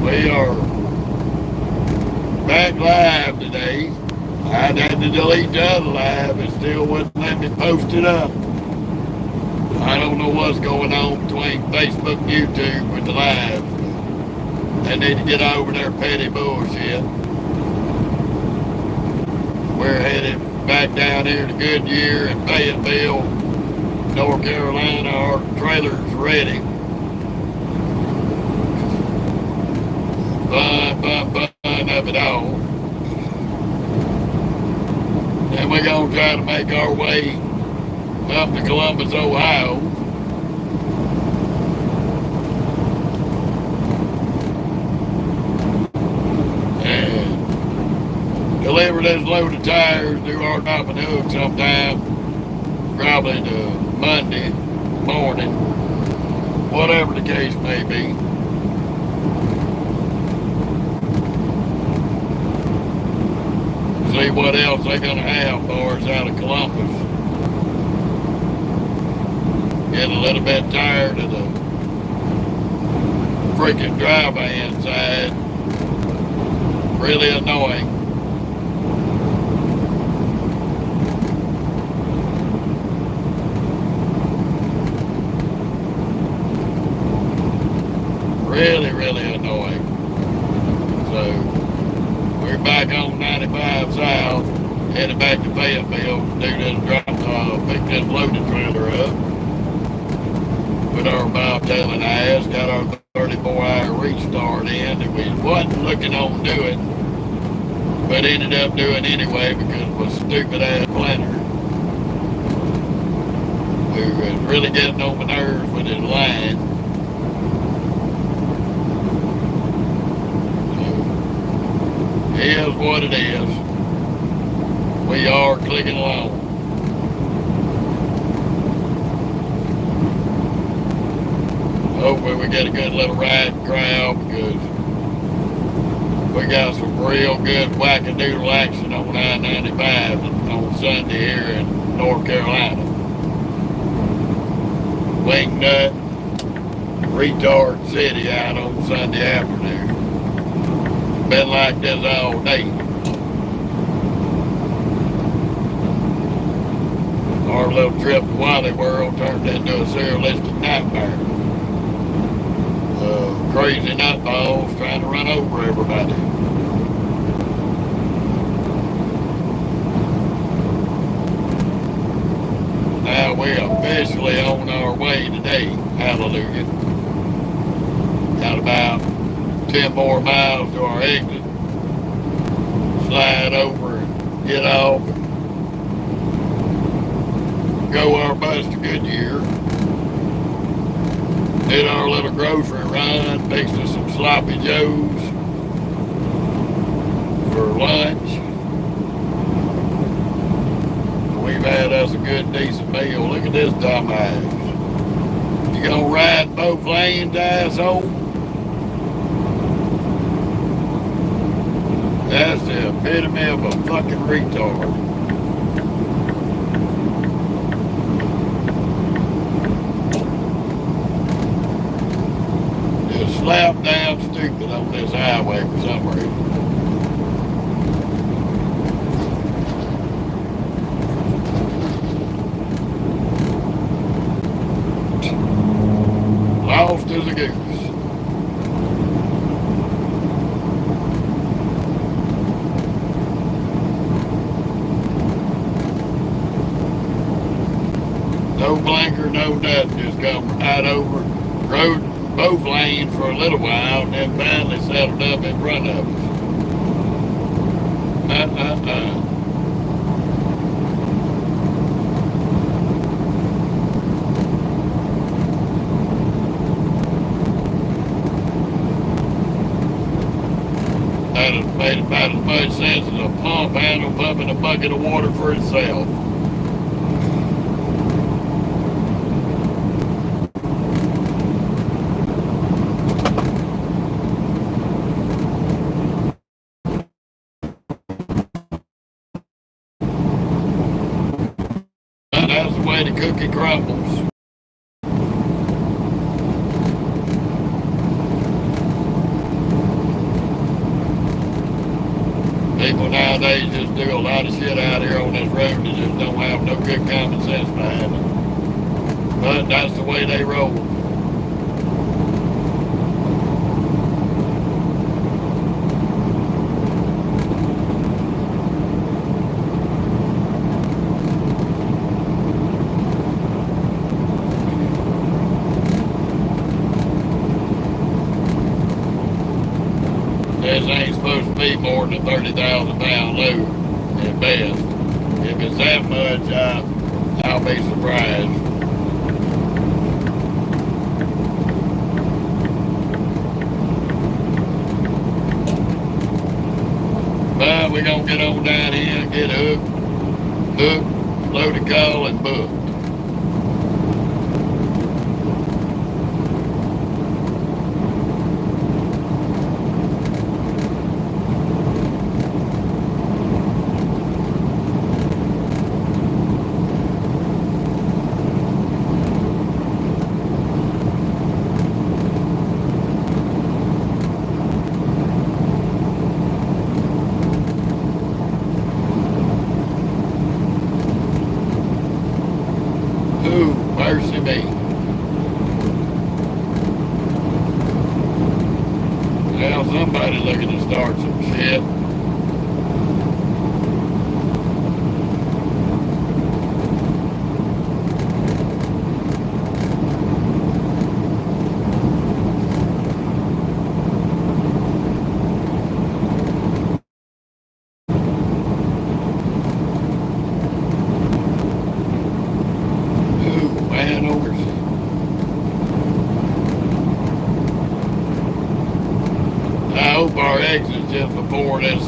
We are back live today. I'd had to delete the other live. It still wouldn't let me post it up. I don't know what's going on between Facebook and YouTube with the live. They need to get over their petty bullshit. We're headed back down here to Goodyear and Fayetteville, North Carolina. Our trailer's ready. Fun of it all. And we're going to try to make our way up to Columbus, Ohio. And deliver this load of tires, do our top and hook sometime, probably to Monday morning, whatever the case may be. See what else they're going to have for us out of Columbus. Getting a little bit tired of the freaking dry van side. Really annoying. Really annoying. So, we're back on 95 South, headed back to Fayetteville to do this pick this loaded trailer up. With our bobtailing ass, got our 34-hour restart in that we wasn't looking on doing, but ended up doing anyway because of a stupid ass planner. We was really getting on my nerves with his line. So, it is what it is. We are clicking along. Hopefully we get a good little riding crowd because we got some real good wackadoodle action on I-95 on Sunday here in North Carolina. Wingnut, retard city out on Sunday afternoon. Been like this all day. Our little trip to Wally World turned into a surrealistic nightmare. Crazy nutballs trying to run over everybody. Now we're officially on our way today. Hallelujah. Got about 10 more miles to our exit. Slide over and get off. Go our bus to Goodyear. Did our little grocery run, fixed us some sloppy joes for lunch. We've had us a good decent meal. Look at this dumbass. You gonna ride both lanes, asshole? That's the epitome of a fucking retard. Slap down stupid on this highway for some reason. Lost as a goose. No blinker, no nothing, just come right over, rode both lanes for a little while and then finally settled up in front of us. That has made about as much sense as a pump handle pumping a bucket of water for itself. That's the way the cookie crumbles. People nowadays just do a lot of shit out here on this road that just don't have no good common sense behind it. But that's the way they roll. This ain't supposed to be more than a 30,000 pound load at best. If it's that much, I'll be surprised. But we're gonna get on down here and get hooked, loaded call, and booked. Mercy me. Well, somebody looking to start some shit. I hope our exit's just before this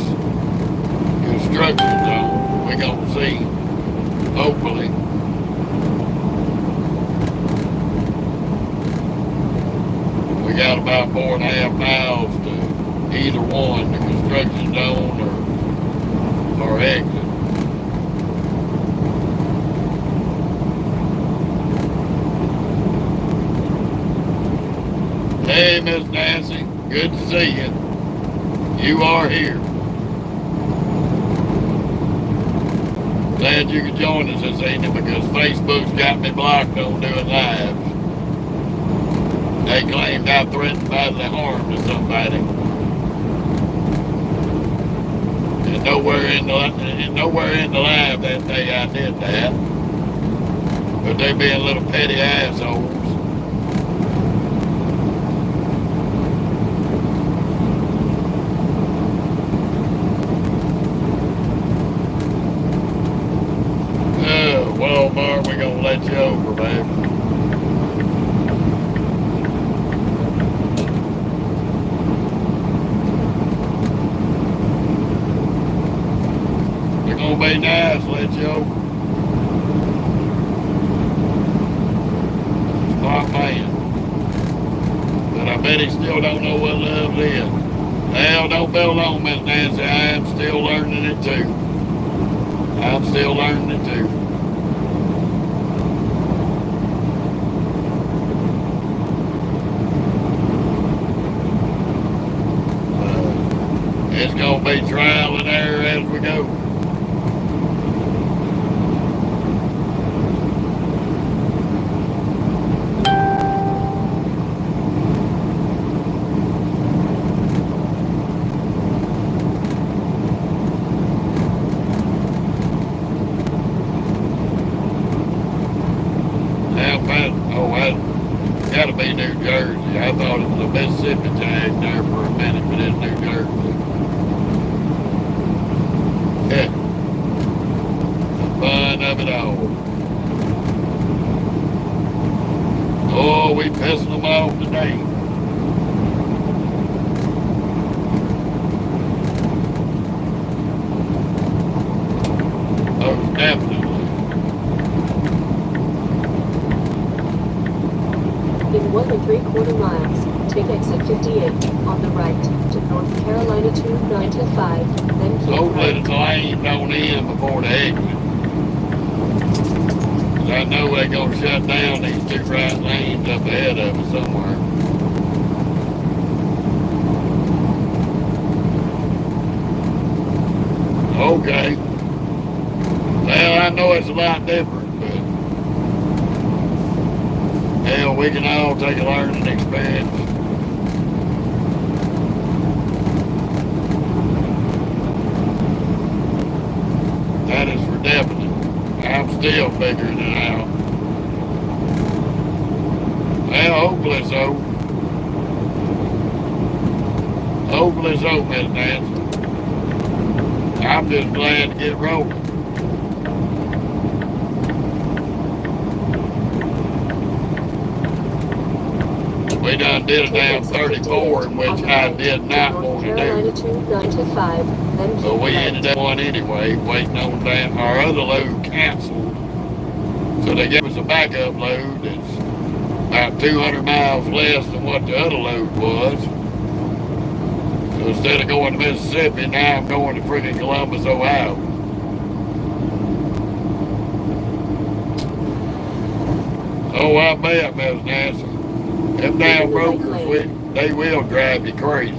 construction zone. We're gonna see, hopefully. We got about 4.5 miles to either one, the construction zone or our exit. Hey, Miss Nancy, good to see you. You are here. Glad you could join us this evening because Facebook's got me blocked on doing lives. They claimed I threatened bodily harm to somebody. And nowhere in the live that day I did that. But they being little petty assholes. Walmart, we're gonna let you over, baby. We're gonna be nice, let you over. Smart man. But I bet he still don't know what love is. Hell, don't be alone, Miss Nancy. I am still learning it too. I'm still learning it too. It's gonna be trial and error as we go. That's gotta be New Jersey. I thought it was a Mississippi tag there for a minute, but it's New Jersey. Yeah. The fun of it all. Oh, we pissing them off today. Oh, definitely. In 1 3/4 miles, take exit 58 on the right to North Carolina 295, then keep Hopefully right. the lane don't end before the exit. 'Cause I know they're gonna shut down these 2 right lanes up ahead of us somewhere. Okay. Well, I know it's a lot different, but hell, we can all take a learning experience. That is for definite. I'm still figuring it out. Well, hopefully so. Hopefully so, Miss Nancy. I'm just glad to get rolling. We done did a damn 34, in which I did not want to do. But we ended up one anyway, waiting on that. Our other load canceled. So they gave us a backup load that's about 200 miles less than what the other load was. So instead of going to Mississippi, now I'm going to freaking Columbus, Ohio. Oh, I bet, Miss Nancy. Them damn brokers, they will drive you crazy.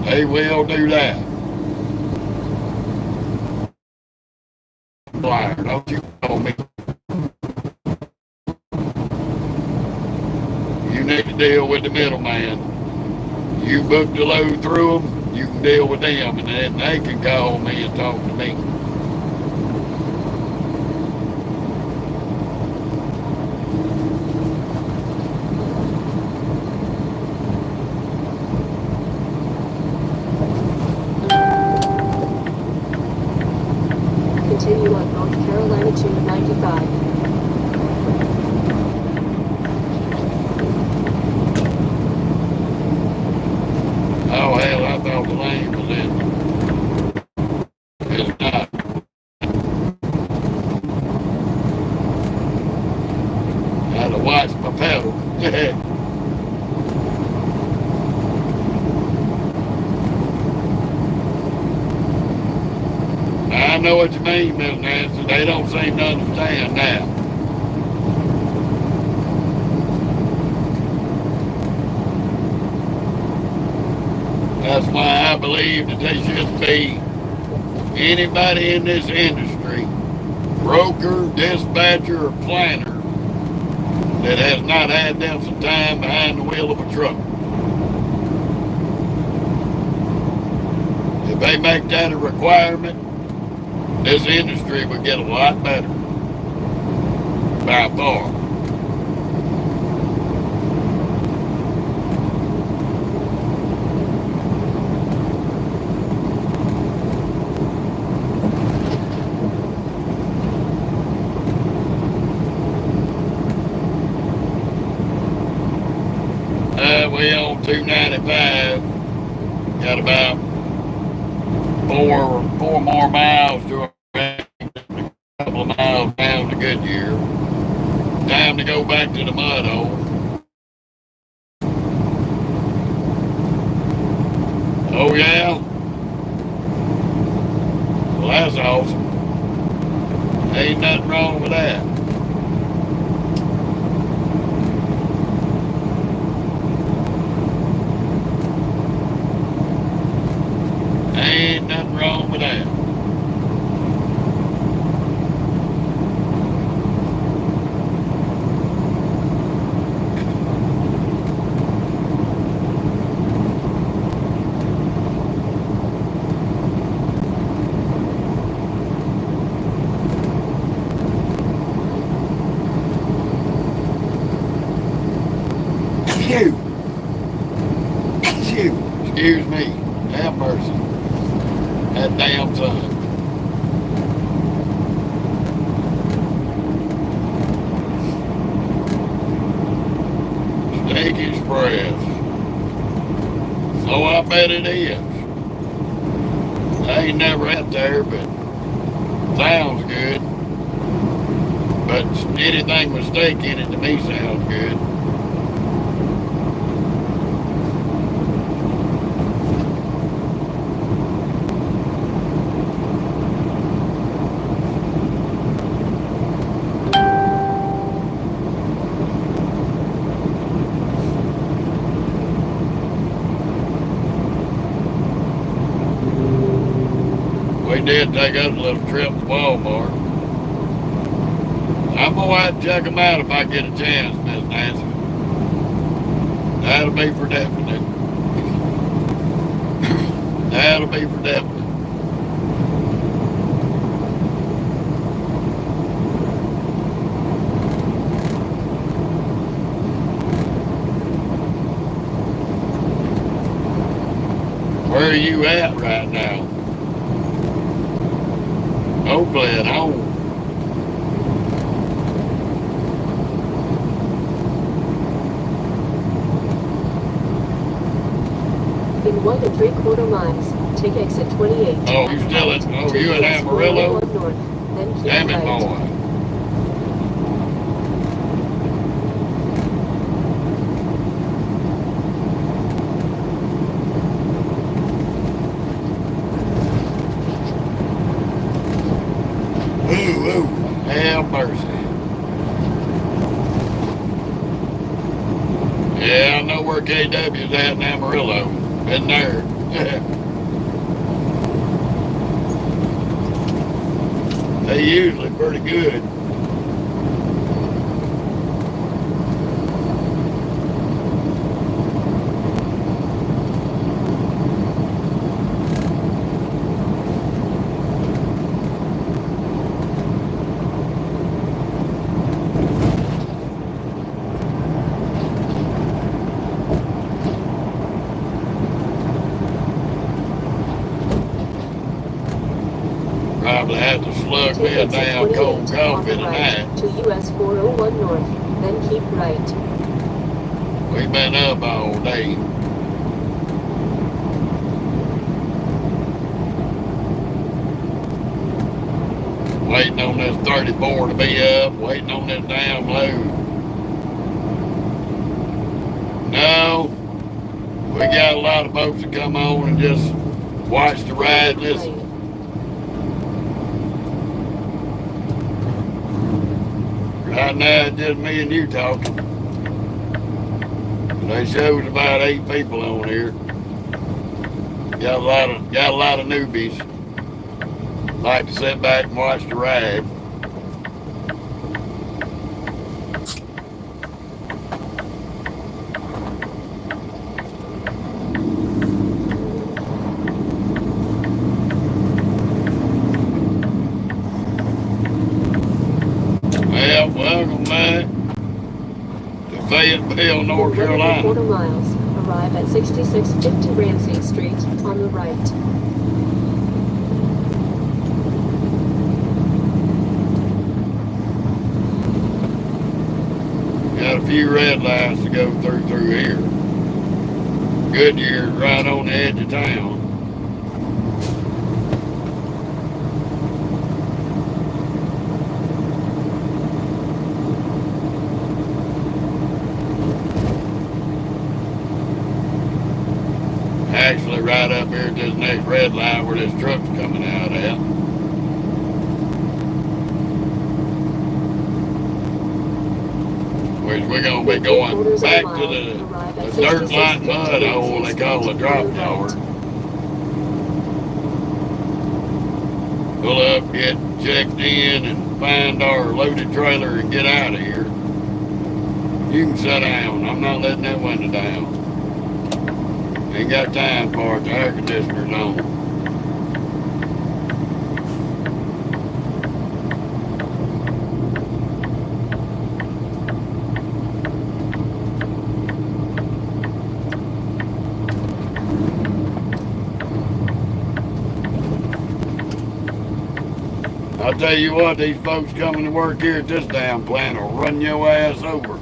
They will do that. Liar, don't you call me. You need to deal with the middleman. You book the load through them, you can deal with them, and then they can call me and talk to me. Continue on North Carolina 295. Oh, hell, I thought the lane was in. It's not. I had to watch my pedal. I know what you mean, Miss Nancy. They don't seem to understand that. That's why I believe that they shouldn't be anybody in this industry, broker, dispatcher, or planner, that has not had them some time behind the wheel of a truck. If they make that a requirement, this industry would get a lot better. By far. We on 295. Got about four more miles to a couple of miles down to Goodyear. Time to go back to the mud hole. Oh yeah? Well, that's awesome. Ain't nothing wrong with that. Ain't nothing wrong with that. Excuse me. Have mercy. That damn sun. Steak Express. Oh, I bet it is. I ain't never had there, but sounds good. But anything with steak in it to me sounds good. did take us a little trip to Walmart. I'm going to have to check them out if I get a chance, Miss Nancy. That'll be for definite. That'll be for definite. Where are you at right now? Hopefully at home. In 1 3/4 miles, take exit 28. Oh, you still at, oh, you at Amarillo? North, then keep Damn it, right. boy. Ooh, have mercy. Yeah, I know where KW's at in Amarillo. Been there. They usually pretty good. Probably have to slug me a damn cold coffee tonight. To US 401 North, then keep right. We've been up all day. Waiting on this 34 to be up, waiting on this damn load. No, we got a lot of folks that come on and just watch the ride and listen. Right now, it's just me and you talking. They shows about 8 people on here. Got a lot of newbies. Like to sit back and watch the ride. Well, welcome back to Fayetteville, North Carolina. 1 1/4 miles. Arrive at 6650 Ramsey Street on the right. Got a few red lights to go through here. Goodyear's right on the edge of town. Actually, right up here at this next red light where this truck's coming out at. Which we're going to be going back to the dirt lot mud hole they call the drop yard. Pull up, get checked in, and find our loaded trailer and get out of here. You can sit down. I'm not letting that window down. Ain't got time for it. The air conditioner's on. I'll tell you what, these folks coming to work here at this damn plant will run your ass over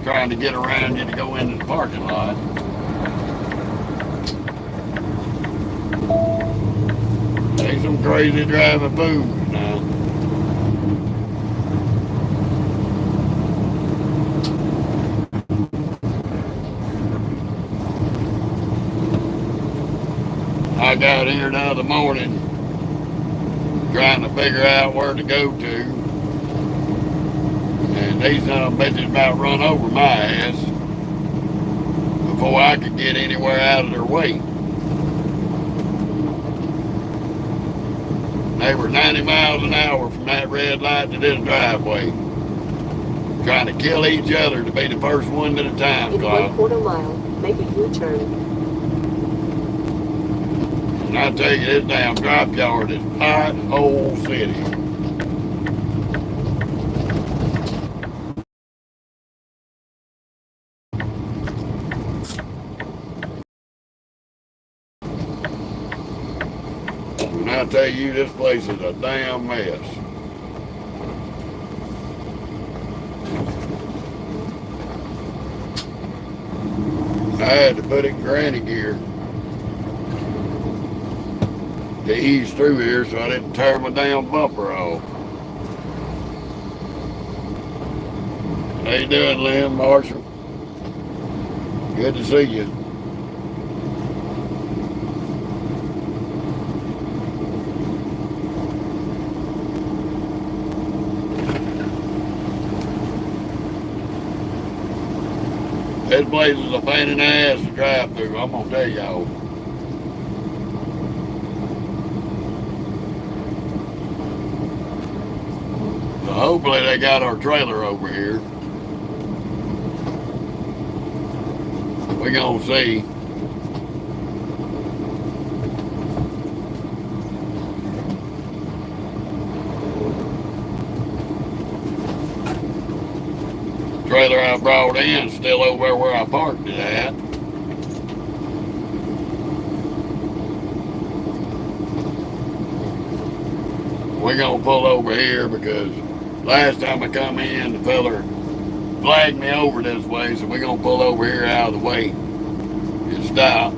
trying to get around you to go into the parking lot. They some crazy driving fools now. I got here the other morning trying to figure out where to go to, and these bitches about run over my ass before I could get anywhere out of their way. They were 90 miles an hour from that red light to this driveway, trying to kill each other to be the first one to the time In clock. 1/4 mile, make a U-turn. And I tell you, this damn drop yard is pothole city. And I tell you, this place is a damn mess. I had to put it in granny gear to ease through here so I didn't tear my damn bumper off. How you doing, Lynn Marshall? Good to see you. This place is a pain in the ass to drive through, I'm gonna tell y'all. So hopefully they got our trailer over here. We're gonna see. Trailer I brought in still over where I parked it at. We're gonna pull over here because last time I come in, the feller flagged me over this way, so we're gonna pull over here out of the way and stop.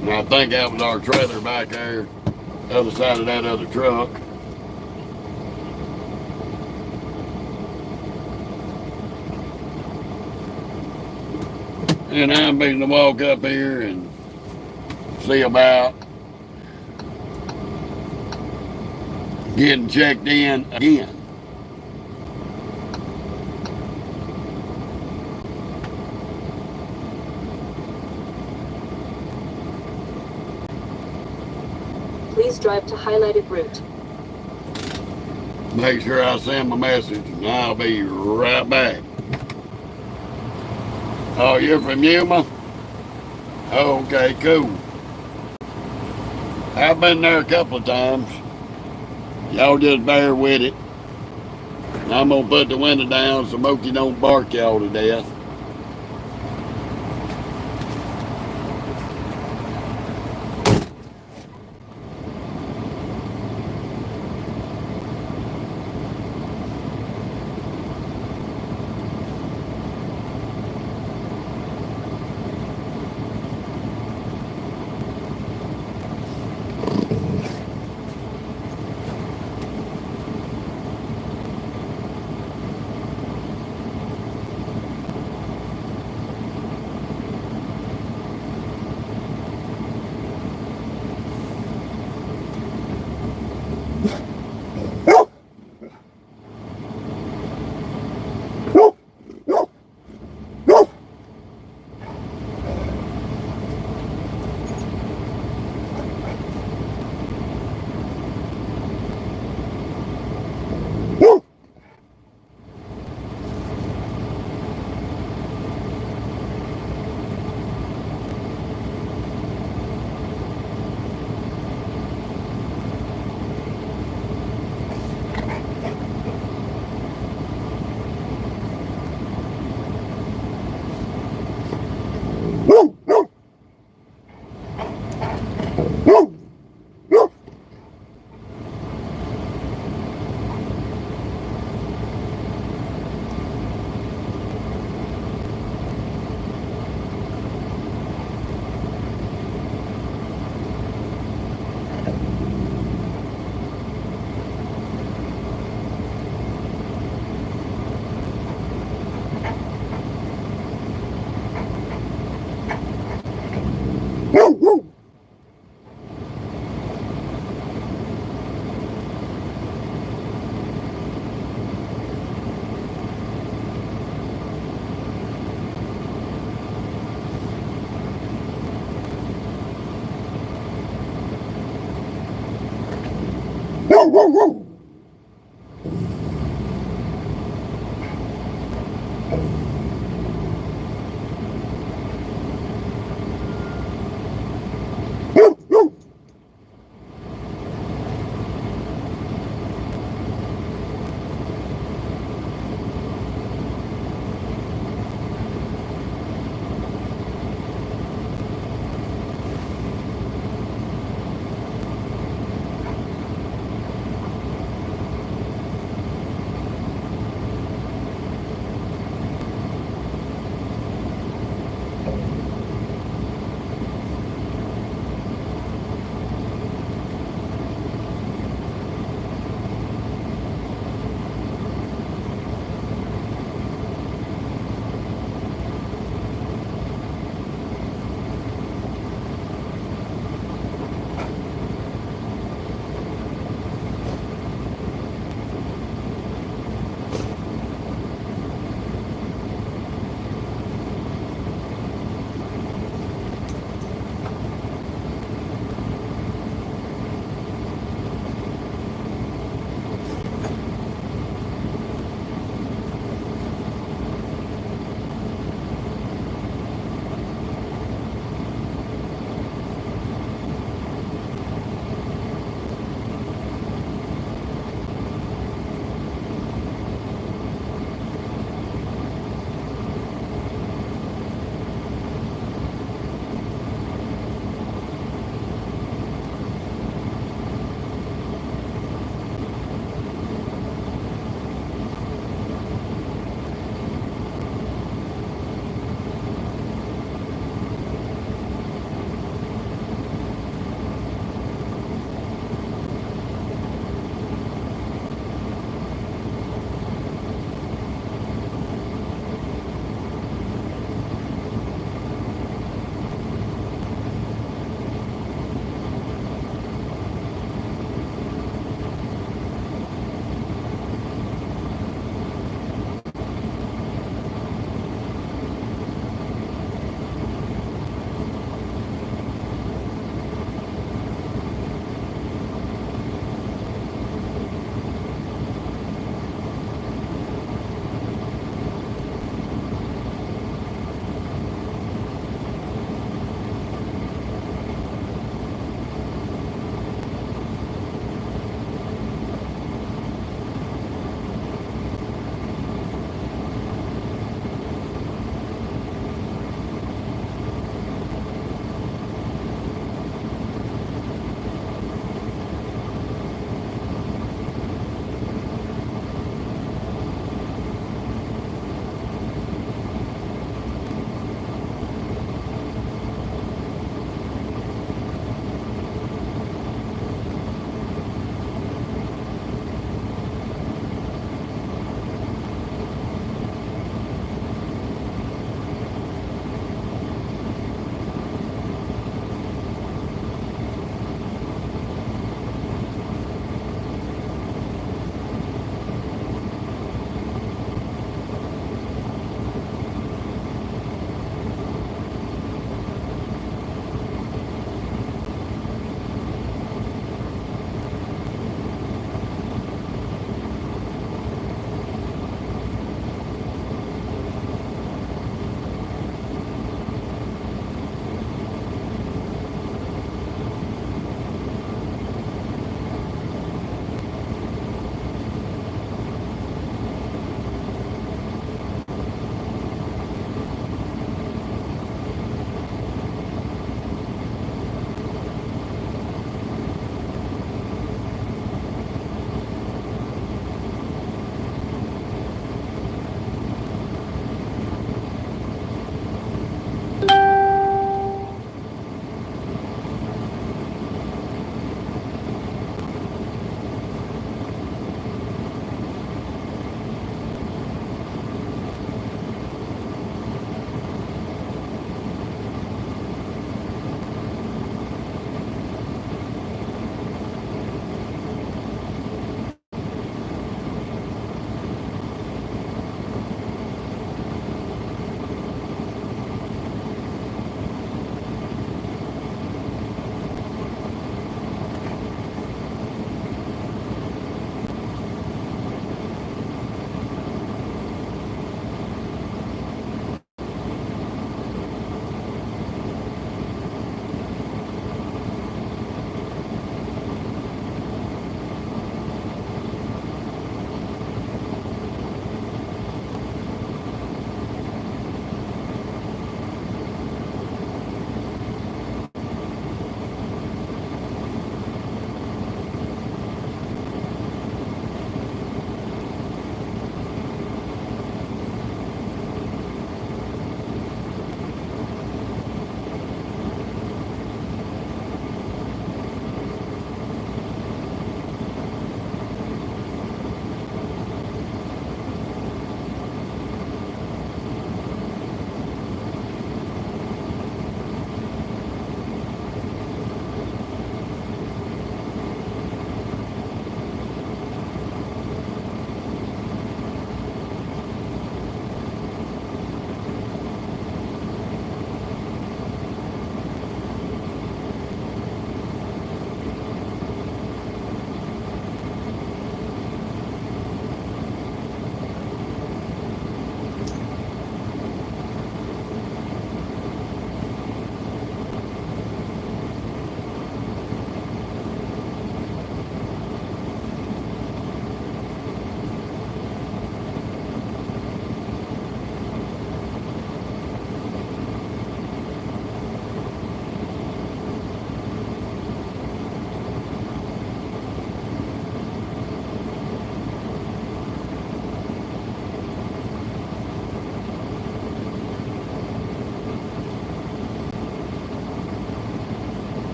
And I think that was our trailer back there, the other side of that other truck. And I'm beginning to walk up here and see about getting checked in again. Please drive to highlighted route. Make sure I send my message and I'll be right back. Oh, you're from Yuma? Oh, okay, cool. I've been there a couple of times. Y'all just bear with it. I'm gonna put the window down so Smokey don't bark y'all to death.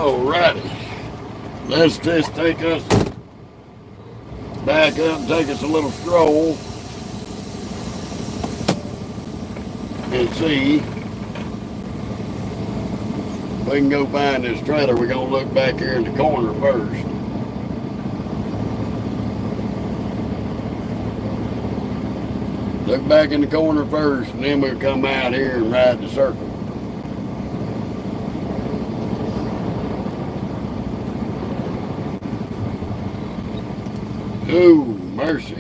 Alrighty. Let's just take us back up and take us a little stroll and see if we can go find this trailer. We're going to look back here in the corner first. Look back in the corner first, and then we'll come out here and ride the circle. Ooh, mercy.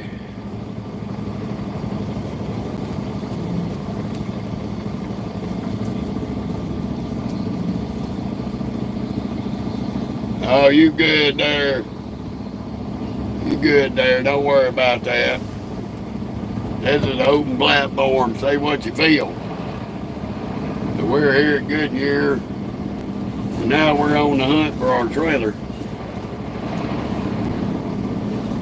Oh, you good there. You good there. Don't worry about that. This is an open platform. Say what you feel. So we're here at Goodyear, and now we're on the hunt for our trailer.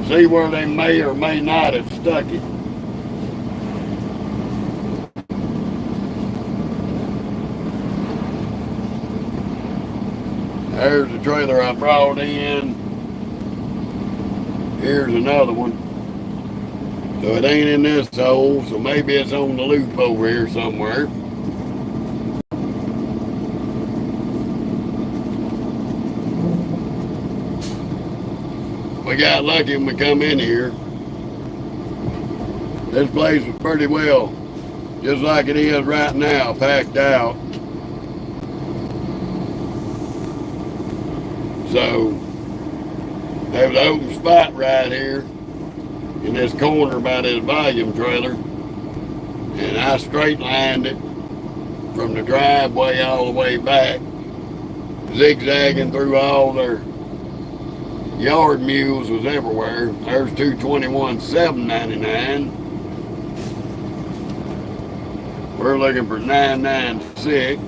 See where they may or may not have stuck it. There's the trailer I brought in. Here's another one. So it ain't in this hole, so maybe it's on the loop over here somewhere. We got lucky when we come in here. This place was pretty well, just like it is right now, packed out. So, there's an open spot right here in this corner by this volume trailer, and I straight lined it from the driveway all the way back, zigzagging through all their yard mules was everywhere. There's 221 $7.99. We're looking for 996.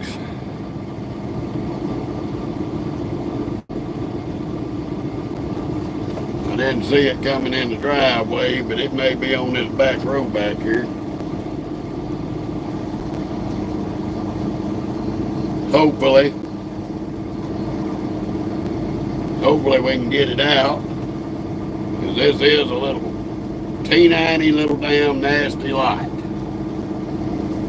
I didn't see it coming in the driveway, but it may be on this back road back here. Hopefully we can get it out, because this is a little teeny little damn nasty light.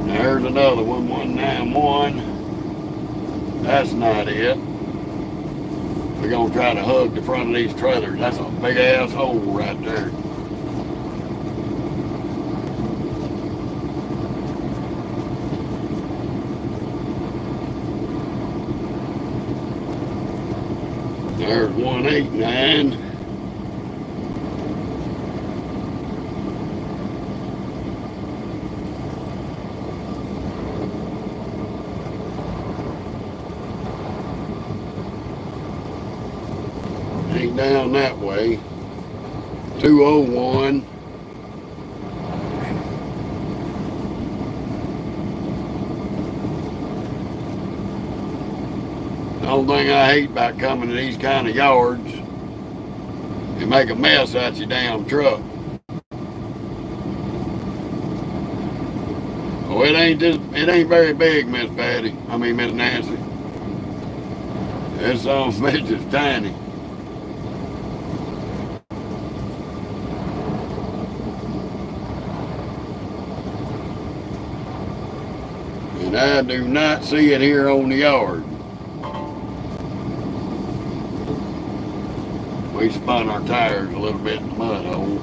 There's another one, 191. That's not it. We're going to try to hug the front of these trailers. That's a big ass hole right there. There's 189. Ain't down that way. 201. The only thing I hate about coming to these kind of yards, you make a mess out your damn truck. Oh, it ain't very big, Miss Patty. I mean, Miss Nancy. This son of a bitch is tiny. And I do not see it here on the yard. We spun our tires a little bit in the mud hole.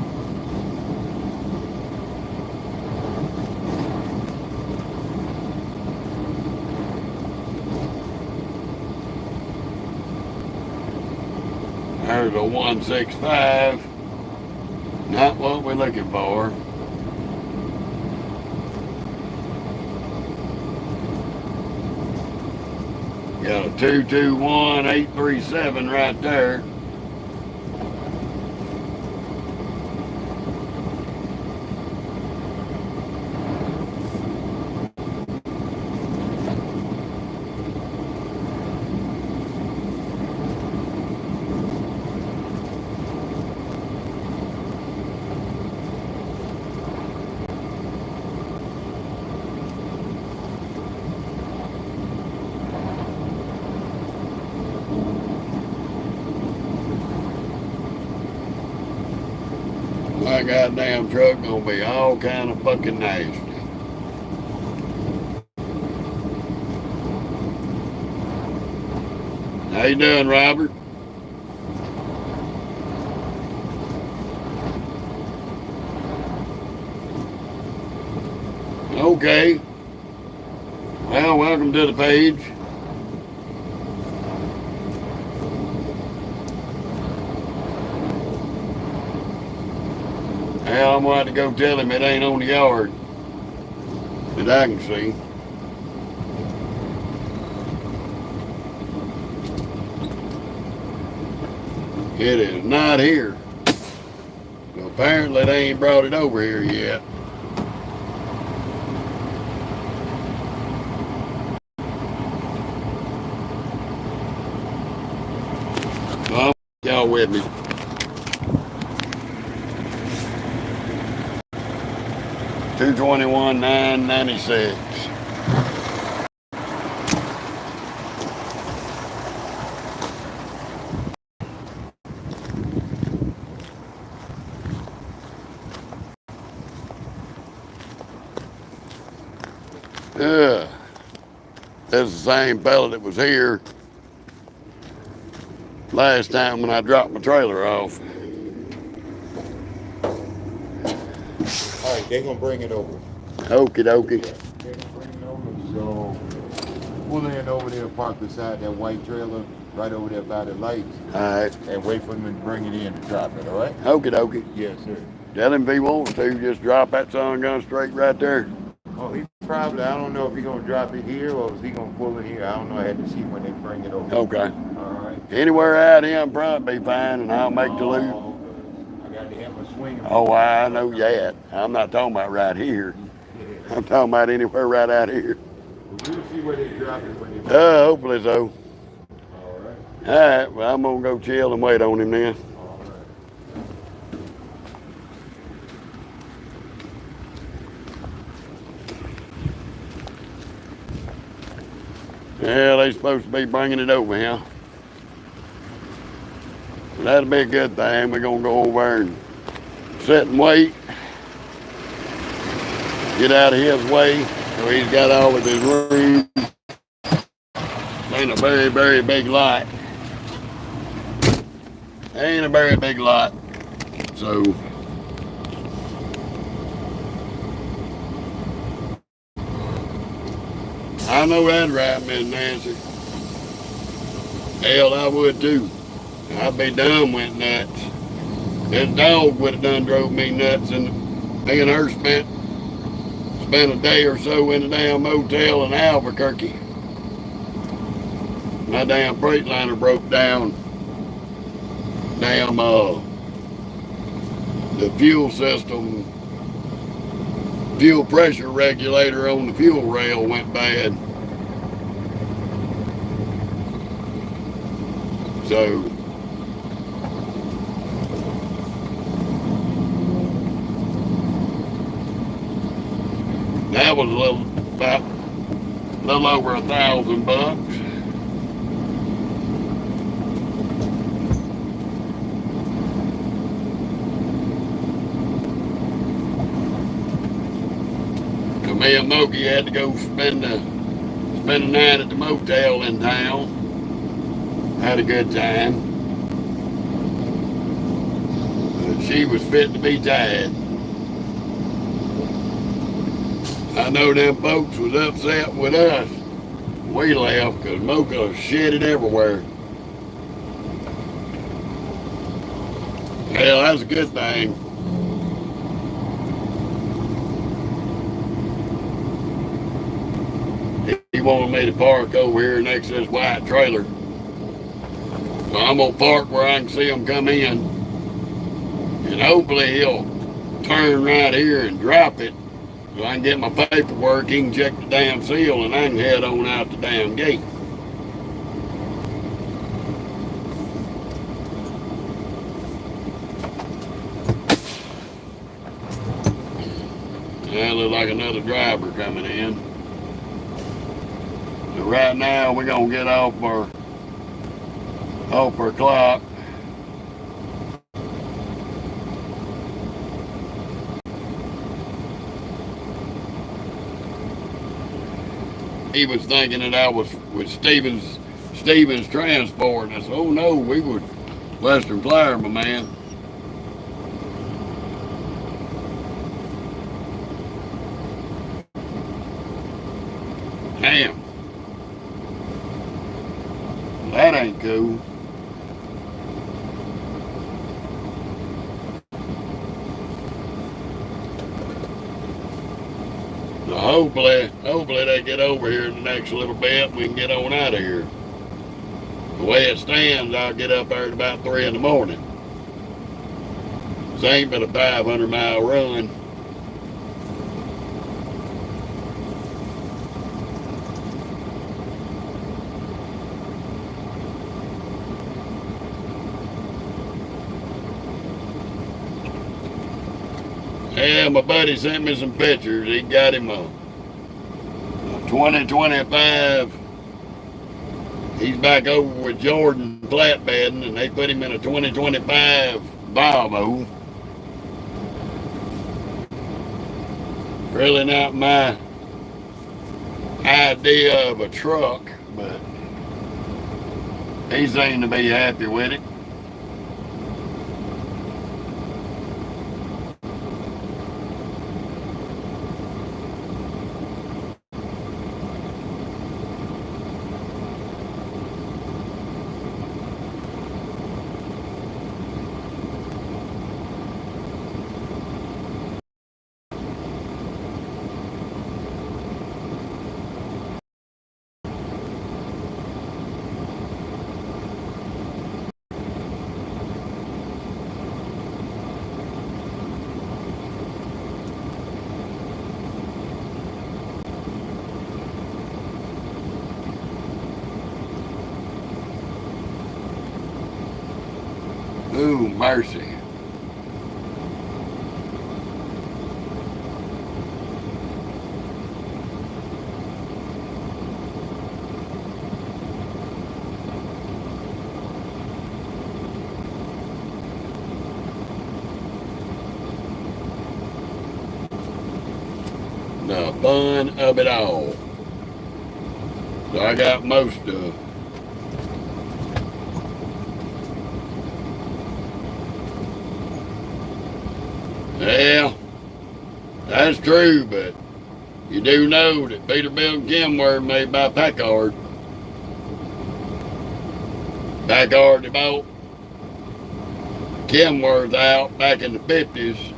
There's a 165. Not what we're looking for. Got a 221 837 right there. My goddamn truck gonna be all kind of fucking nasty. How you doing, Robert? Okay. Well, welcome to the page. Well, I'm going to go tell him it ain't on the yard that I can see. It is not here. Well, apparently they ain't brought it over here yet. Well, y'all with me. $221,996. That's the same fella that was here last time when I dropped my trailer off. All right, they're gonna bring it over. Okie dokie. Yeah, they're gonna bring it over. So pull in over there, park beside that white trailer, right over there by the lights, All right. and wait for them to bring it in to drop it. All right? Okie dokie. Yes, sir. Tell him if he wants to, just drop that son gun straight right there. Oh, he probably. I don't know if he's gonna drop it here or is he gonna pull it here. I don't know. I had to see when they bring it over. Okay. All right. Anywhere out here in front be fine, and I'll make the loop. I got to have my swing. Oh, I know that. I'm not talking about right here. Yeah. I'm talking about anywhere right out here. We'll see where they drop it when they. Hopefully so. All right. All right. Well, I'm gonna go chill and wait on him then. All right. Yeah, they supposed to be bringing it over here. That'll be a good thing. We're gonna go over there and sit and wait. Get out of his way so he's got all of his room. Ain't a very, very big lot. Ain't a very big lot. So I know that right, Miss Nancy. Hell, I would too. I'd be done went nuts. This dog would have done drove me nuts, and me and her spent a day or so in a damn motel in Albuquerque. My damn Freightliner broke down. Damn, the fuel system, fuel pressure regulator on the fuel rail went bad. So that was about a little over $1,000. So me and Moki had to go spend a night at the motel in town. Had a good time. But she was fit to be tied. I know them folks was upset with us. We left because Mocha shitted everywhere. Well, that's a good thing. He wanted me to park over here next to this white trailer. So I'm gonna park where I can see him come in. And hopefully he'll turn right here and drop it. So I can get my paperwork, he can check the damn seal, and I can head on out the damn gate. That looks like another driver coming in. So right now we're gonna get off our clock. he was thinking that I was with Stevens Transport. And I said, oh no, we were Western Flyer, my man. Damn. That ain't cool. So hopefully they get over here in the next little bit and we can get on out of here. The way it stands, I'll get up there at about 3 in the morning. This ain't but a 500-mile run. Yeah, my buddy sent me some pictures. He got him a 2025. He's back over with Jordan flatbedding, and they put him in a 2025 Volvo. Really not my idea of a truck, but he seemed to be happy with it. Ooh, mercy. The fun of it all. So I got most of. Yeah, that's true, but you do know that Peterbilt and Kenworth made by Packard. Packard bought Kenworth out back in the 50s,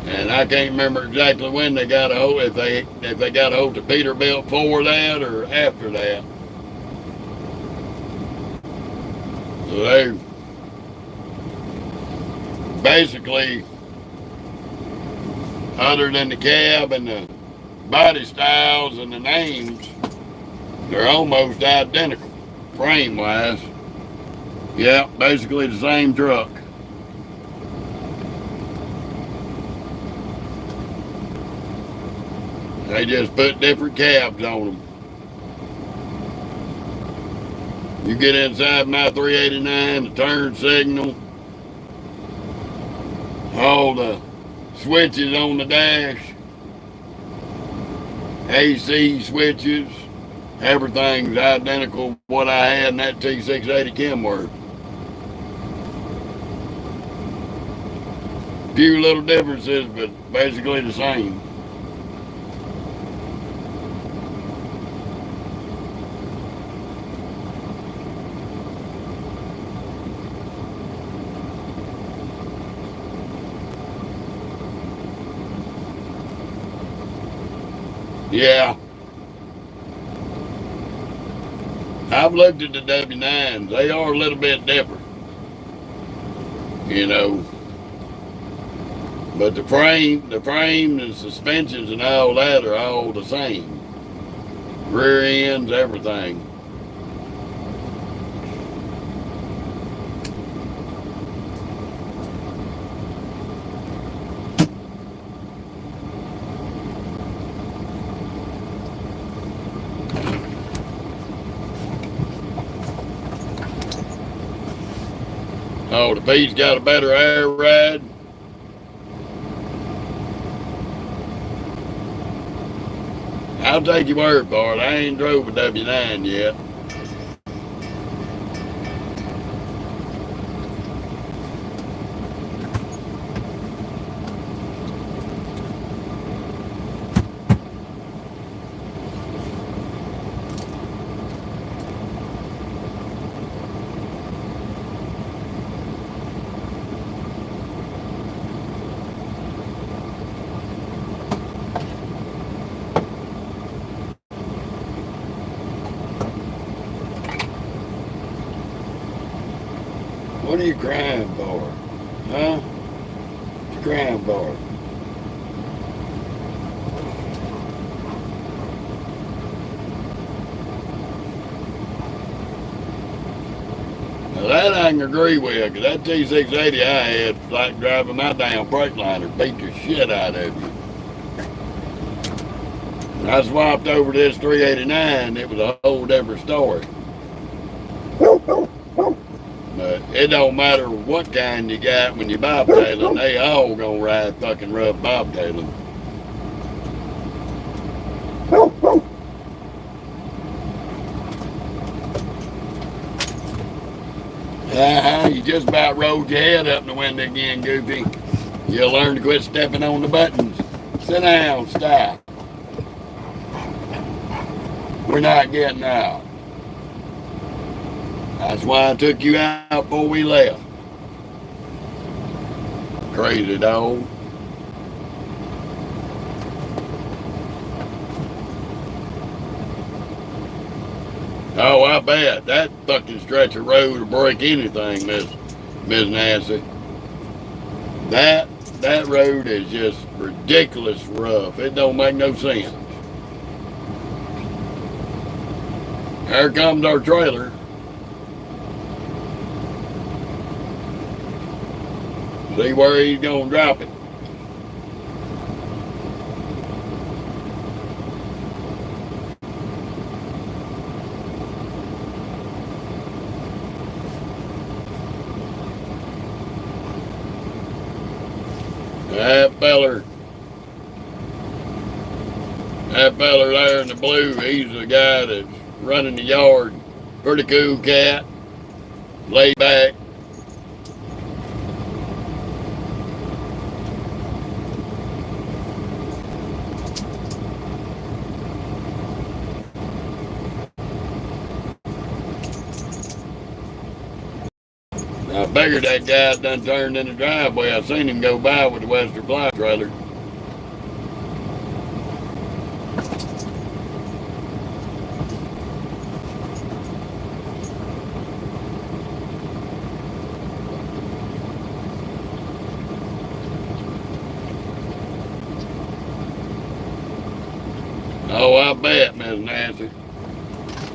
and I can't remember exactly when they got a hold, if they got a hold of Peterbilt before that or after that. So they basically, other than the cab and the body styles and the names, they're almost identical frame-wise. Yeah, basically the same truck. They just put different cabs on them. You get inside my 389, the turn signal, all the switches on the dash, AC switches, everything's identical to what I had in that T680 Kenworth. Few little differences, but basically the same. Yeah. I've looked at the W9s. They are a little bit different, you know. But the frame, and suspensions and all that are all the same. Rear ends, everything. Oh, the P's got a better air ride. I'll take your word for it. I ain't drove a W9 yet. What are you crying for? Huh? What you crying for? Now that I can agree with, because that T680 I had, like driving my damn brake liner, beat the shit out of you. When I swapped over to this 389, it was a whole different story. But it don't matter what kind you got when you bobtailing, they all gonna ride fucking rough bobtailing. You just about rolled your head up in the window again, Goofy. You'll learn to quit stepping on the buttons. Sit down, stop. We're not getting out. That's why I took you out before we left. Crazy dog. Oh, I bet. That fucking stretch of road will break anything, Miss Nancy. That road is just ridiculous rough. It don't make no sense. Here comes our trailer. See where he's gonna drop it. That feller there in the blue, he's the guy that's running the yard. Pretty cool cat, laid back. I figured that guy done turned in the driveway. I seen him go by with the Western Fly trailer. Oh, I bet, Miss Nancy.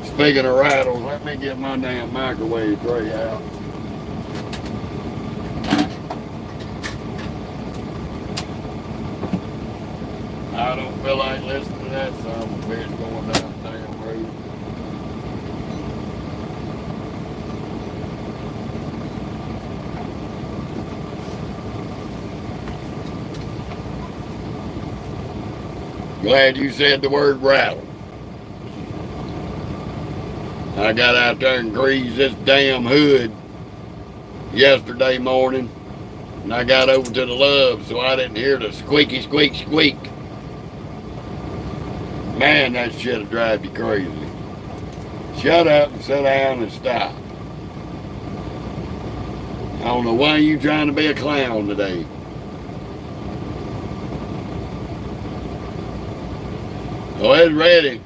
Speaking of rattles, let me get my damn microwave tray out. I don't feel like listening to that son of a bitch going down the damn road. Glad you said the word rattle. I got out there and greased this damn hood yesterday morning, and I got over to the love so I didn't hear the squeaky squeak squeak. Man, that shit'll drive you crazy. Shut up and sit down and stop. I don't know why you trying to be a clown today. Oh, it's ready.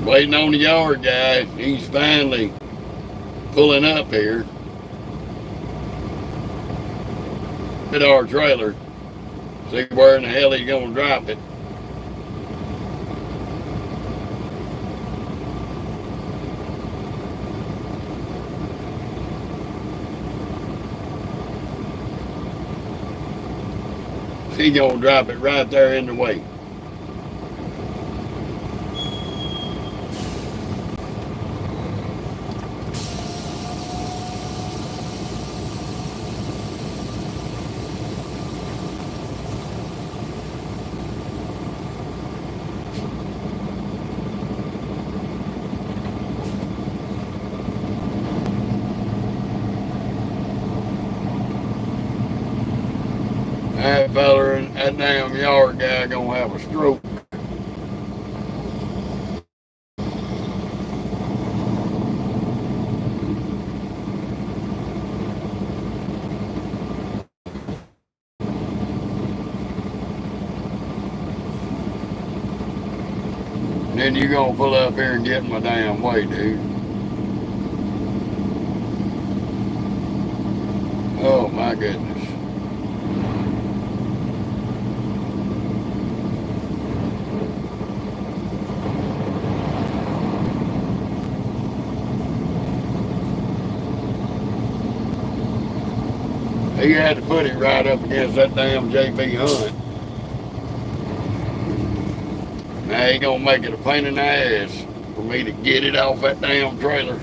Waiting on the yard guy. He's finally pulling up here. At our trailer. See where in the hell he's gonna drop it. He's gonna drop it right there in the way. That feller and that damn yard guy gonna have a stroke. Then you gonna pull up here and get in my damn way, dude. Oh my goodness. He had to put it right up against that damn JB Hunt. Now he gonna make it a pain in the ass for me to get it off that damn trailer.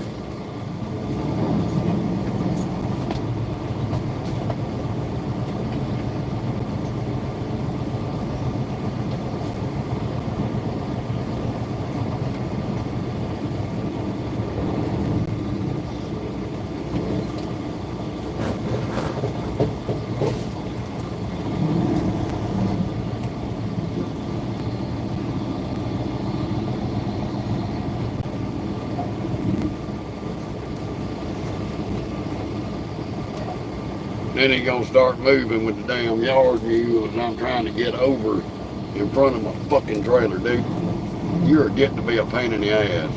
Then he gonna start moving with the damn yard mule as I'm trying to get over in front of my fucking trailer, dude. You're getting to be a pain in the ass.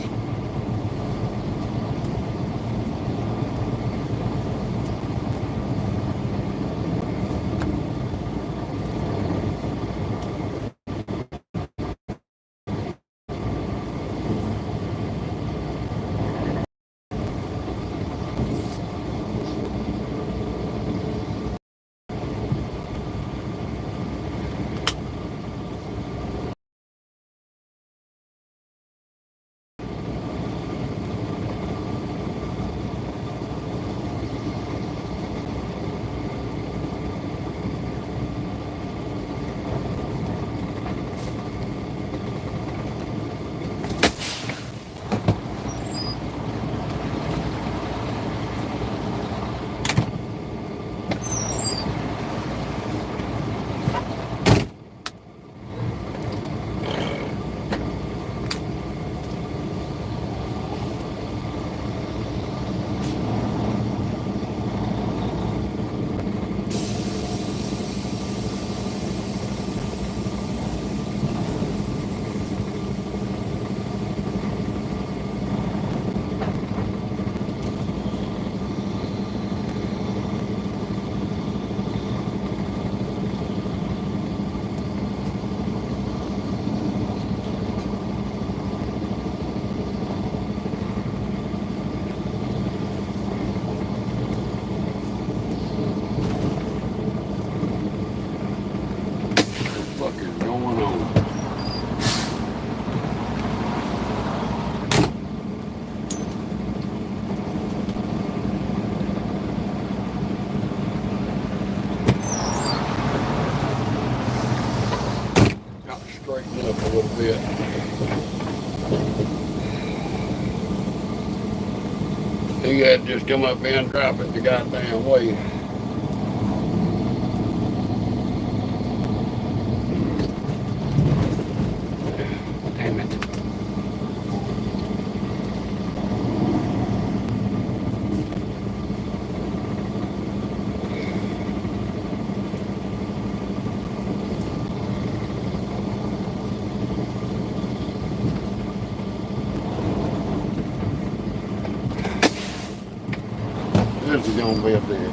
What the fuck is going on? Got to straighten up a little bit. He had to just come up here and drop it the goddamn way. Damn it. This is gonna be a bit.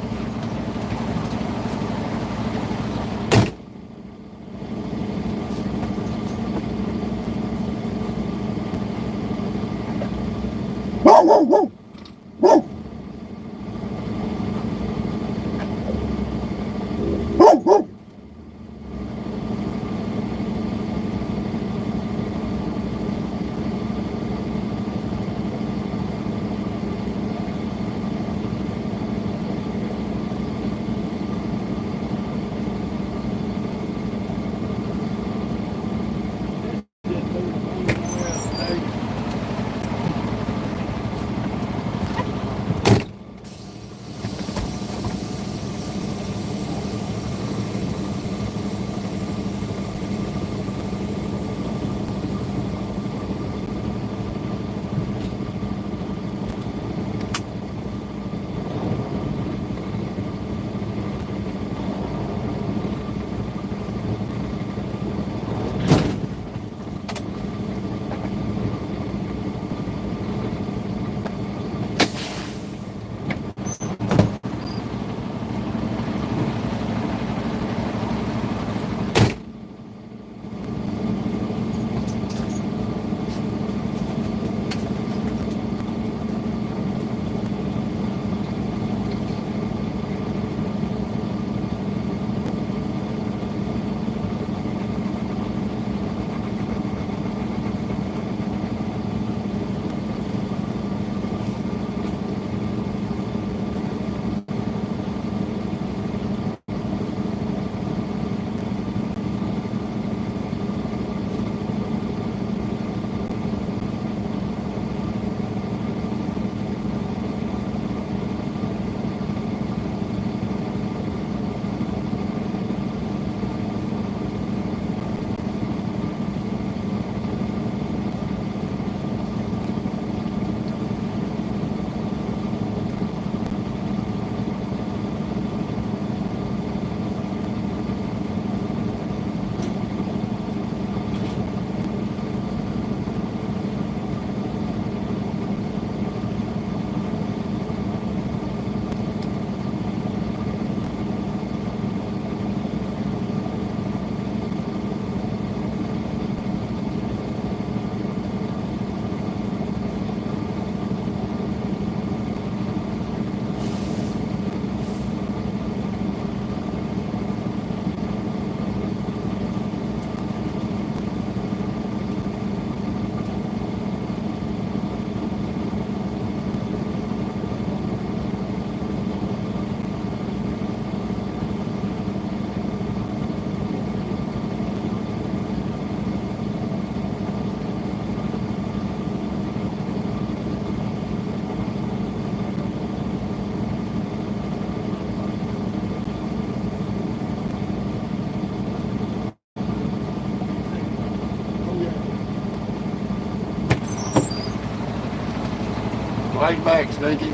Fight back, Stinky.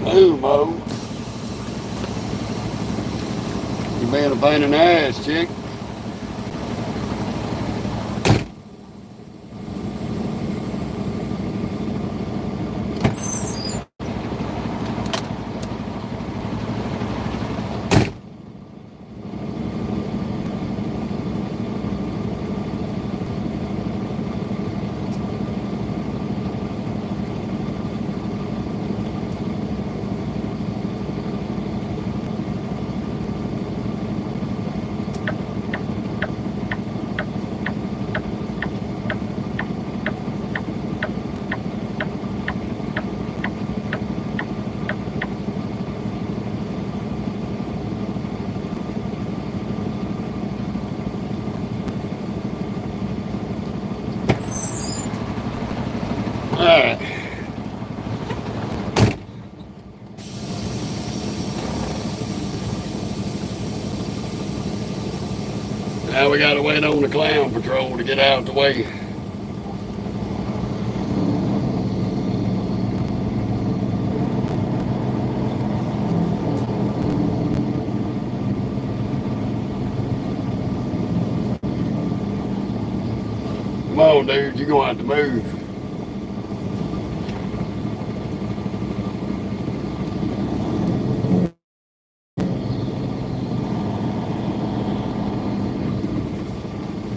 Move, Mo. You being a pain in the ass, chick. Alright. Now we gotta wait on the clown patrol to get out the way. Come on, dude, you're gonna have to move.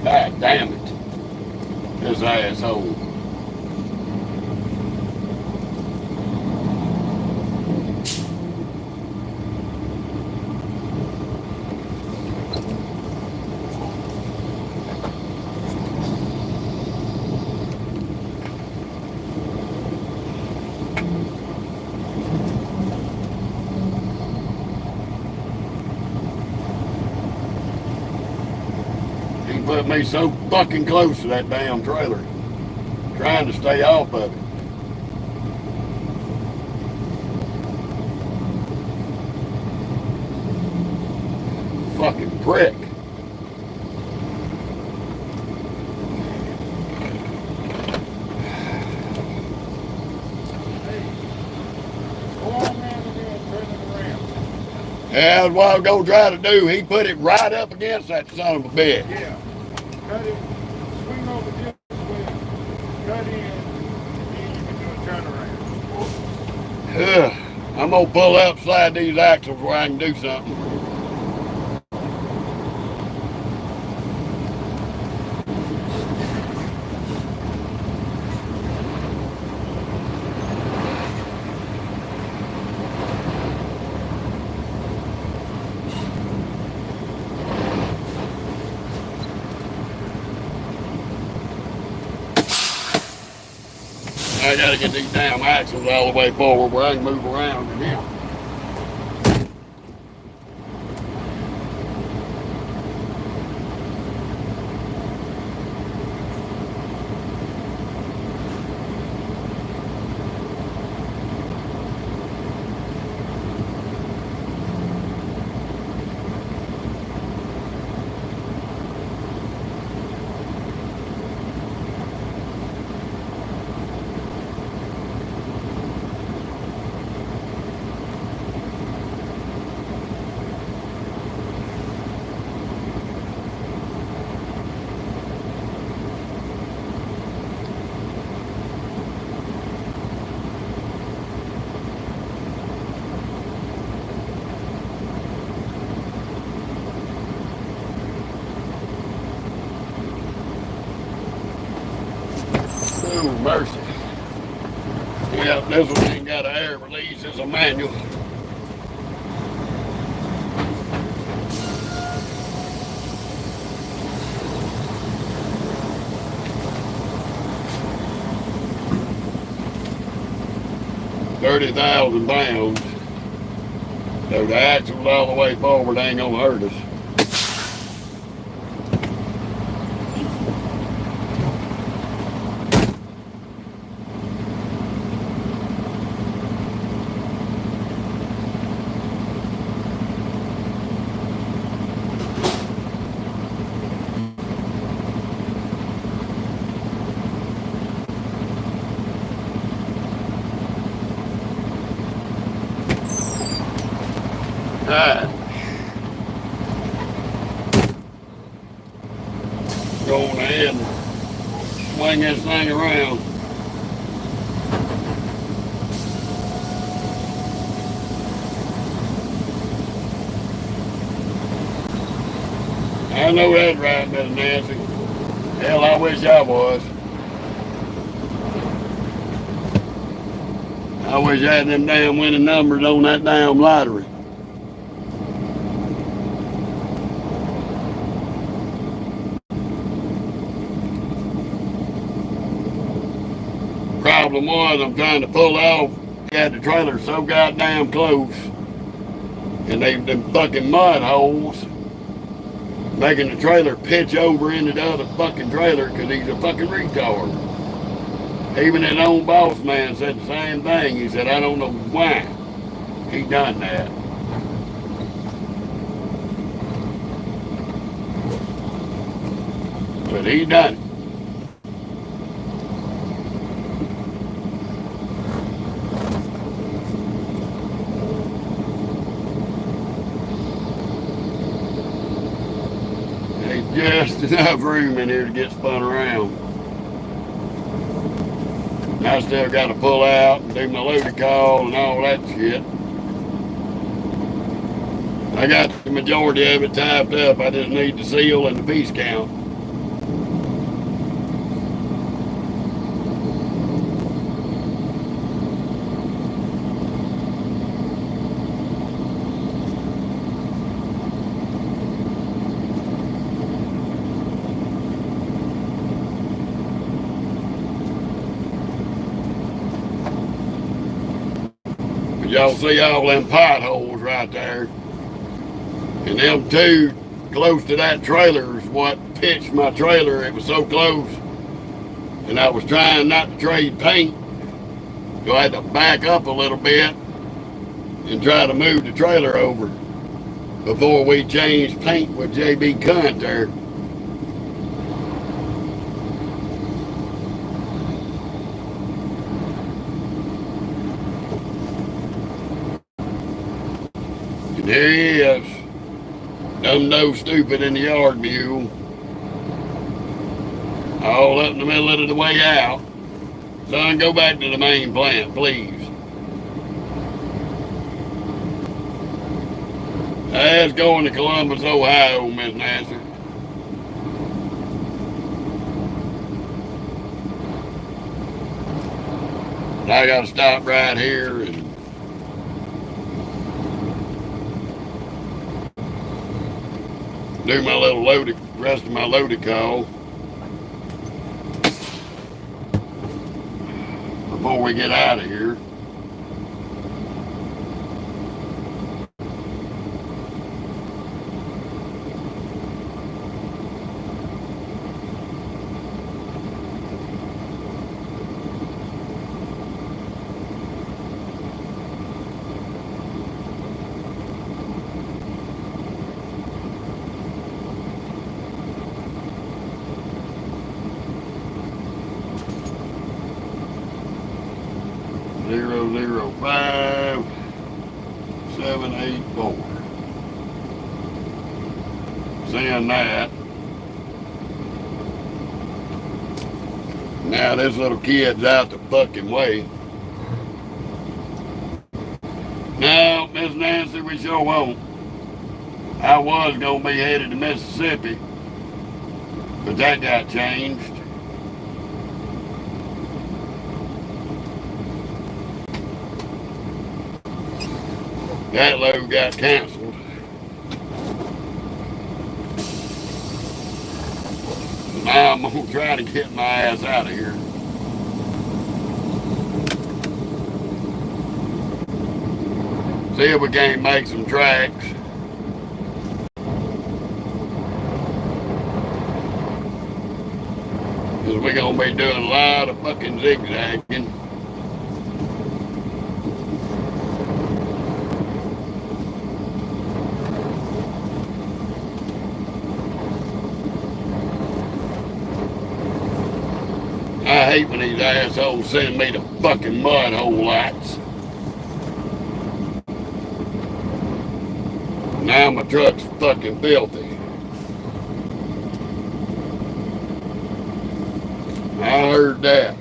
God damn it. This asshole. He put me so fucking close to that damn trailer. Trying to stay off of it. Fucking prick. Yeah, that's what I was gonna try to do. He put it right up against that son of a bitch. Yeah. Cut it, swing over this way, cut in, and then you can do a turnaround. Ugh. I'm gonna pull up, slide these axles where I can do something. I gotta get these damn axles all the way forward where I can move around in here. Oh, mercy. Yeah, this one ain't got an air release, it's a manual. 30,000 pounds. So the axle's all the way forward ain't gonna hurt us. Alright. Go on ahead and swing this thing around. I know that's right, Miss Nancy. Hell, I wish I was. I wish I had them damn winning numbers on that damn lottery. Problem was, I'm trying to pull off. Had the trailer so goddamn close, and them fucking mud holes, making the trailer pitch over into the other fucking trailer because he's a fucking retard. Even his own boss man said the same thing. He said, I don't know why he done that. But he done it. Just enough room in here to get spun around. I still got to pull out and do my loaded call and all that shit. I got the majority of it typed up. I just need the seal and the piece count. Y'all see all them potholes right there. And them two close to that trailer is what pitched my trailer. It was so close. And I was trying not to trade paint. So I had to back up a little bit and try to move the trailer over before we changed paint with JB Cunt there. There he is. Dumb-nosed stupid in the yard mule. All up in the middle of the way out. Son, go back to the main plant, please. That's going to Columbus, Ohio, Miss Nancy. I got to stop right here and do my little rest of my loaded call before we get out of here. Seeing that. Now this little kid's out the fucking way. No, Miss Nancy, we sure won't. I was gonna be headed to Mississippi, but that got changed. That load got canceled. Now I'm gonna try to get my ass out of here. See if we can't make some tracks. Because we're going to be doing a lot of fucking zigzagging. I hate when these assholes send me the fucking mud hole lights. Now my truck's fucking filthy. I heard that.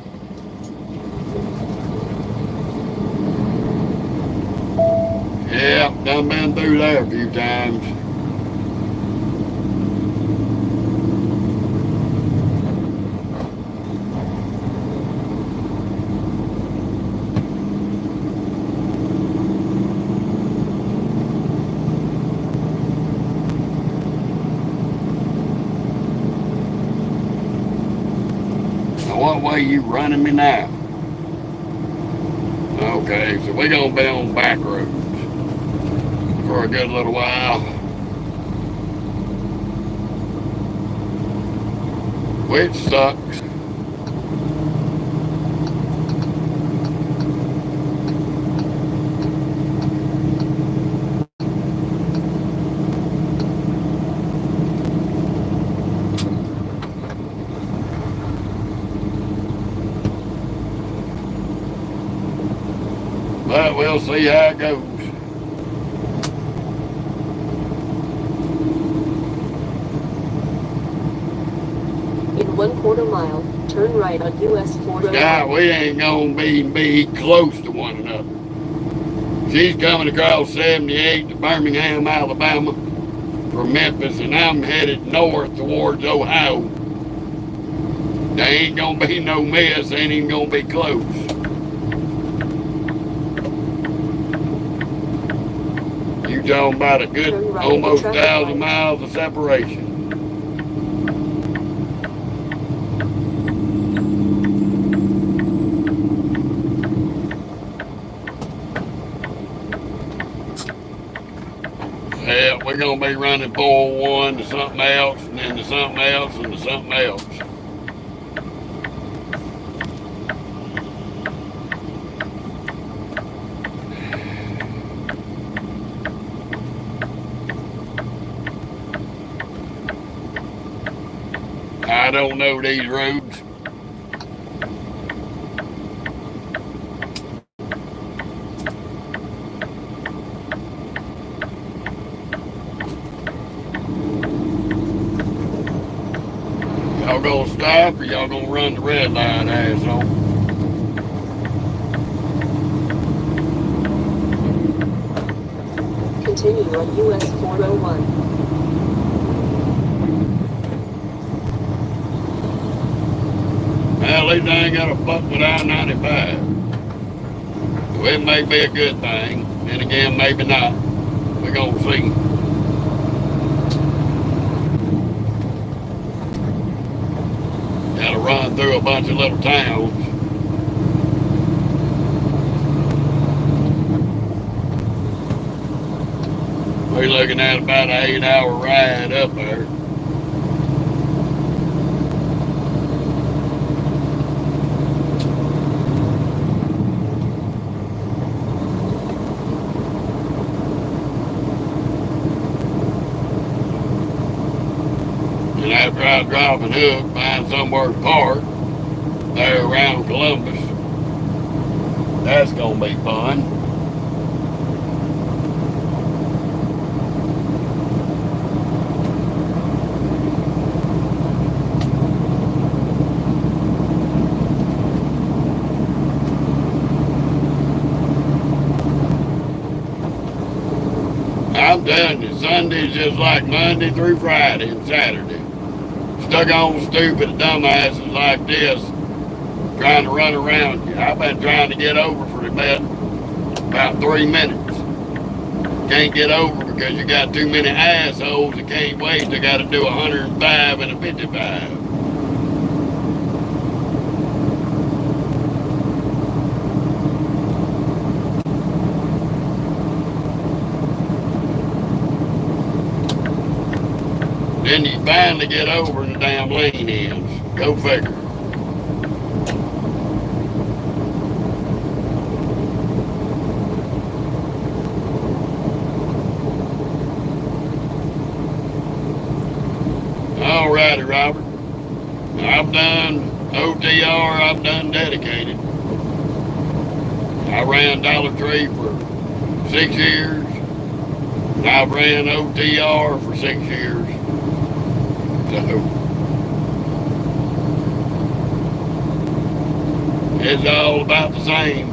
Yeah, done been through there a few times. What way you running me now? Okay, so we're gonna be on back roads for a good little while. Which sucks. But we'll see how it goes. In 1/4 mile, turn right on US 401. God, we ain't gonna be close to one another. She's coming across 78 to Birmingham, Alabama from Memphis, and I'm headed north towards Ohio. There ain't gonna be no miss, ain't even gonna be close. You talking about a good almost 1,000 miles of separation. Yeah, we're gonna be running 401 to something else, and then to something else, and to something else. I don't know these roads. Y'all gonna stop or y'all gonna run the red line, asshole? Continue on US 401. Well, at least I ain't got to fuck with I-95. So it may be a good thing. And again, maybe not. We're gonna see. Gotta run through a bunch of little towns. We're looking at about an 8-hour ride up there. And after I drop and hook, find somewhere to park there around Columbus. That's gonna be fun. I'm telling you, Sunday's just like Monday through Friday and Saturday. Stuck on stupid dumbasses like this, trying to run around you. I've been trying to get over for about 3 minutes. Can't get over because you got too many assholes that can't wait. They got to do 105 and a 55. Then you finally get over and the damn lane ends. Go figure. Alrighty, Robert. I've done OTR, I've done dedicated. I ran Dollar Tree for 6 years. And I've ran OTR for 6 years. So it's all about the same.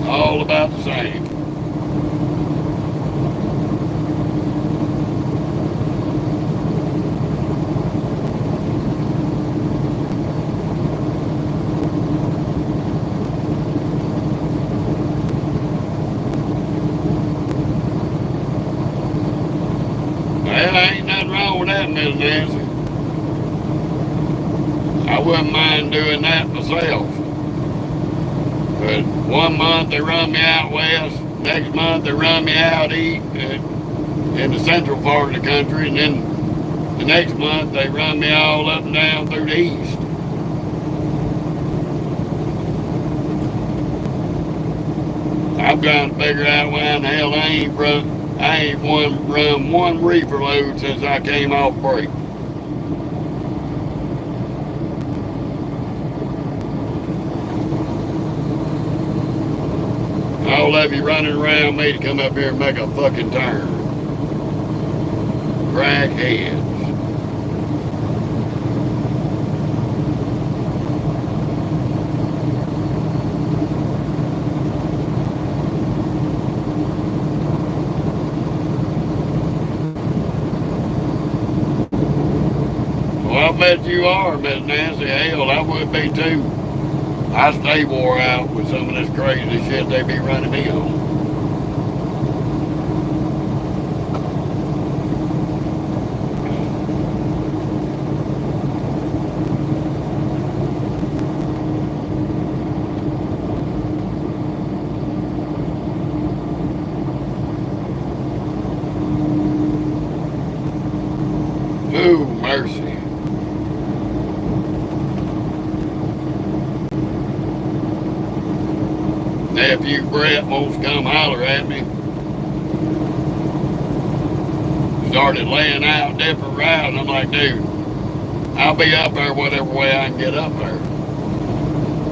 All about the same. Well, ain't nothing wrong with that, Miss Nancy. I wouldn't mind doing that myself. But 1 month they run me out west, next month they run me out east in the central part of the country, and then the next month they run me all up and down through the east. I'm trying to figure out why in the hell I ain't run one reefer load since I came off break. All of you running around me to come up here and make a fucking turn. Crackheads. Well, I bet you are, Miss Nancy. Hell, I would be too. I stay wore out with some of this crazy shit they be running me on. Ooh, mercy. Nephew Brett wants to come holler at me. Started laying out different routes. I'm like, dude, I'll be up there whatever way I can get up there.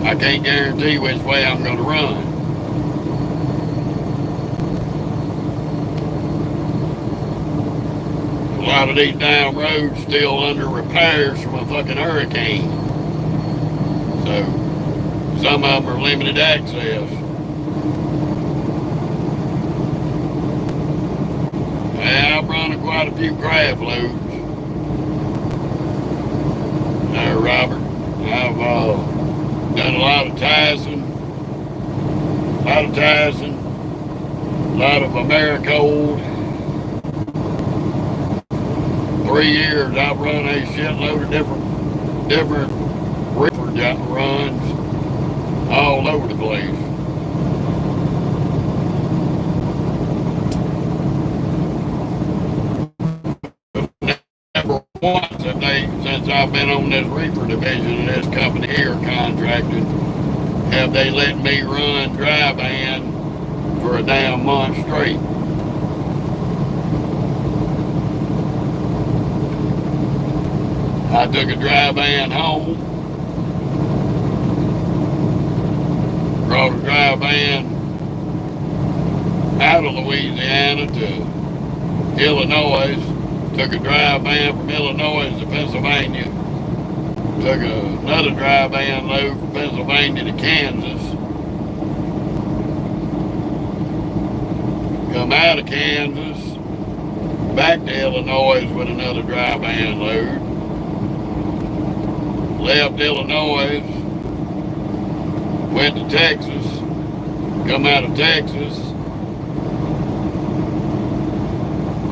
I can't guarantee which way I'm going to run. A lot of these damn roads still under repairs from a fucking hurricane. So some of them are limited access. Yeah, I've run quite a few craft loads. Robert, I've done a lot of Tyson, a lot of Americold. 3 years I've run a shitload of different reefer runs all over the place. Never once have they, since I've been on this reefer division of this company here contracted, have they let me run dry van for a damn month straight. I took a dry van home, brought a dry van out of Louisiana to Illinois, took a dry van from Illinois to Pennsylvania, took another dry van load from Pennsylvania to Kansas, come out of Kansas, back to Illinois with another dry van load. Left Illinois, went to Texas, come out of Texas,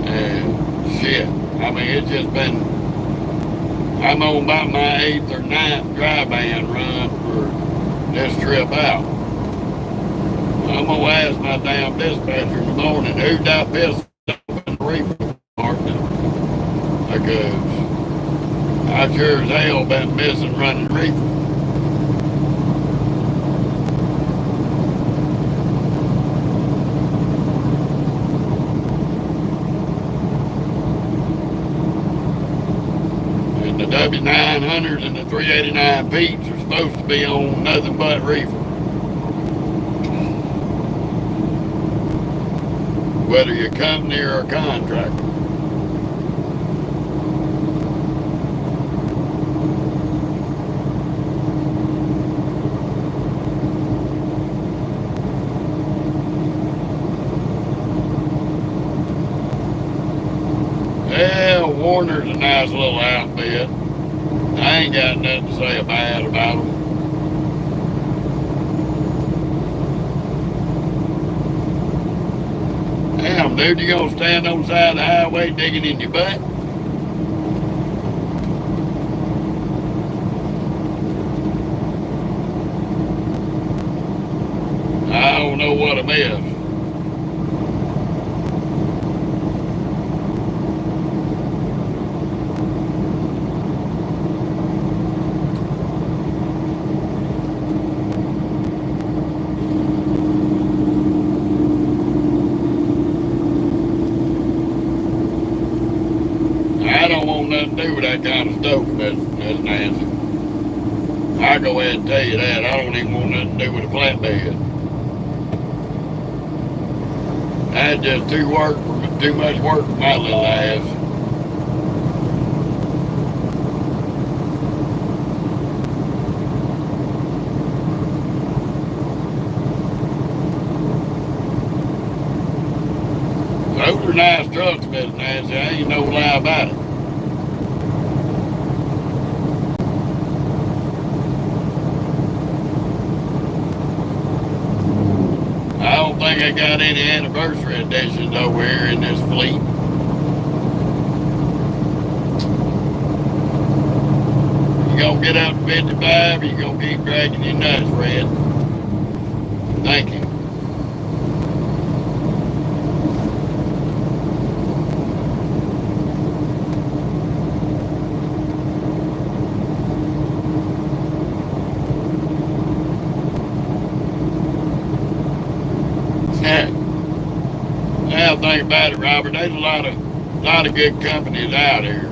and shit. I mean, it's just been, I'm on about my 8th or 9th dry van run for this trip out. I'm gonna ask my damn dispatcher in the morning who got pissed off in the reefer department, because I sure as hell been missing running reefer. And the W900s and the 389 Peeps are supposed to be on nothing but reefer. Whether you're a company or a contractor. Well, Warner's a nice little outfit. I ain't got nothing to say bad about them. Damn, dude, you gonna stand on the side of the highway digging in your butt? I don't know what I missed. I don't want nothing to do with that kind of stuff, Miss Nancy. I go ahead and tell you that. I don't even want nothing to do with a flatbed. That's just too much work for my little ass. Those are nice trucks, Miss Nancy. I ain't no lie about it. I don't think I got any anniversary editions over here in this fleet. You gonna get up to 55, or you gonna keep dragging your nuts, Red? Thank you. Now think about it, Robert. There's a lot of good companies out here.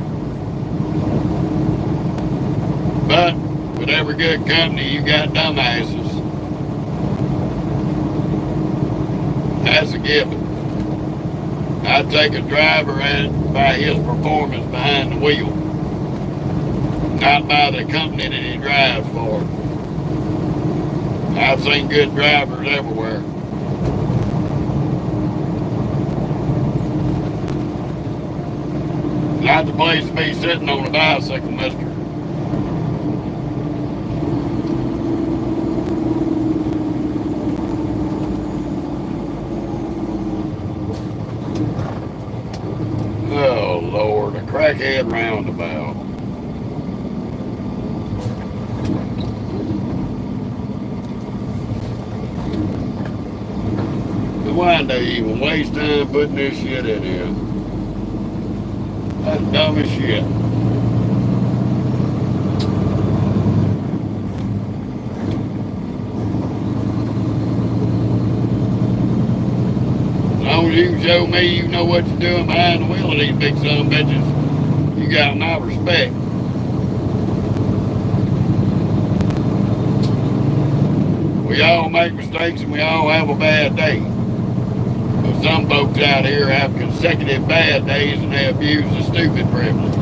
But with every good company, you got dumbasses. That's a given. I take a driver by his performance behind the wheel, not by the company that he drives for. I've seen good drivers everywhere. Not the place to be sitting on a bicycle, mister. Oh, Lord, a crackhead roundabout. But why do you even waste time putting this shit in here? That's dumb as shit. As long as you can show me you know what you're doing behind the wheel of these big son of bitches, you got my respect. We all make mistakes and we all have a bad day. But some folks out here have consecutive bad days and they abuse the stupid privilege.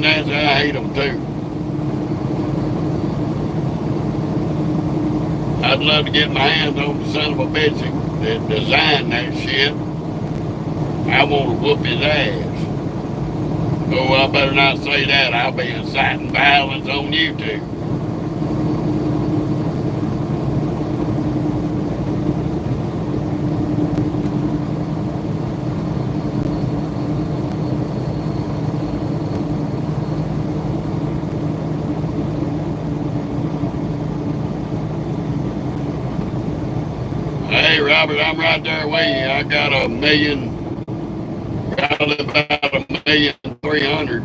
Nancy, I hate them too. I'd love to get my hands on the son of a bitch that designed that shit. I want to whoop his ass. Oh, I better not say that. I'll be inciting violence on YouTube. Hey, Robert, I'm right there with you. I got probably about 1,300,000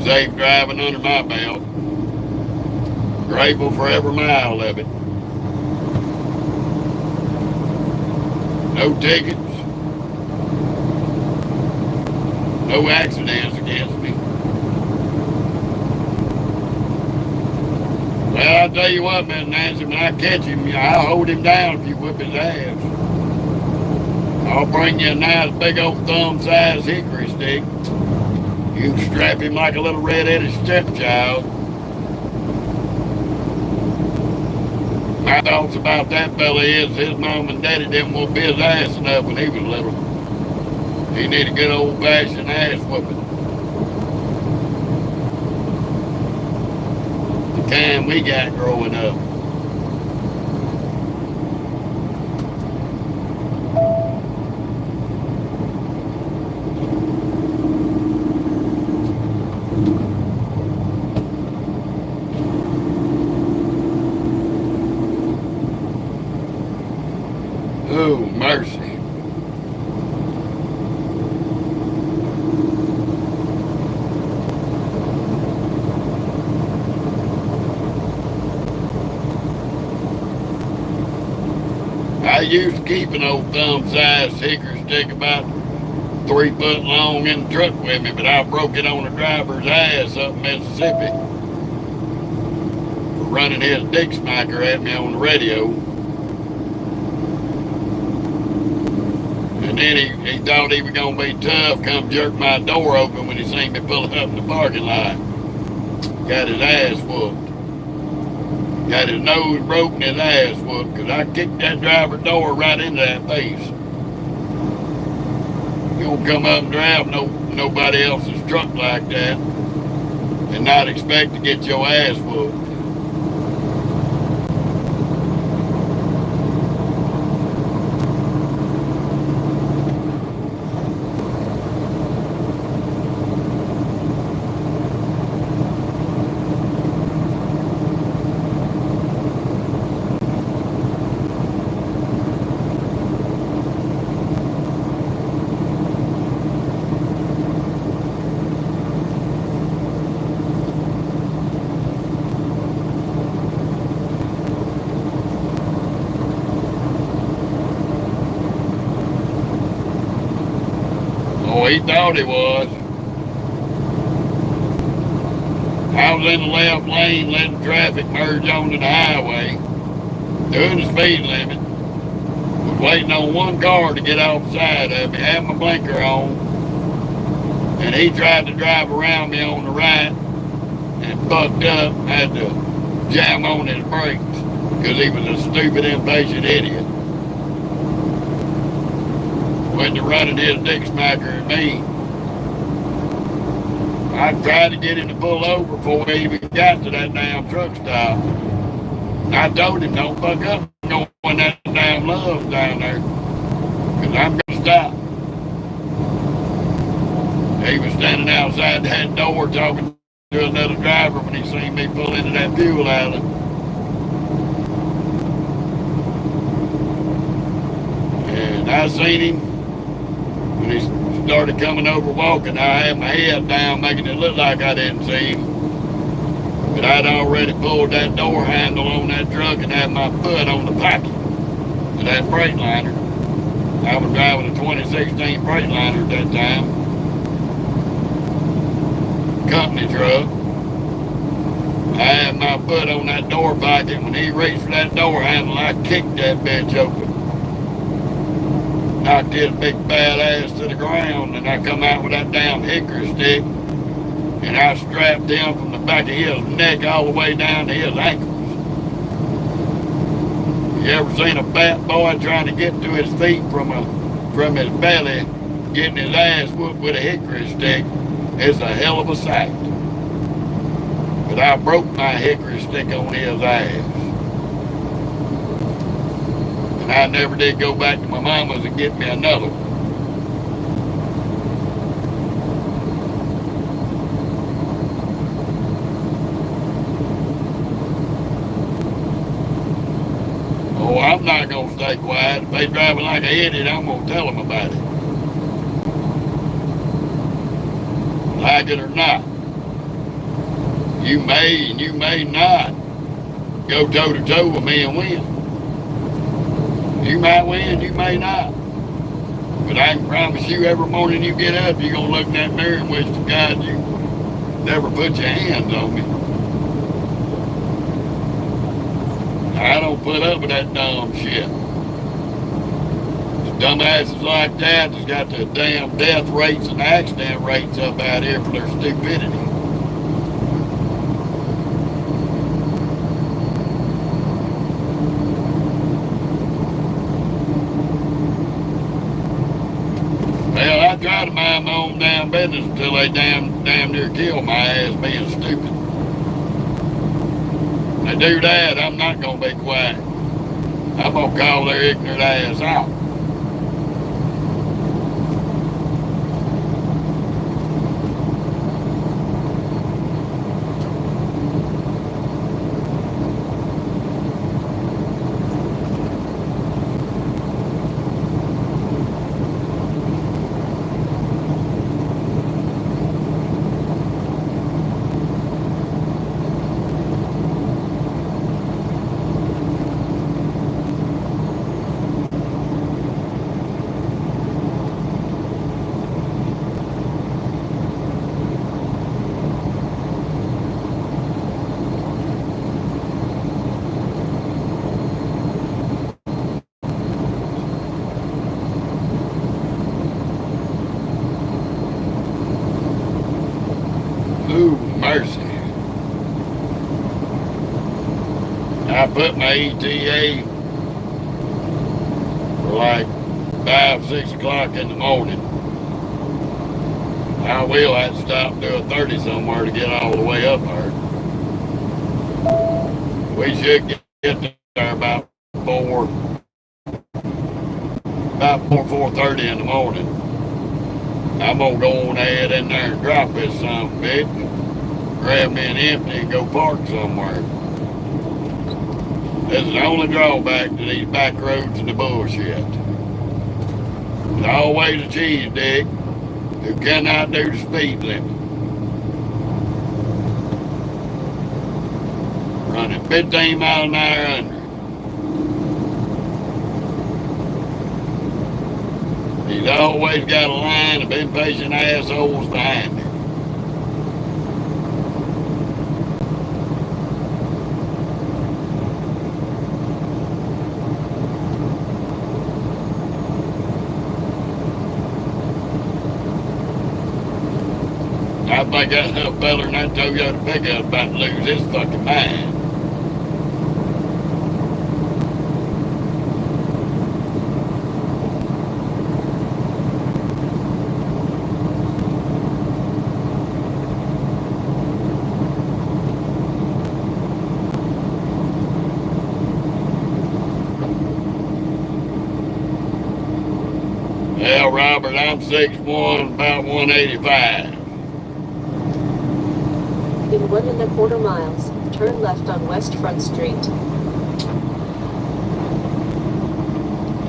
safe driving under my belt. Grateful for every mile of it. No tickets. No accidents against me. Well, I'll tell you what, Miss Nancy, when I catch him, I'll hold him down if you whip his ass. I'll bring you a nice big old thumb-sized hickory stick. You can strap him like a little red-headed stepchild. My thoughts about that fella is his mom and daddy didn't whoop his ass enough when he was little. He need a good old-fashioned ass whooping. The kind we got growing up. Oh, mercy. I used to keep an old thumb-sized hickory stick about 3 foot long in the truck with me, but I broke it on the driver's ass up in Mississippi for running his dick smacker at me on the radio. And then he thought he was going to be tough, come jerk my door open when he seen me pull up in the parking lot. Got his ass whooped. Got his nose broken, his ass whooped, because I kicked that driver's door right into that face. You don't come up and drive nobody else's truck like that and not expect to get your ass whooped. Oh, he thought he was. I was in the left lane letting traffic merge onto the highway, doing the speed limit. Was waiting on one car to get off the side of me, had my blinker on, and he tried to drive around me on the right and fucked up, had to jam on his brakes because he was a stupid, impatient idiot. Went to running his dick smacker at me. I tried to get him to pull over before he even got to that damn truck stop. And I told him, don't fuck up going that damn love down there, because I'm going to stop. He was standing outside that door talking to another driver when he seen me pull into that fuel island. And I seen him. When he started coming over walking, I had my head down, making it look like I didn't see him. But I'd already pulled that door handle on that truck and had my foot on the pocket of that Freightliner. I was driving a 2016 Freightliner at that time. Company truck. I had my foot on that door pocket. When he reached for that door handle, I kicked that bitch open. Knocked his big fat ass to the ground, and I come out with that damn hickory stick and I strapped him from the back of his neck all the way down to his ankles. You ever seen a fat boy trying to get to his feet from his belly, getting his ass whooped with a hickory stick? It's a hell of a sight. But I broke my hickory stick on his ass. And I never did go back to my mama's and get me another one. Oh, I'm not going to stay quiet. If they driving like an idiot, I'm going to tell them about it. Like it or not. You may and you may not go toe to toe with me and win. You might win, you may not. But I can promise you every morning you get up, you're going to look in that mirror and wish to God you never put your hands on me. I don't put up with that dumb shit. Dumbasses like that that's got the damn death rates and accident rates up out here for their stupidity. Well, I try to mind my own damn business until they damn near kill my ass being stupid. When they do that, I'm not going to be quiet. I'm going to call their ignorant ass out. Ooh, mercy. I put my ETA for like 5, 6 o'clock in the morning. I will have to stop and do a 30 somewhere to get all the way up there. We should get there about 4:30 in the morning. I'm gonna go on ahead in there and drop this son of a bitch, grab me an empty and go park somewhere. This is the only drawback to these back roads and the bullshit. There's always a cheese dick who cannot do the speed limit. Running 15 miles an hour under. He's always got a line of impatient assholes behind him. I think that little feller in that Toyota pickup about to lose his fucking mind. Well, Robert, I'm 6'1", about 185. In 1¼ miles, turn left on West Front Street.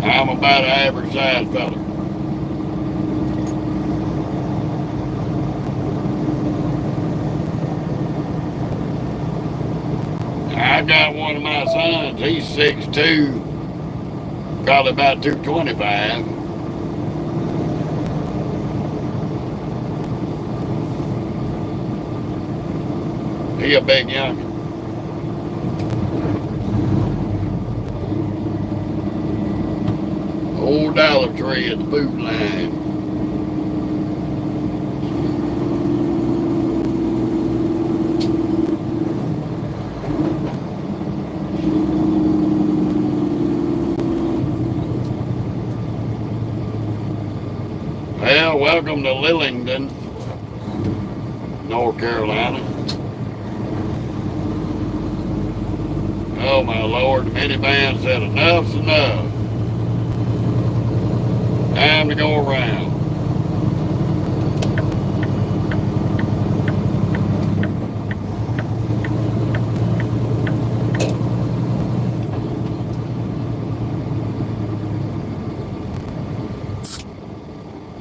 I'm about an average size fella. I got one of my sons, he's 6'2", probably about 225. He a big youngin'. Old Dollar Tree at the boot line. Welcome to Lillington, North Carolina. Oh my Lord, the minivan said enough's enough. Time to go around.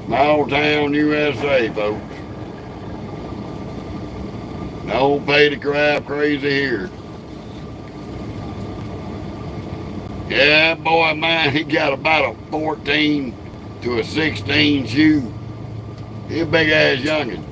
Small town USA, folks. Don't pay the crap crazy here. Yeah, boy of mine, he got about a 14 to a 16 shoe. He a big ass youngin'.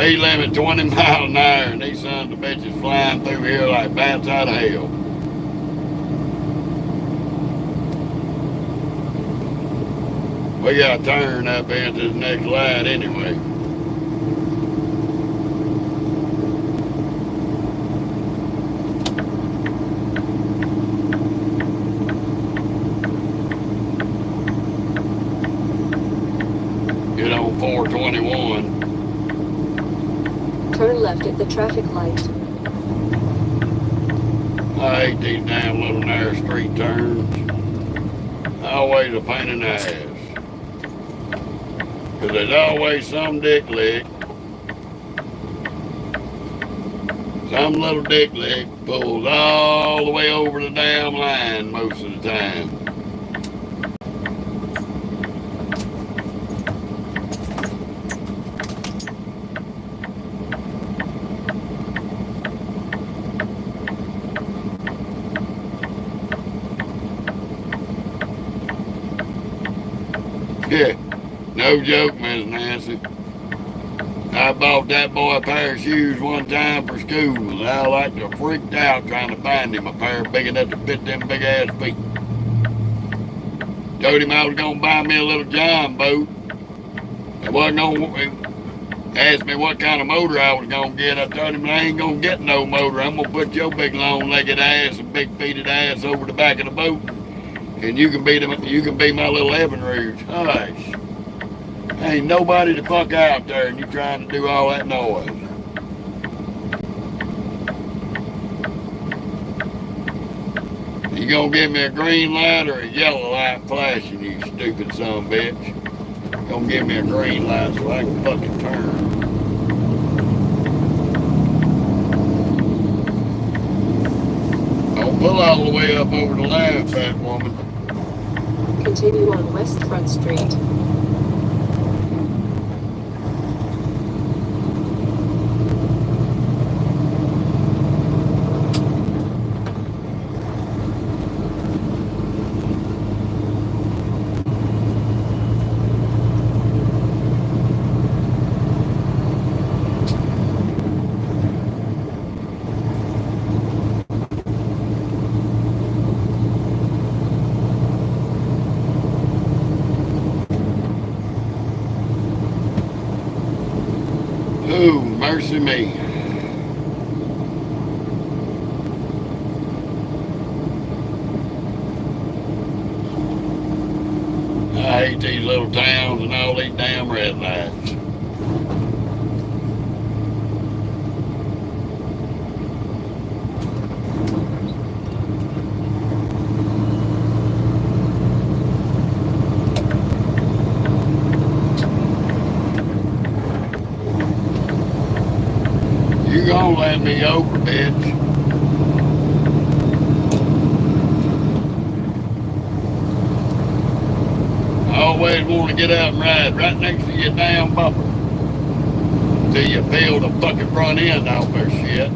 Speed limit 20 miles an hour, and these sons of bitches flying through here like bats out of hell. We got to turn up into the next light anyway. Get on 421. Turn left at the traffic light. I hate these damn little narrow street turns. Always a pain in the ass. Because there's always some dick lick. Some little dick lick pulls all the way over the damn line most of the time. Yeah, no joke, Miss Nancy. I bought that boy a pair of shoes one time for school. I like to freaked out trying to find him a pair big enough to fit them big ass feet. Told him I was gonna buy me a little John boat. He wasn't gonna ask me what kind of motor I was gonna get. I told him I ain't gonna get no motor. I'm gonna put your big long-legged ass and big-feeted ass over the back of the boat. And you can be my little Evan Rouge. Hush. Ain't nobody to fuck out there and you trying to do all that noise. You gonna give me a green light or a yellow light flashing, you stupid son of a bitch? Gonna give me a green light so I can fucking turn. Don't pull all the way up over the line, fat woman. Continue on West Front Street. Oh, mercy me. I hate these little towns and all these damn red lights. You gonna let me over, bitch. I always want to get out and ride right next to your damn bumper. Till you peel the fucking front end off their shit.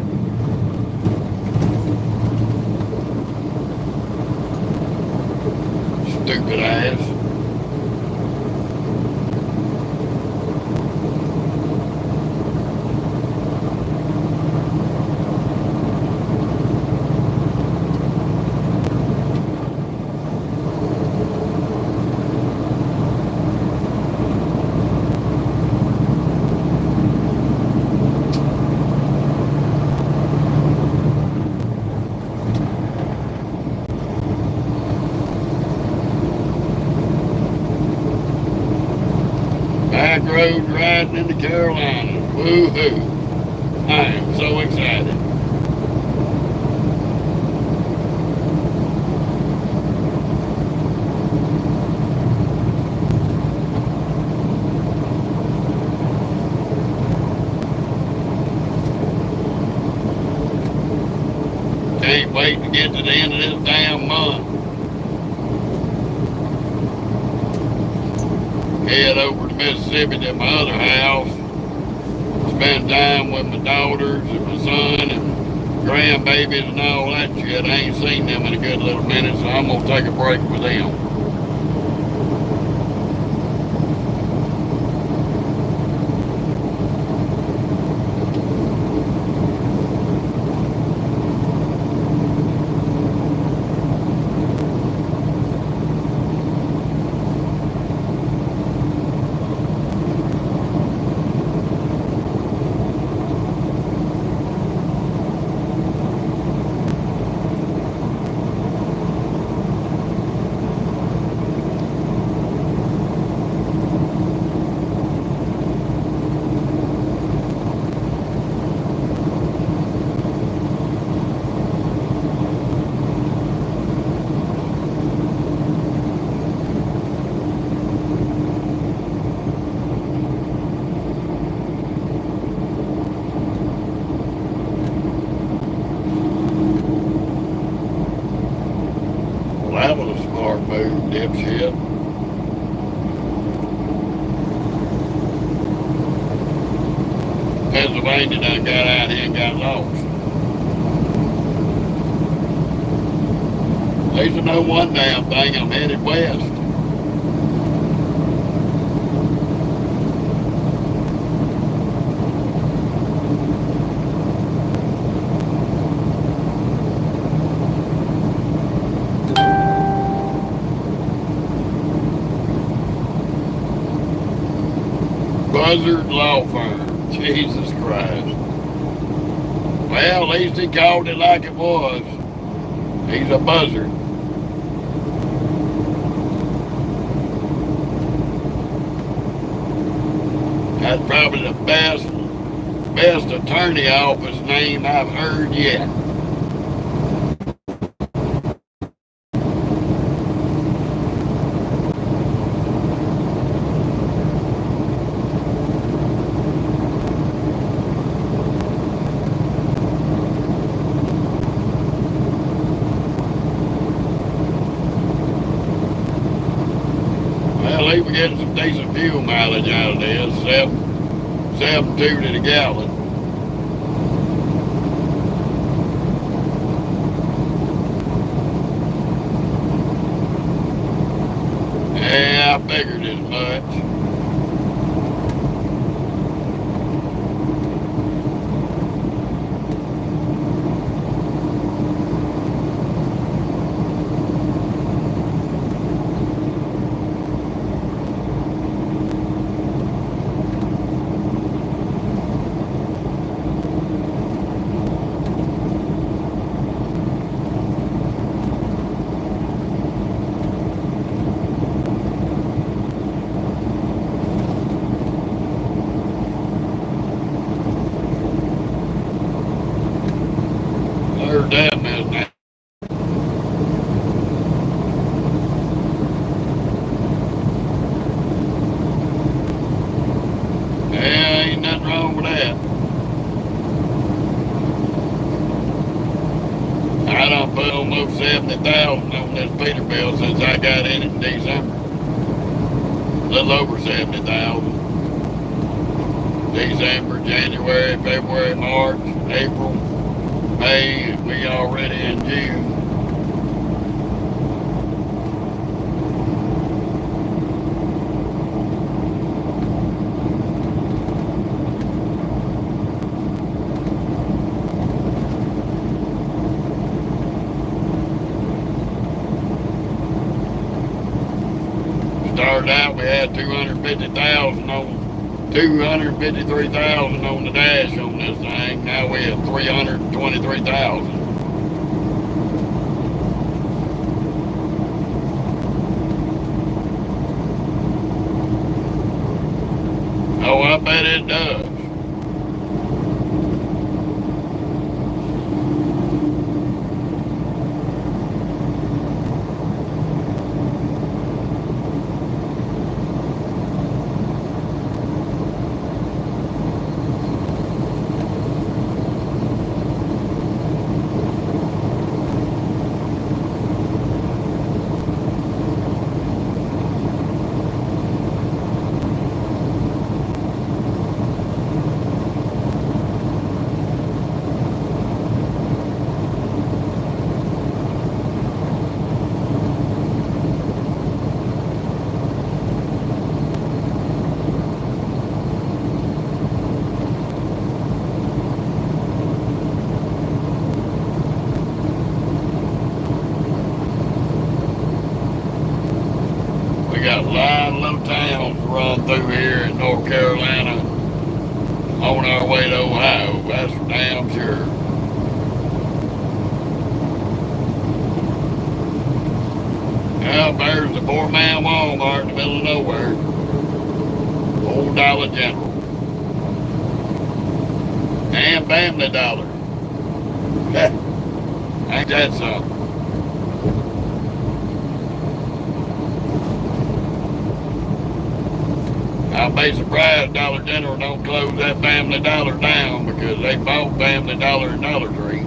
Stupid ass. Back road riding in the Carolinas. Woo-hoo. I am so excited. Can't wait to get to the end of this damn month. Head over to Mississippi to my other house. Spend time with my daughters and my son and grandbabies and all that shit. I ain't seen them in a good little minute, so I'm gonna take a break with them. That was a smart move, dipshit. Pennsylvania done got out here and got lost. At least I know one damn thing, I'm headed west. Buzzard Law Firm. Jesus Christ. Well, at least he called it like it was. He's a buzzard. That's probably the best attorney office name I've heard yet. We're getting some decent fuel mileage out of this, 7.2 to the gallon. Yeah, I figured as much. That man now. Yeah, ain't nothing wrong with that. I done put almost 70,000 on this Peterbilt since I got in it in December. A little over 70,000. December, January, February, March, April, May, we already in June. got 250,000 on 253,000 on the dash on this thing. Now we have 323,000. Oh, I bet it does. We got a lot of little towns to run through here in North Carolina on our way to Ohio. That's for damn sure. Well, there's the poor man Walmart in the middle of nowhere. Old Dollar General. And Family Dollar. Ain't that something? I'll be surprised Dollar General don't close that Family Dollar down because they bought Family Dollar and Dollar Tree.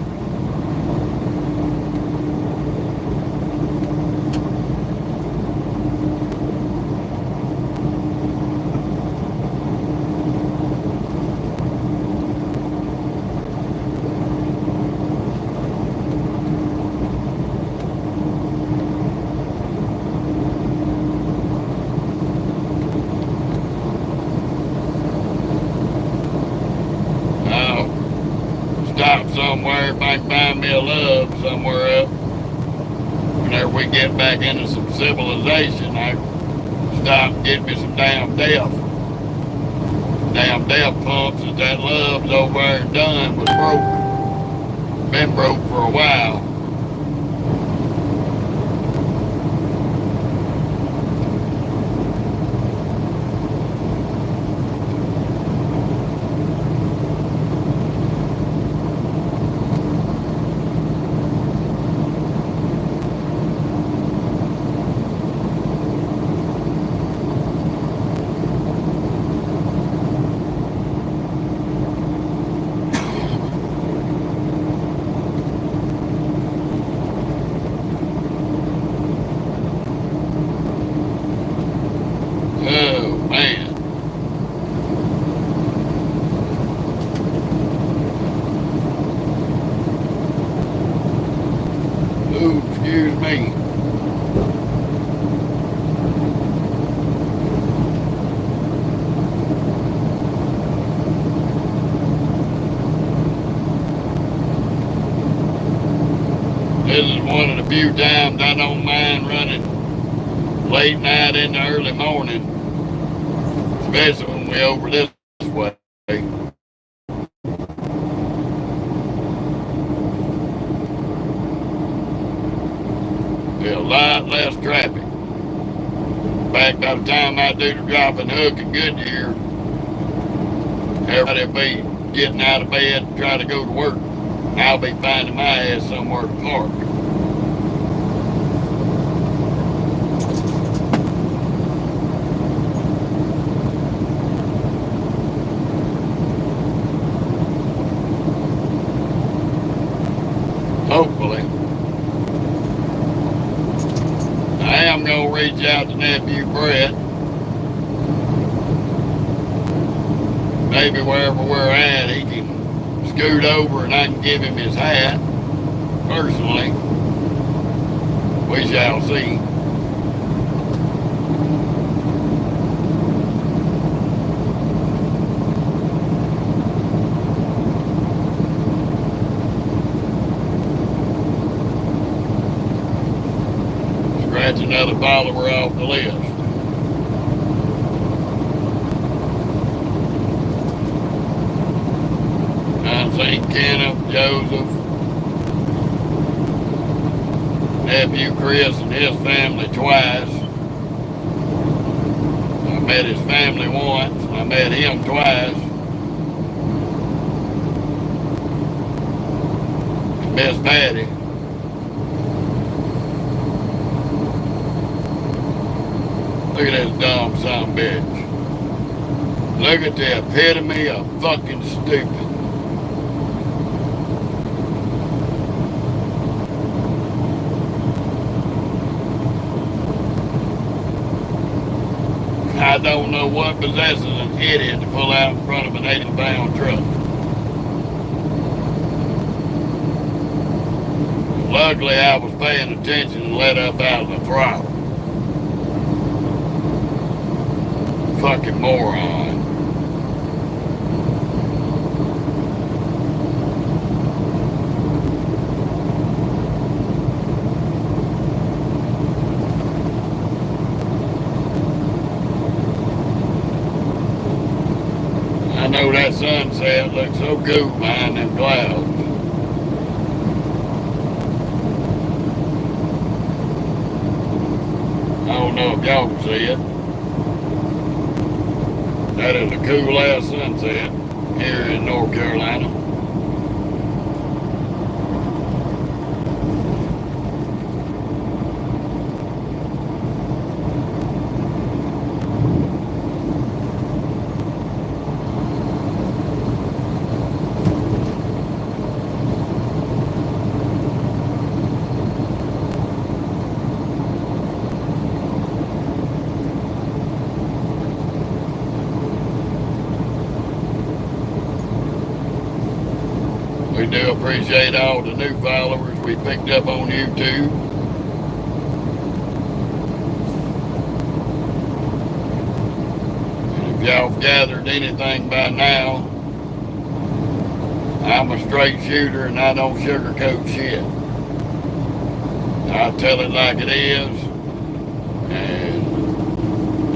Stop somewhere, might find me a love somewhere up. Whenever we get back into some civilization, I stop and get me some damn death. Damn death pumps that love's over there and done was broke. Been broke for a while. Oh, man. Ooh, excuse me. This is one of the few times I don't mind running late night into early morning, especially when we over this way. There's a lot less traffic. In fact, by the time I do the drop and hook in Goodyear, everybody will be getting out of bed and try to go to work. I'll be finding my ass somewhere to park. Hopefully. I am going to reach out to nephew Brett. Maybe wherever we're at, he can scoot over and I can give him his hat. Personally, we shall see. Scratch another follower off the list. St. Kenneth, Joseph, nephew Chris and his family twice. I met his family once. I met him twice. Miss Patty. Look at this dumb son of a bitch. Look at the epitome of fucking stupid. I don't know what possesses an idiot to pull out in front of an 80-pound truck. Luckily, I was paying attention and let up out of the throttle. Fucking moron. I know that sunset looks so cool behind them clouds. I don't know if y'all can see it. That is a cool ass sunset here in North Carolina. We do appreciate all the new followers we picked up on YouTube. And if y'all have gathered anything by now, I'm a straight shooter and I don't sugarcoat shit. I tell it like it is, and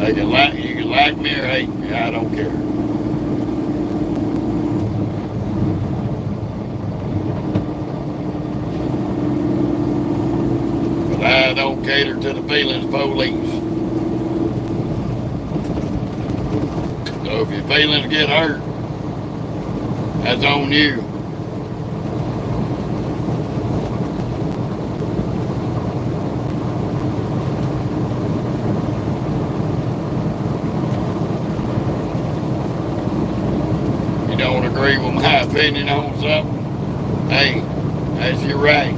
you can like me or hate me, I don't care. I don't cater to the feelings police. So if your feelings get hurt, that's on you. You don't agree with my opinion on something? Hey, that's your right.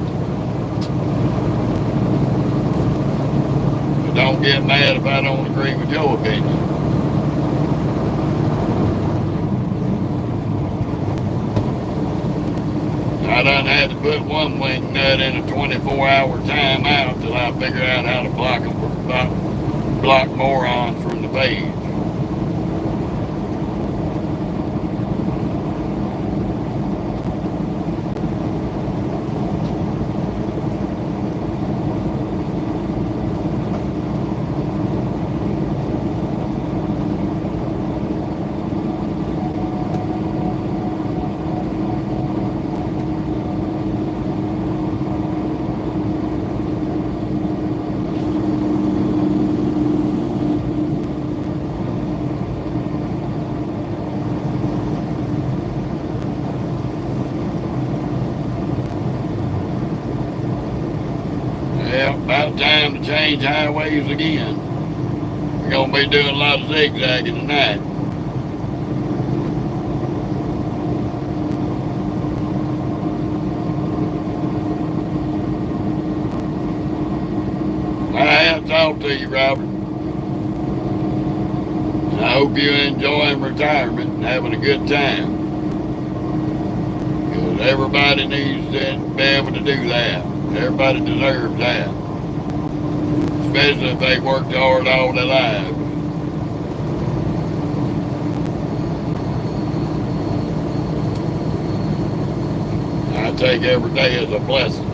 Don't get mad if I don't agree with your opinion. I done had to put one wing nut in a 24-hour timeout till I figure out how to block morons from the page. Well, about time to change highways again. We're going to be doing a lot of zigzagging tonight. My hats off to you, Robert. And I hope you're enjoying retirement and having a good time. Because everybody needs to be able to do that. Everybody deserves that. Especially if they worked hard all their lives. I take every day as a blessing.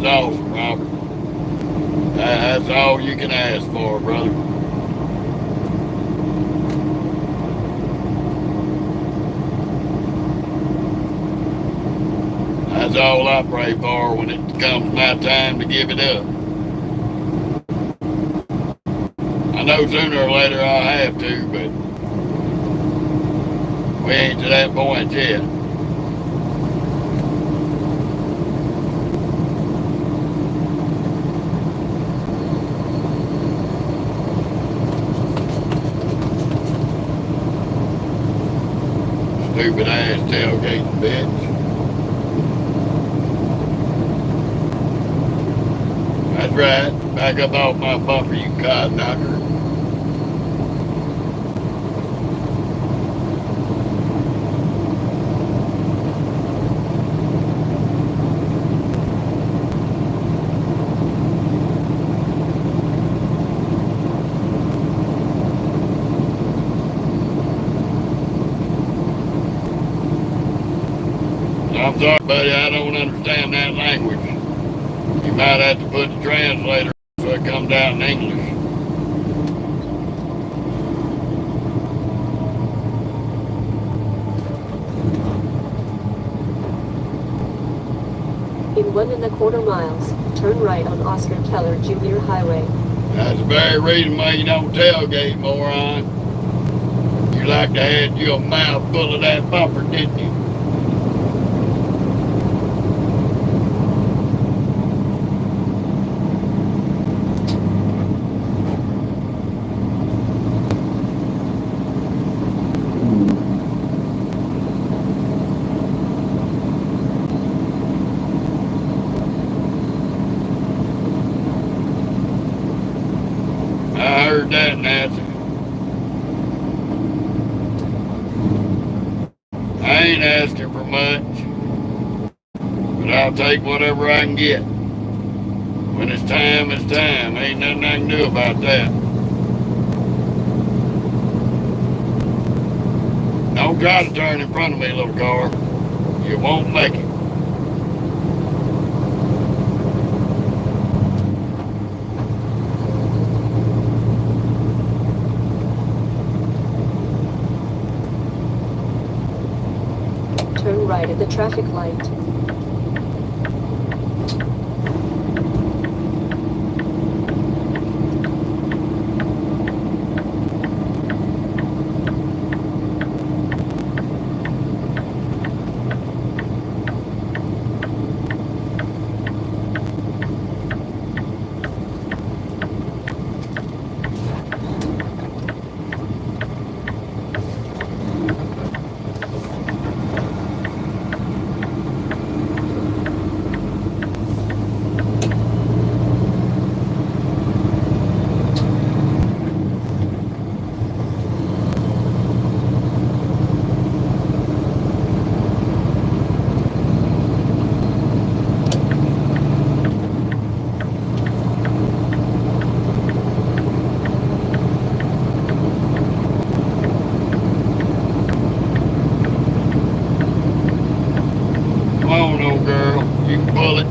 That's awesome, Robert. That's all you can ask for, brother. That's all I pray for when it comes my time to give it up. I know sooner or later I'll have to, but we ain't to that point yet. Stupid ass tailgating bitch. That's right. Back up off my bumper, you cod knocker. I'm sorry, buddy, I don't understand that language. You might have to put the translator so it comes out in English. In 1.25 miles, turn right on Oscar Keller Jr. Highway. That's the very reason why you don't tailgate, moron. You like to have your mouth full of that bumper, didn't you? I heard that, Nancy. I ain't asking for much, but I'll take whatever I can get. When it's time, it's time. Ain't nothing I can do about that. Don't try to turn in front of me, little car. You won't make it. Turn right at the traffic light. Come on, old girl. You can pull it.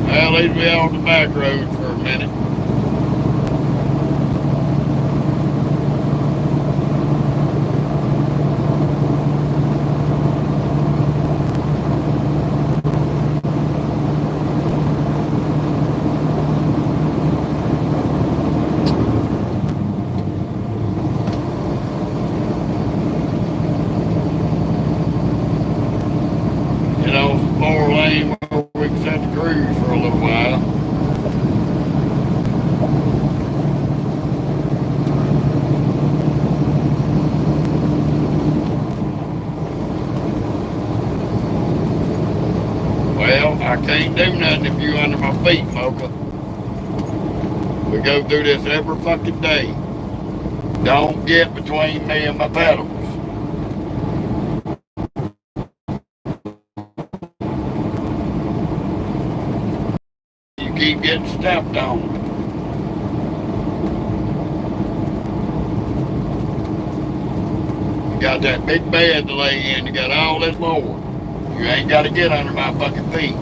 Well, leave me on the back road for a minute. You know, some 4-lane where we can set the cruise for a little while. Well, I can't do nothing if you under my feet, Mocha. We go through this every fucking day. Don't get between me and my pedals. getting stepped on. You got that big bed to lay in. You got all this more. You ain't got to get under my fucking feet.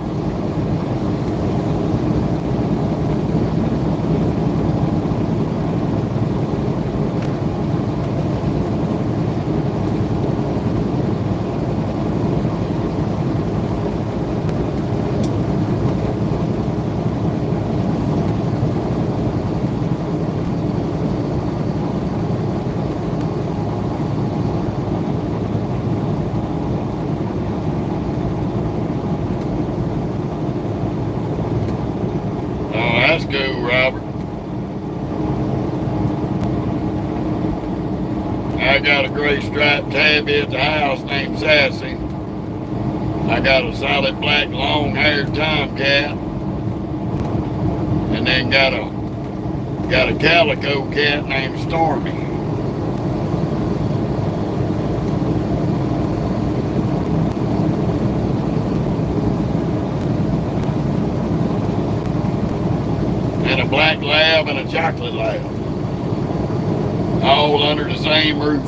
That's cool, Robert. I got a gray striped tabby at the house named Sassy. I got a solid black long-haired tomcat, and then got a calico cat named Stormy. And a black lab and a chocolate lab, all under the same roof.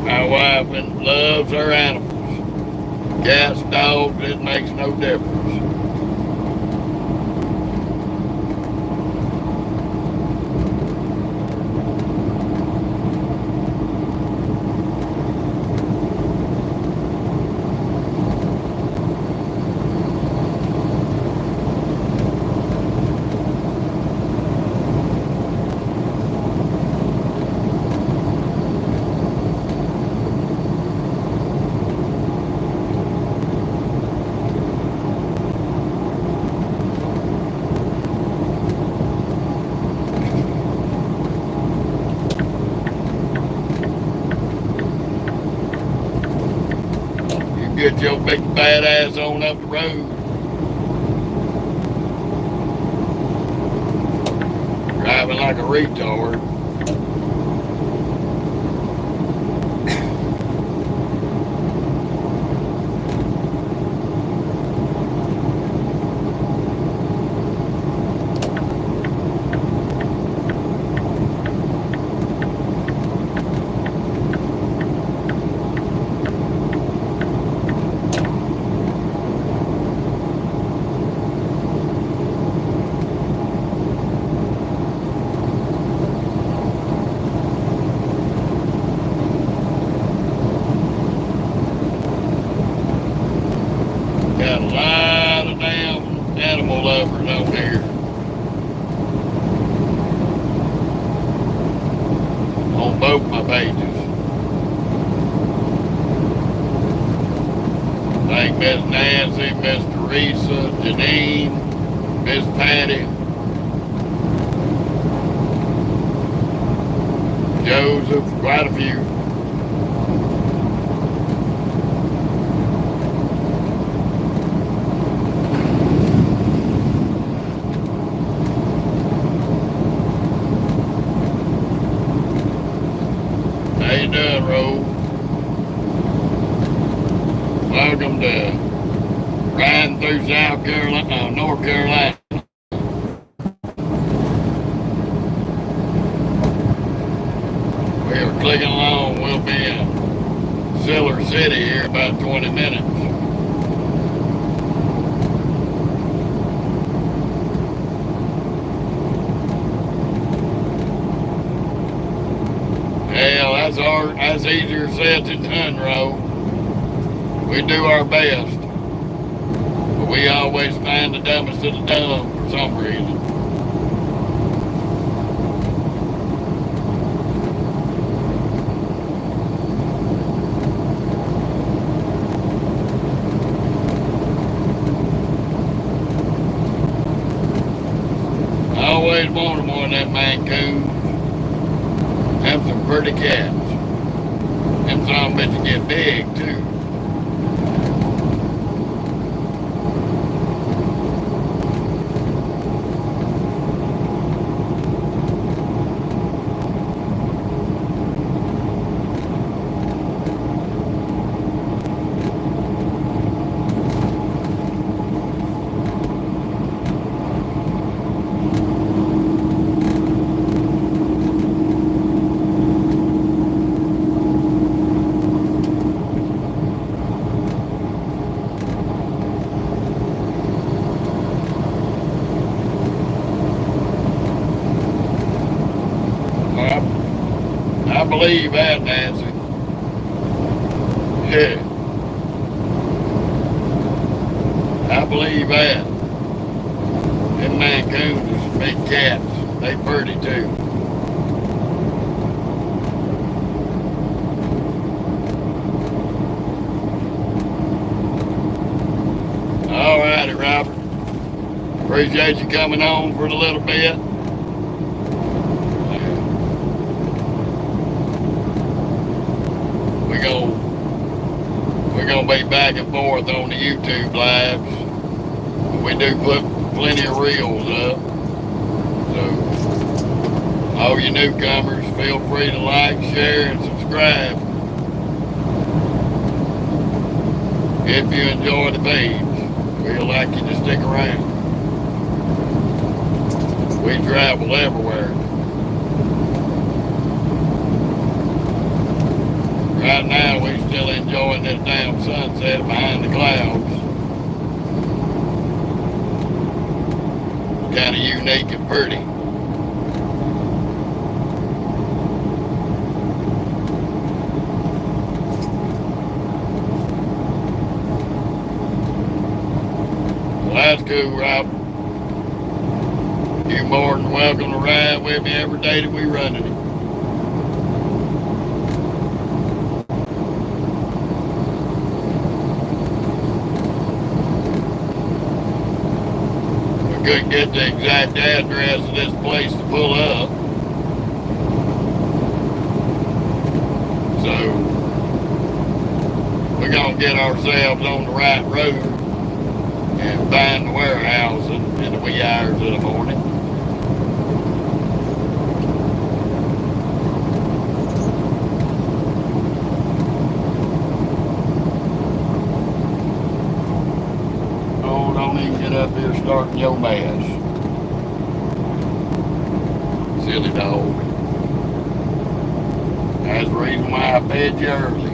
My wife loves her animals. Cats, dogs, it makes no difference. Get your big fat ass on up the road. Driving like a retard. Got a lot of damn animal lovers on here. On both my pages. Thank Miss Nancy, Miss Teresa, Janine, Miss Patty, Joseph, quite a few. How you doing, Rose? Welcome to riding through South Carolina, North Carolina. We are clicking along. We'll be in Silver City here in about 20 minutes. Hell, that's easier said than done, Ro. We do our best, but we always find the dumbest of the dumb for some reason. I always wanted one of them Mancoons. Them some pretty cats. Them some bitches get big too. I believe that, Nancy. Yeah. I believe that. Them mancoons is big cats. They pretty too. All righty, Robert. Appreciate you coming on for a little bit. We're gonna be back and forth on the YouTube lives. We do put plenty of reels up. So all you newcomers, feel free to like, share, and subscribe. If you enjoy the page, we'd like you to stick around. We travel everywhere. Right now, we're still enjoying this damn sunset behind the clouds. Kind of unique and pretty. Well, that's cool, Rob. You're more than welcome to ride with me every day that we running it. Couldn't get the exact address of this place to pull up. So we're gonna get ourselves on the right road and find the warehouse in the wee hours of the morning. Up here starting your mess. Silly dog. That's the reason why I fed you early.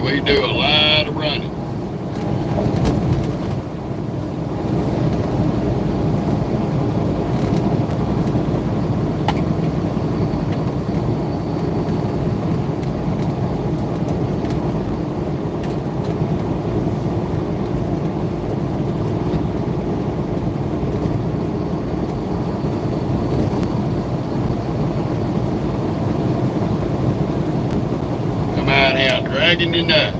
We do a lot of running. Dragging your nuts.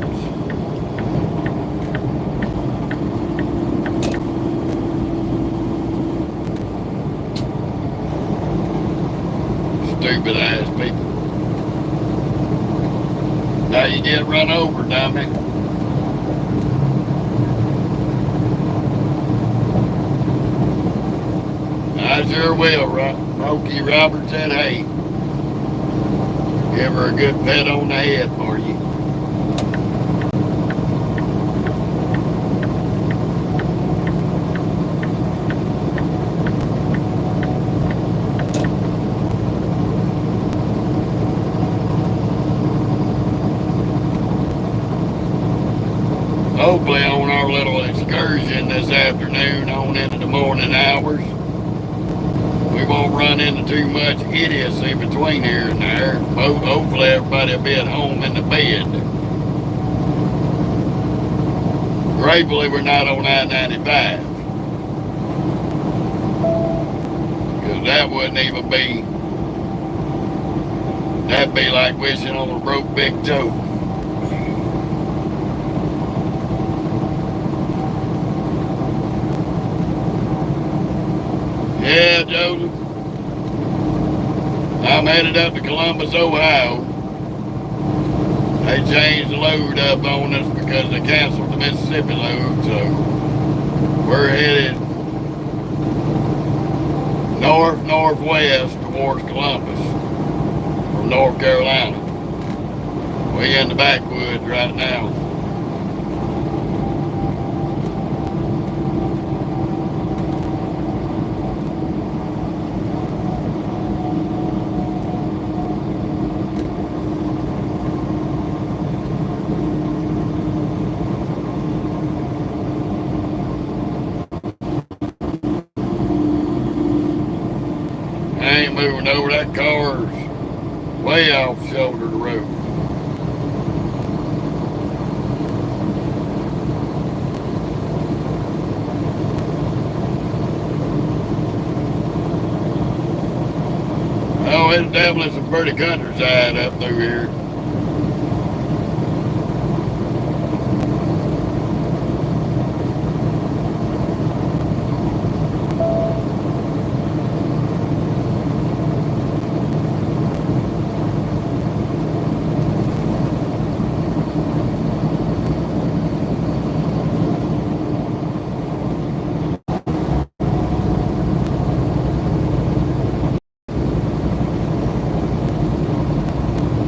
Stupid ass people. Now you get run over, dummy. I sure will, Roky Robert said, hey, give her a good pat on the head for you. Hopefully on our little excursion this afternoon on into the morning hours, we won't run into too much idiocy between here and there. Hopefully everybody will be at home in the bed. Gratefully we're not on I-95. Because that wouldn't even be, that'd be like wishing on a broke big toe. Yeah, Joseph. I'm headed up to Columbus, Ohio. They changed the load up on us because they canceled the Mississippi load, so we're headed northwest towards Columbus from North Carolina. We're in the backwoods right now. ain't moving over. That car's way off the shoulder of the road. Oh, it's definitely some pretty countryside up through here.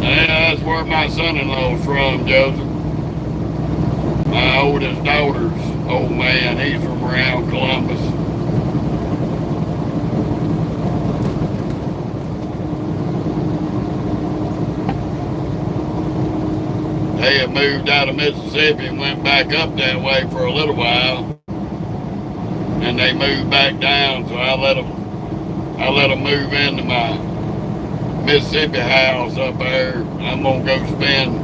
Yeah, that's where my son-in-law's from, Joseph. My oldest daughter's old man, he's from around Columbus. They had moved out of Mississippi and went back up that way for a little while. And they moved back down, so I let them move into my Mississippi house up there. I'm gonna go spend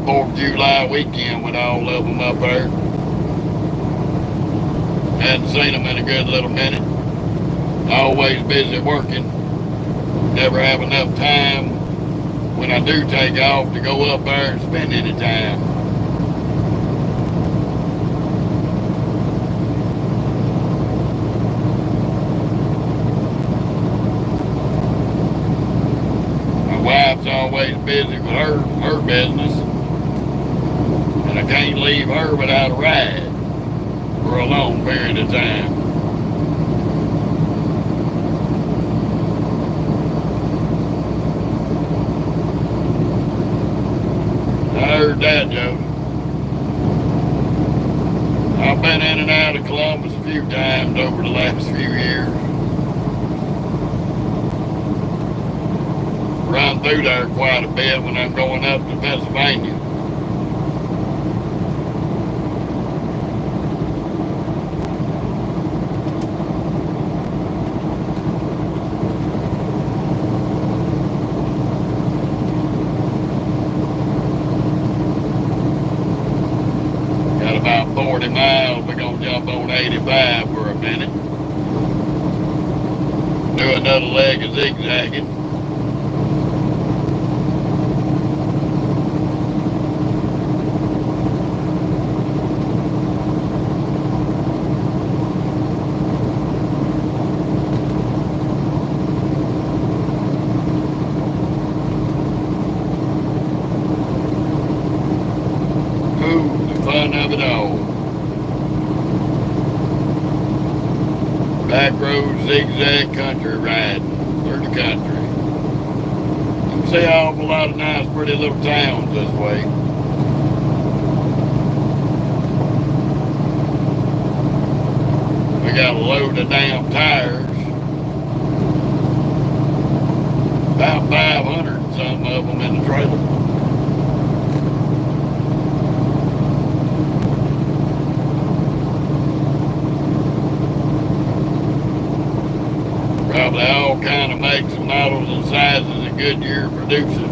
4th of July weekend with all of them up there. Hadn't seen them in a good little minute. Always busy working. Never have enough time when I do take off to go up there and spend any time. Wife's always busy with her business, and I can't leave her without a ride for a long period of time. I heard that, Joe. I've been in and out of Columbus a few times over the last few years. Run through there quite a bit when I'm going up to Pennsylvania. Got about 40 miles. We're going to jump on 85 for a minute. Do another leg of zigzagging. Of it all. Back road, zigzag country riding through the country. You can see an awful lot of nice, pretty little towns this way. We got a load of damn tires. About 500, some of them in the trailer. Probably all kind of makes and models and sizes that Goodyear produces.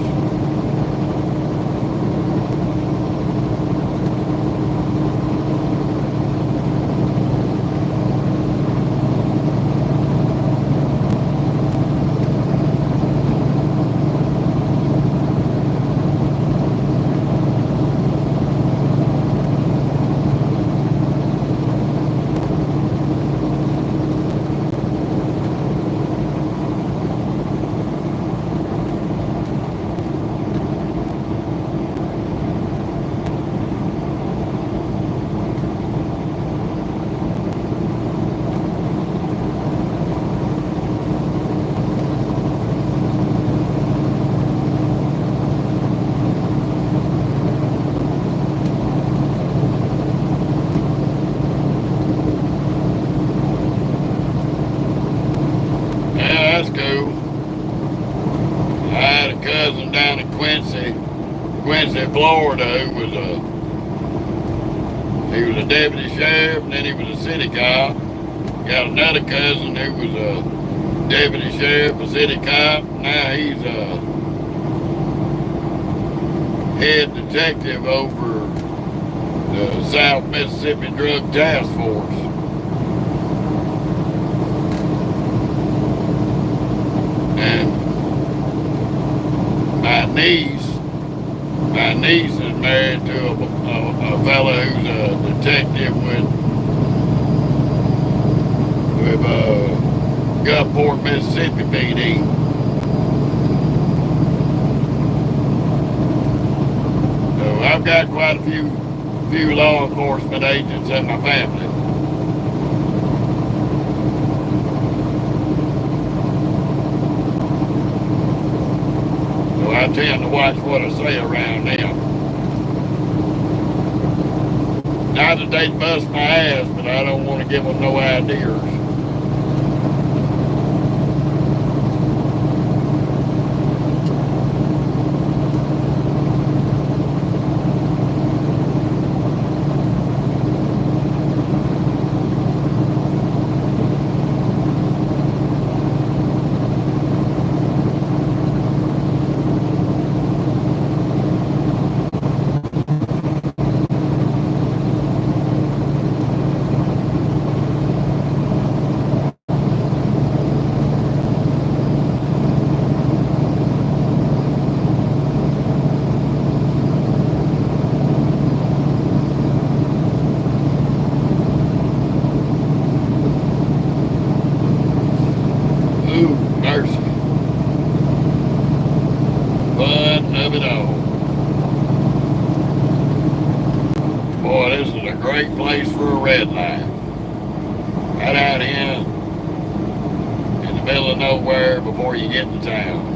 Quincy, Florida, who was a deputy sheriff, and then he was a city cop. Got another cousin who was a deputy sheriff, a city cop. Now he's head detective over the South Mississippi Drug Task Force. And my niece is married to a fellow who's a detective with Gulfport, Mississippi PD. So I've got quite a few law enforcement agents in my family. So I tend to watch what I say around them. Not that they bust my ass, but I don't want to give them no ideas. Ooh, mercy. Fun of it all. Boy, this is a great place for a red light. Right out here in the middle of nowhere before you get to town.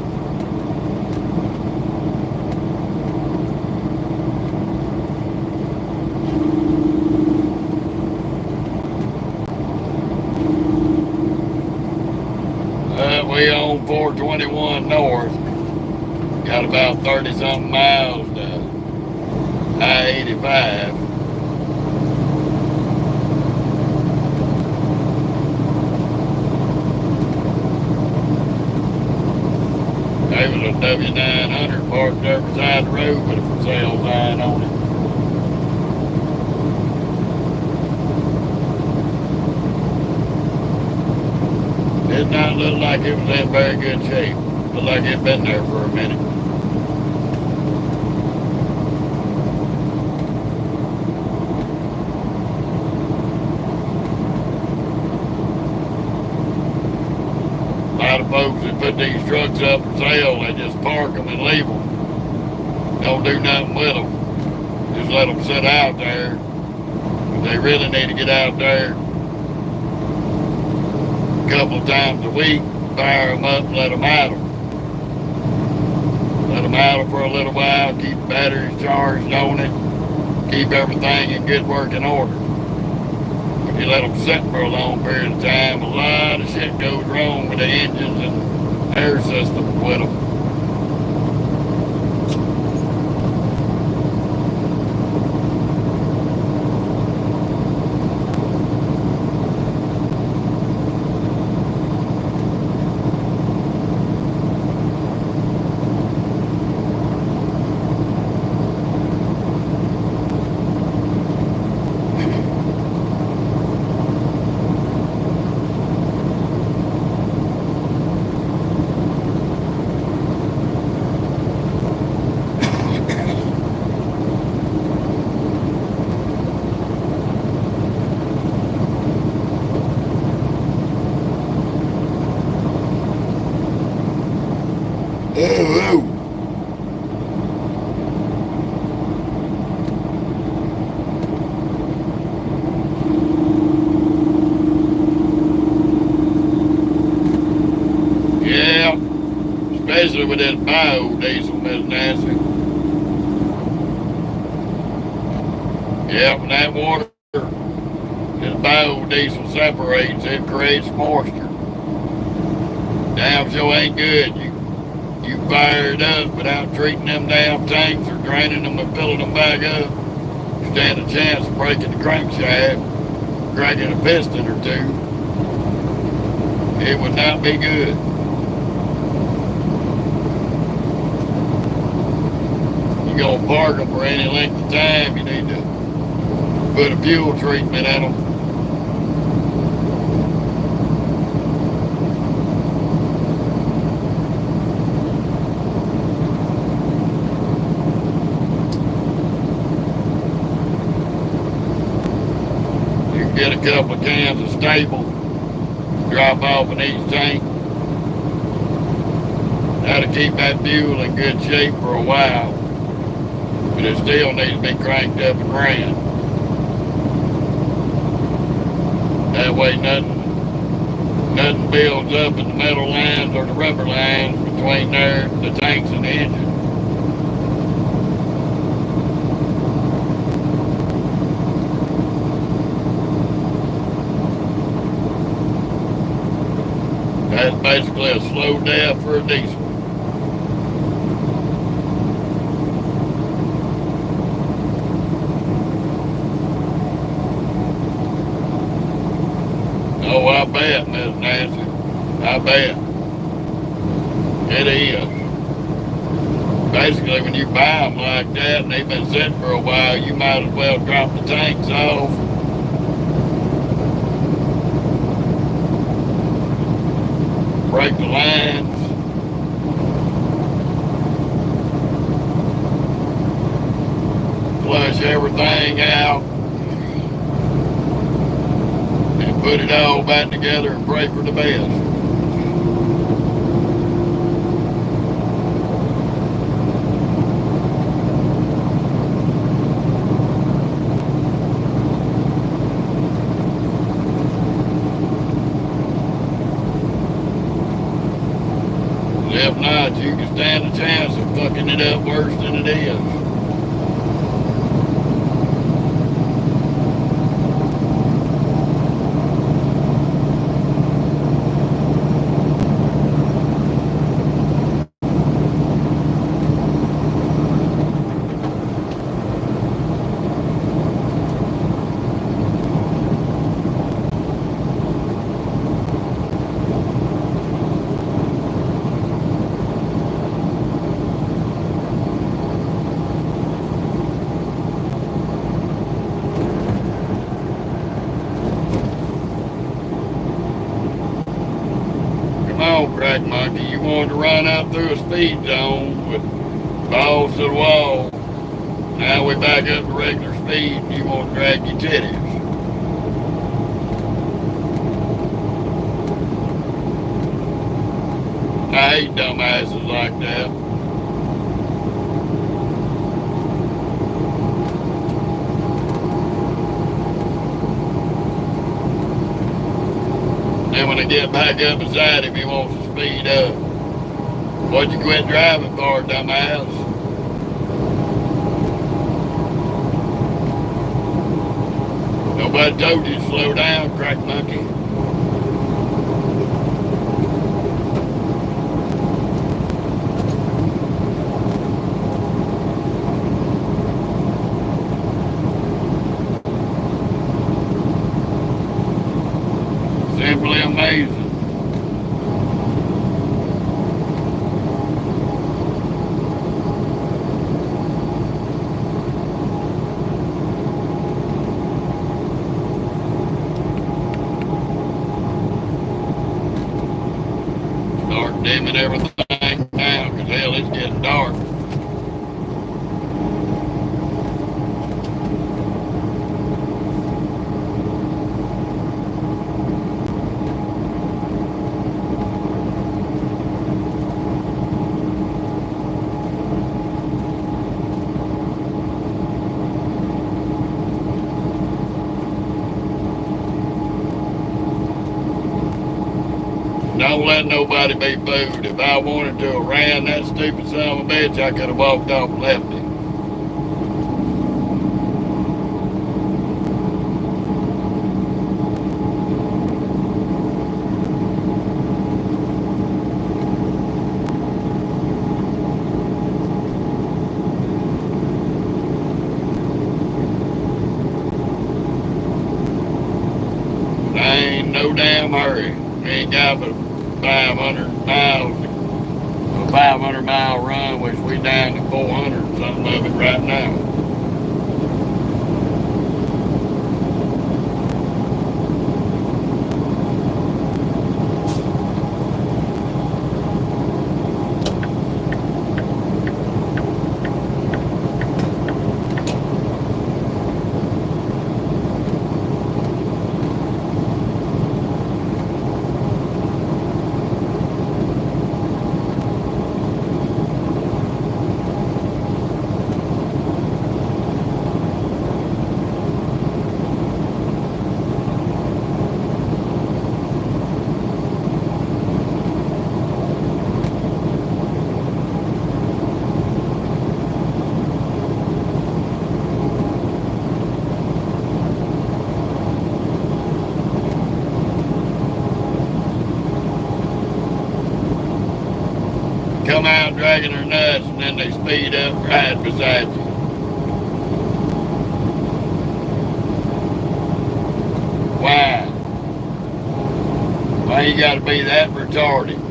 We on 421 North. Got about 30-something miles to I-85. There was a W900 parked there beside the road with a for sale sign on it. Did not look like it was in very good shape. Looked like it'd been there for a minute. A lot of folks that put these trucks up for sale, they just park them and leave them. Don't do nothing with them. Just let them sit out there. But they really need to get out there a couple of times a week, fire them up and let them idle. Let them idle for a little while, keep the batteries charged on it, keep everything in good working order. If you let them sit for a long period of time, a lot of shit goes wrong with the engines and air systems with them. Yeah, especially with this biodiesel, Miss Nancy. Yeah, when that water, this biodiesel separates, it creates moisture. Damn sure ain't good. You fire it up without treating them damn tanks or draining them and filling them back up. You stand a chance of breaking the crankshaft, cracking a piston or two. It would not be good. You're gonna park them for any length of time, you need to put a fuel treatment in them. You can get a couple of cans of stable, drop off in each tank. That'll keep that fuel in good shape for a while, but it still needs to be cranked up a grand. That way nothing builds up in the metal lines or the rubber lines between there, the tanks and the engine. That's basically a slow death for a diesel. Oh, I bet, Miss Nancy. I bet. It is. Basically, when you buy them like that and they've been sitting for a while, you might as well drop the tanks off. Break the lines. Flush everything out. And put it all back together and pray for the best. If not, you can stand a chance of fucking it up worse than it is. Crack monkey, you wanted to run out through a speed zone with balls to the wall. Now we back up to regular speed and you want to drag your titties. I hate dumbasses like that. Then when I get back up beside him, he wants to speed up. What'd you quit driving for, dumbass? Nobody told you to slow down, crack monkey. Simply amazing. Start dimming everything down because hell, it's getting dark. Don't let nobody be fooled. If I wanted to have ran that stupid son of a bitch, I could have walked off and left him. But I ain't no damn hurry. We ain't got but 500 miles, a 500-mile run, which we down to 400, some of it right now. Come out dragging their nuts, and then they speed up right beside you. Why? Why you gotta be that retarded?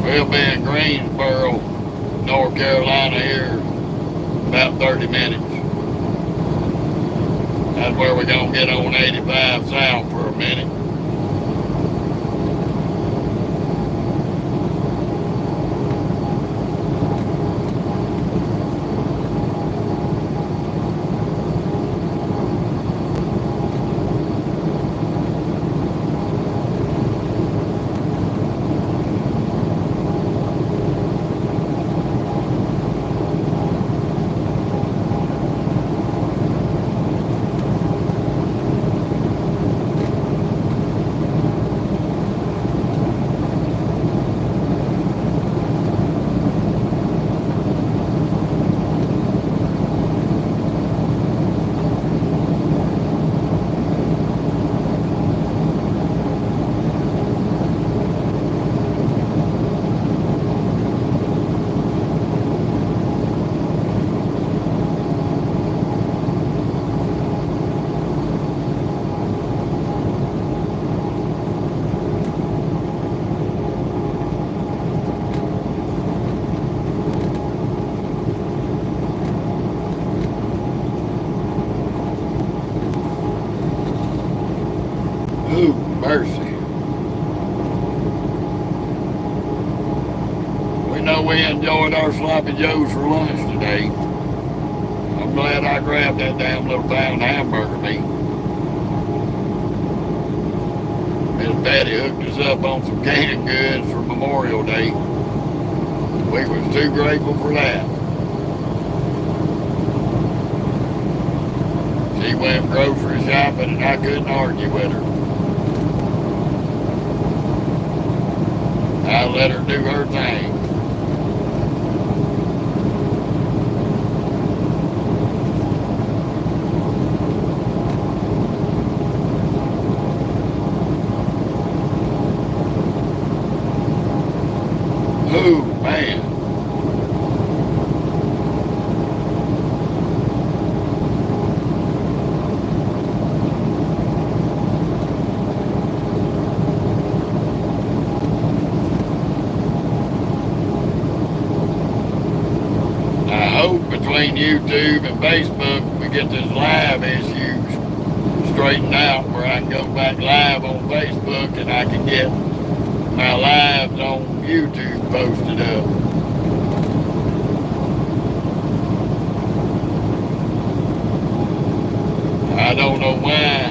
We'll be in Greensboro, North Carolina here about 30 minutes. That's where we're gonna get on 85 south for a minute. Ooh, mercy. We know we enjoyed our sloppy joes for lunch today. I'm glad I grabbed that damn little pound hamburger meat. Miss Patty hooked us up on some canned goods for Memorial Day. We was too grateful for that. She went grocery shopping and I couldn't argue with her. I let her do her thing. Oh, man. I hope between YouTube and Facebook we get this live issues straightened out where I can go back live on Facebook and I can get my lives on YouTube posted up. I don't know why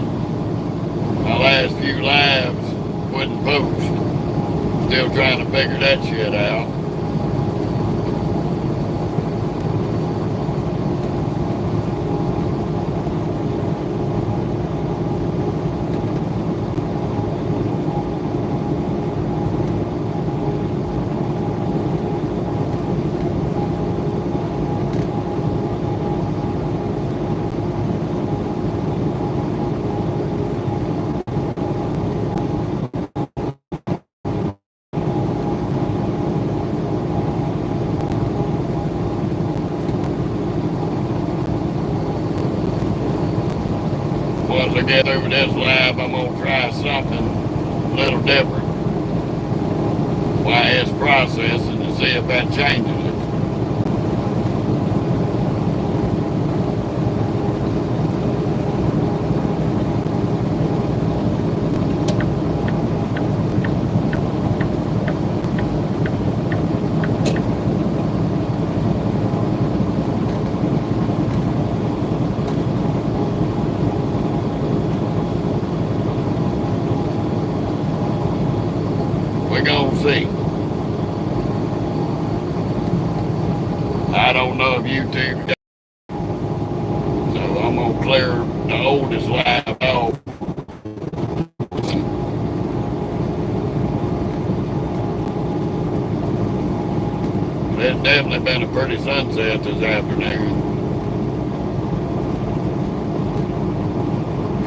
my last few lives wouldn't post. Still trying to figure that shit out. once I get over this lab, I'm gonna try something a little different while it's processing to see if that changes it. We're gonna see. I don't know if YouTube does, so I'm gonna clear the oldest lab off. It's definitely been a pretty sunset this afternoon.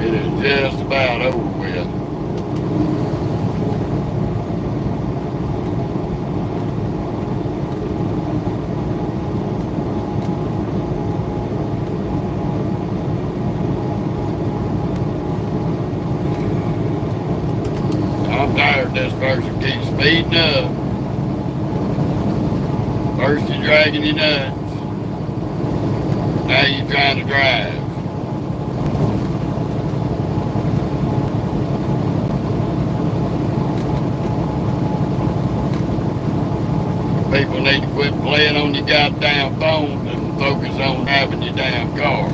It is just about over with. I'm tired this person keeps speeding up. First you're dragging your nuts. Now you're trying to drive. People need to quit playing on your goddamn phones and focus on driving your damn car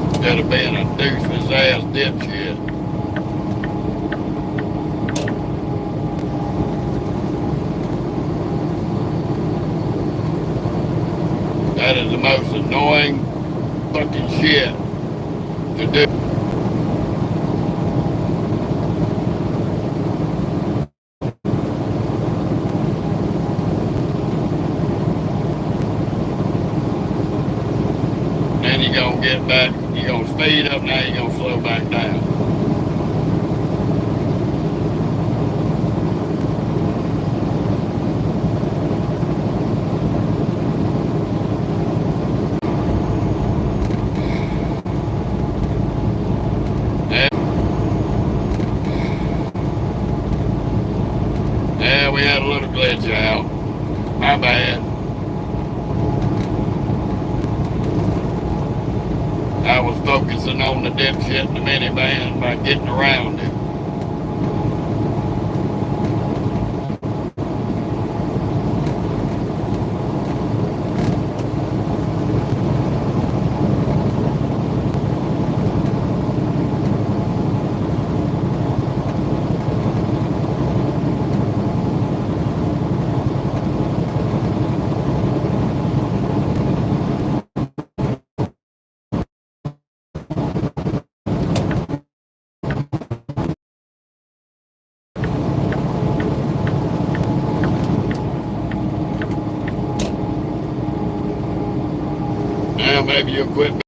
instead of being a doofus ass dipshit. That is the most annoying fucking shit to do. Then you're gonna get back, you're gonna speed up, now you're gonna slow back down. Yeah, we had a little glitch out. My bad. I was focusing on the dipshit in the minivan by getting around it. Now maybe you'll quit.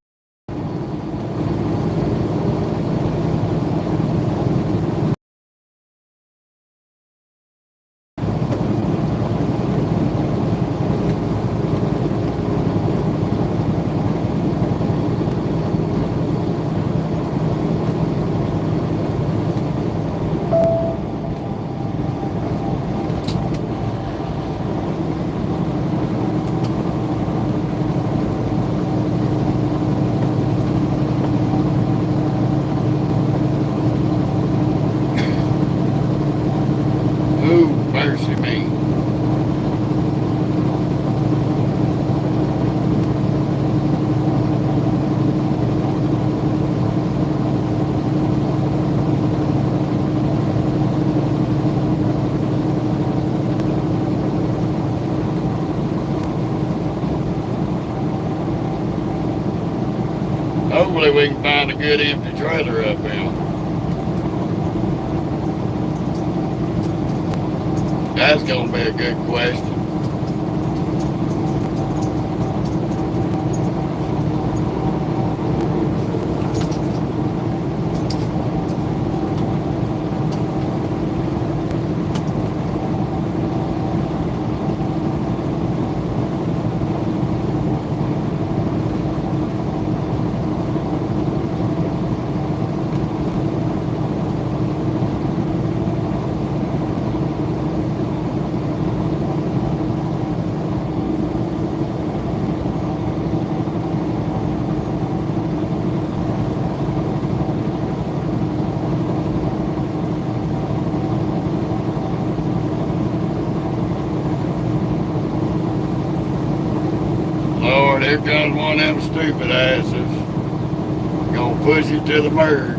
Ooh, mercy me. Hopefully we can find a good empty trailer up here. That's gonna be a good question. Lord, here comes one of them stupid asses. Gonna push you to the merge.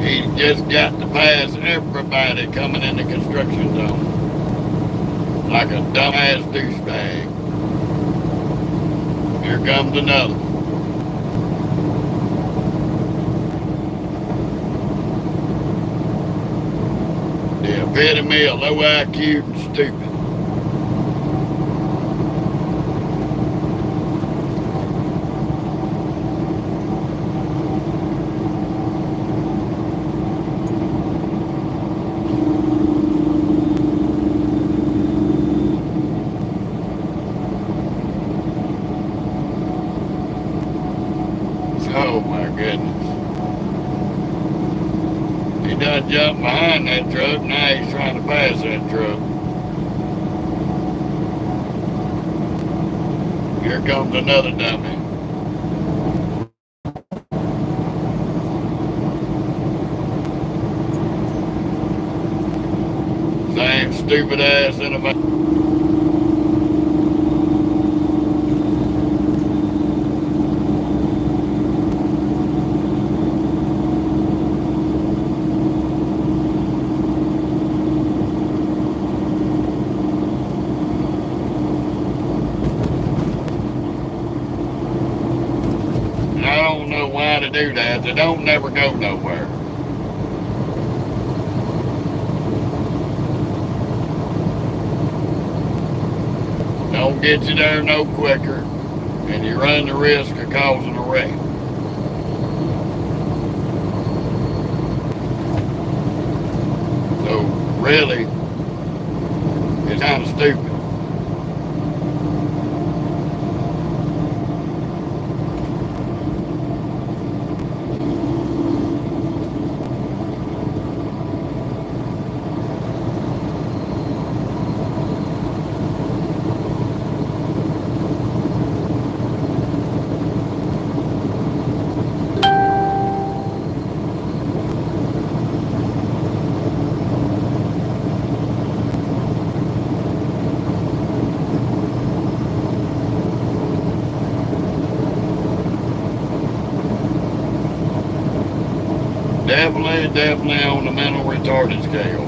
He just got to pass everybody coming in the construction zone. Like a dumbass douchebag. Here comes another one. The epitome of low IQ and stupid. Oh my goodness. He done jumped behind that truck, now he's trying to pass that truck. Here comes another dummy. Same stupid ass in a I don't know why to do that. They don't never go nowhere. Don't get you there no quicker, and you run the risk of causing a wreck. So really, it's kind of stupid. Definitely on the mental retarded scale.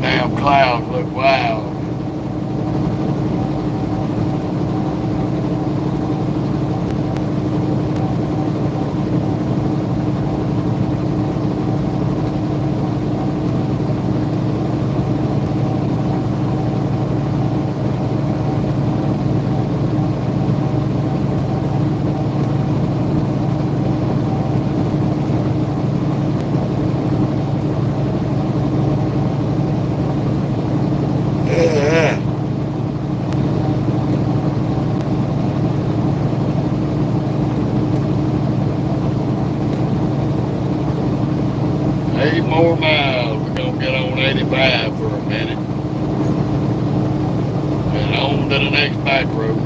Damn clouds look wild. 95 for a minute. And on to the next back road.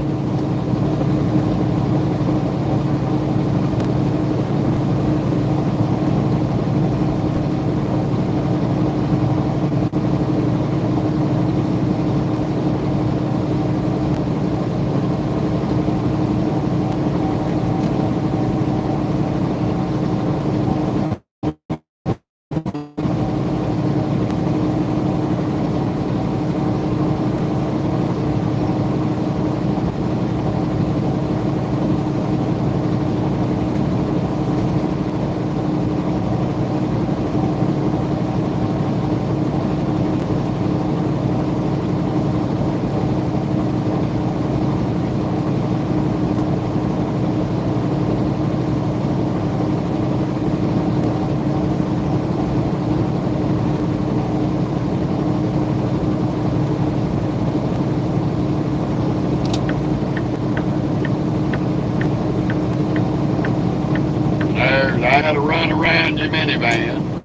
I had to run around your minivan,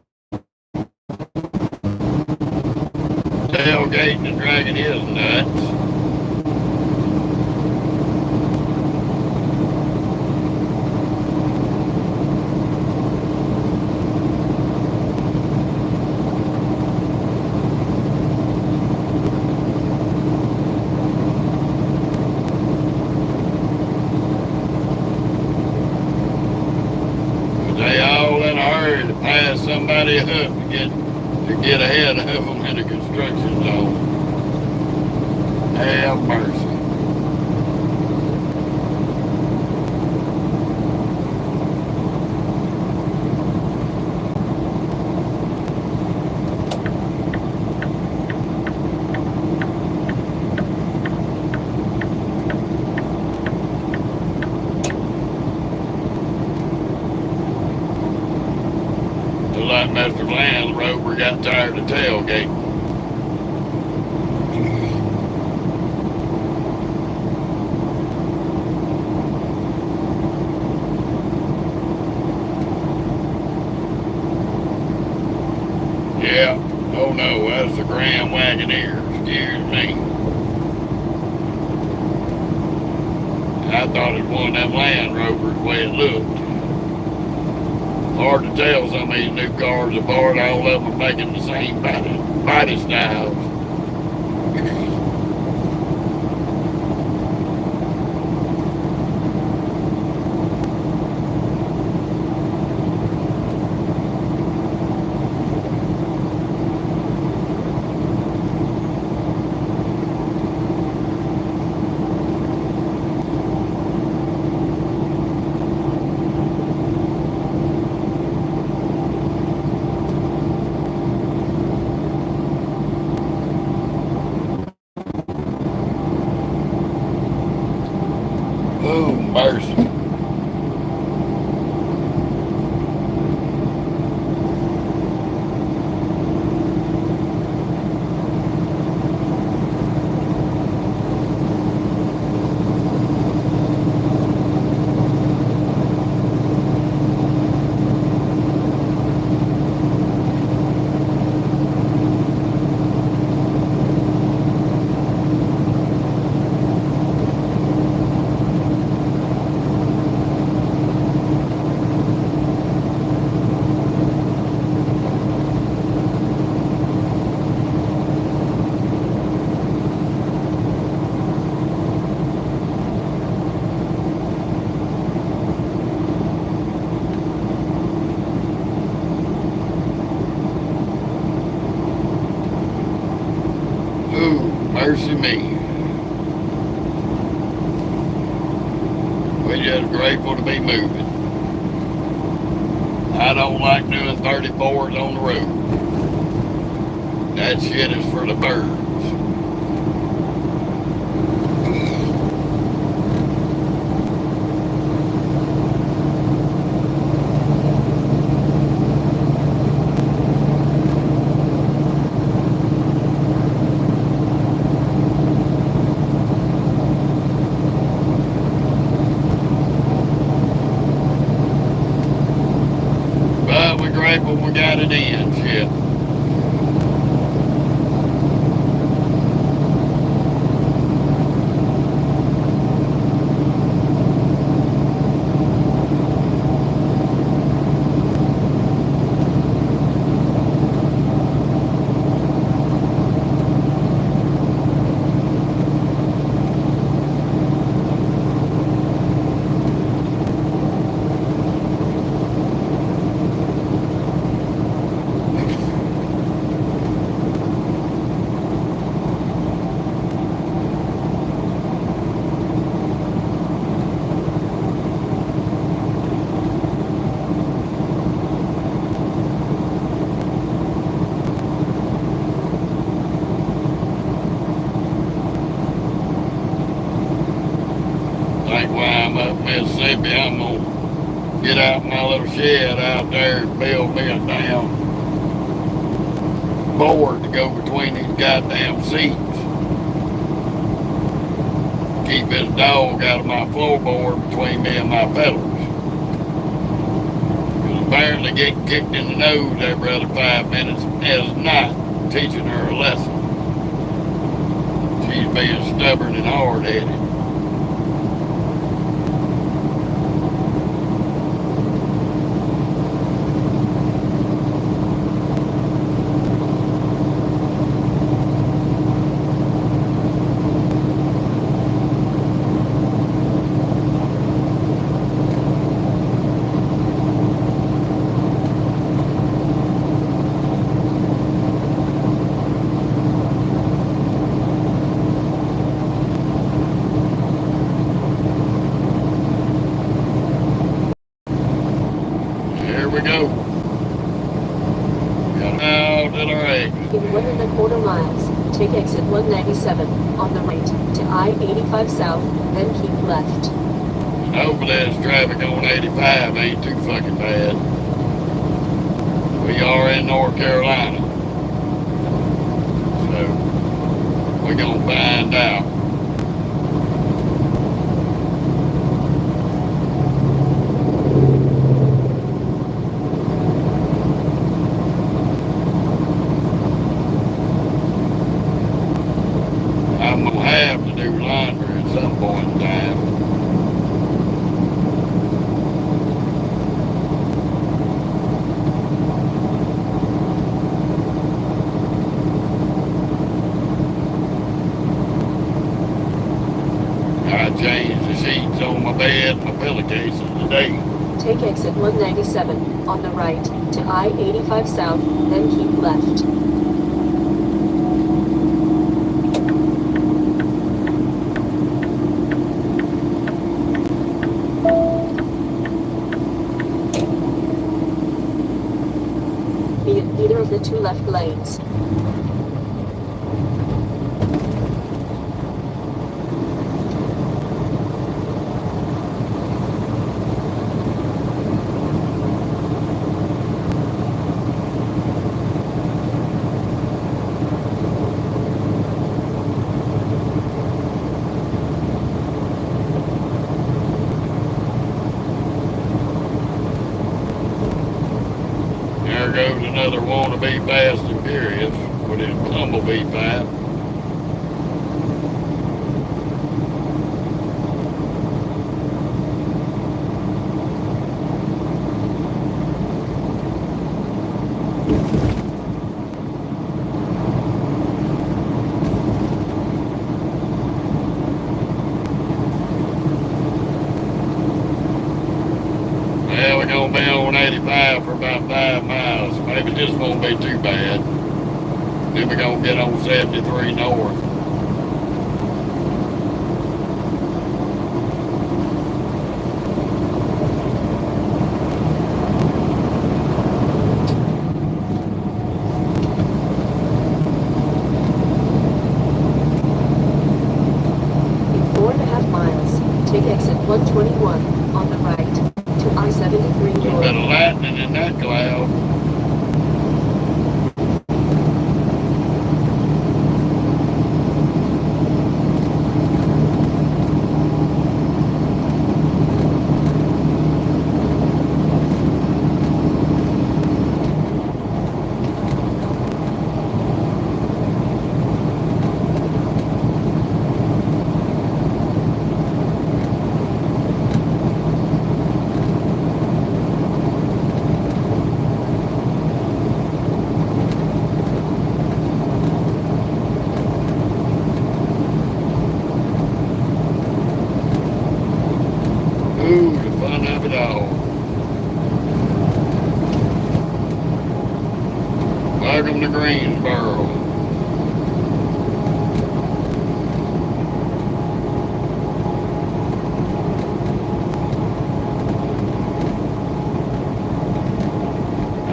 tailgating and dragging his nuts. They all in a hurry to pass somebody up to get ahead of them in the construction zone. Have mercy. Like Mr. Land Rover got tired of tailgating. Yeah, oh no, that's the Grand Wagoneer, excuse me. I thought it was one of them Land Rovers the way it looked. Hard to tell, some of these new cars apart, all of them are making the same body styles. Oh, mercy. Mercy me. We're just grateful to be moving. I don't like doing 34s on the road. That shit is for the birds. But we're grateful we got it in, shit. while I'm up Mississippi, I'm gonna get out my little shed out there and build me a damn board to go between these goddamn seats. Keep this dog out of my floorboard between me and my pedals. Because apparently getting kicked in the nose every other 5 minutes is not teaching her a lesson. She's being stubborn and hard-headed. Here we go. Got out to the right. In 1.25 miles, take exit 197 on the right to I-85 South, then keep left. And hopefully this traffic on 85 ain't too fucking bad. We are in North Carolina. So, we're gonna find out. I'm gonna have to do laundry at some point in time. I changed the sheets on my bed, my pillowcases today. Take exit 197 on the right to I-85 South, then keep left. Be in either of the two left lanes. There goes another wannabe Fast and Furious with his bumblebee pipe. Well, we're gonna be on 85 for about 5 miles. Maybe this won't be too bad. Then we're gonna get on 73 north. In 4.5 miles, take exit 121 on the right to I-73 A bit North. of lightning in that cloud. Ooh, the fun of it all. Welcome to Greensboro.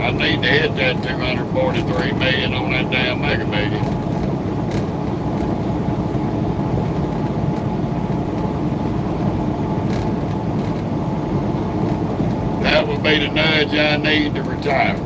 I need to hit that 243 million on that damn Mega Million. me the nudge I need to retire.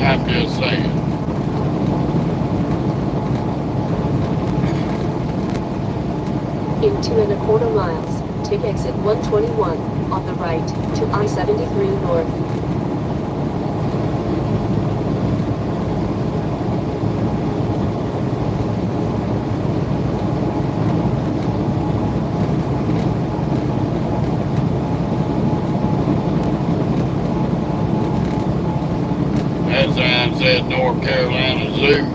I'm just saying. In 2.25 miles, take exit 121 on the right to I-73 North. That sign said North Carolina Zoo.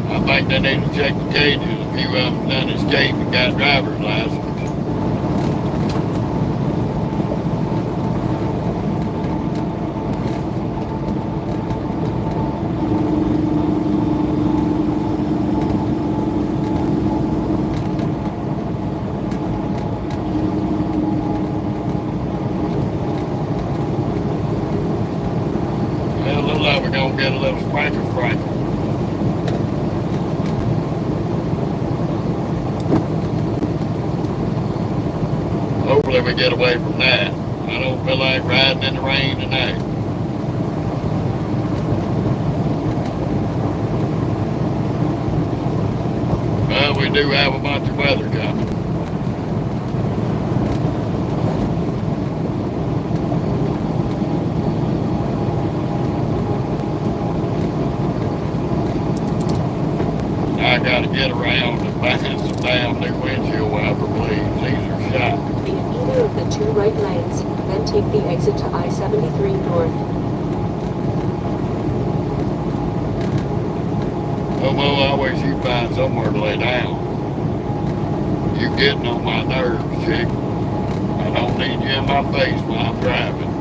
I think they need to check the cages. A few of them done escaped and got driver's license. Well, looks like we're gonna get a little sprinkle. Hopefully we get away from that. I don't feel like riding in the rain tonight. But we do have a bunch of weather coming. I gotta get around and find some damn new windshield wiper, please. These are shot. In either of the two right lanes, then take the exit to I-73 North. Oh, well, I wish you'd find somewhere to lay down. You getting on my nerves, chick. I don't need you in my face while I'm driving.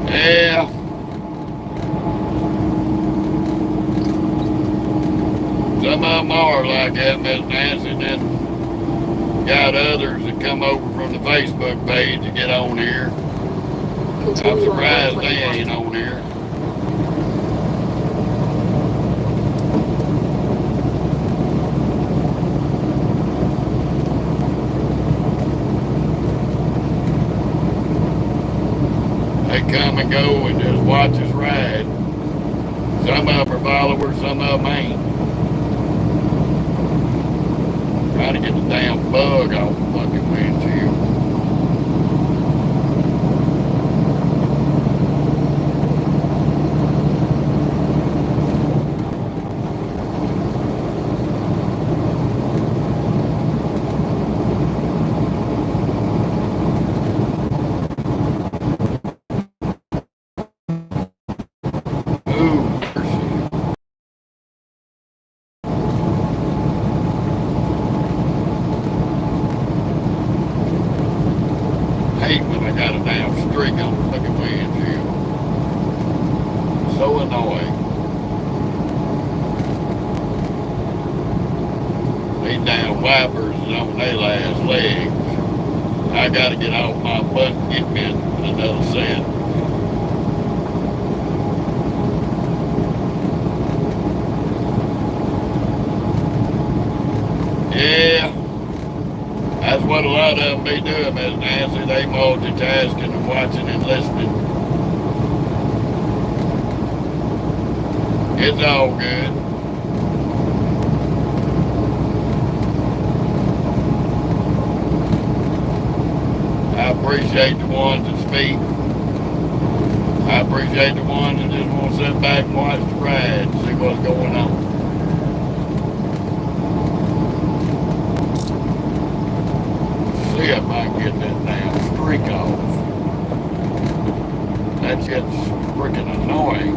Yeah. Some of them are like that, Miss Nancy, and then got others that come over from the Facebook page to get on here. I'm Continue on surprised they 121. ain't on here. They come and go and just watch us ride. Some of them are followers, some of them ain't. Trying to get the damn bug off the fucking windshield. Hate when I got a damn streak on the fucking windshield. So annoying. These damn wipers is on their last legs. I gotta get off my butt and get me another set. Yeah. That's what a lot of them be doing, Miss Nancy. They multitasking and watching and listening. It's all good. I appreciate the ones that speak. I appreciate the ones that just want to sit back and watch the ride and see what's going on. See if I can get that damn streak off. That shit's freaking annoying.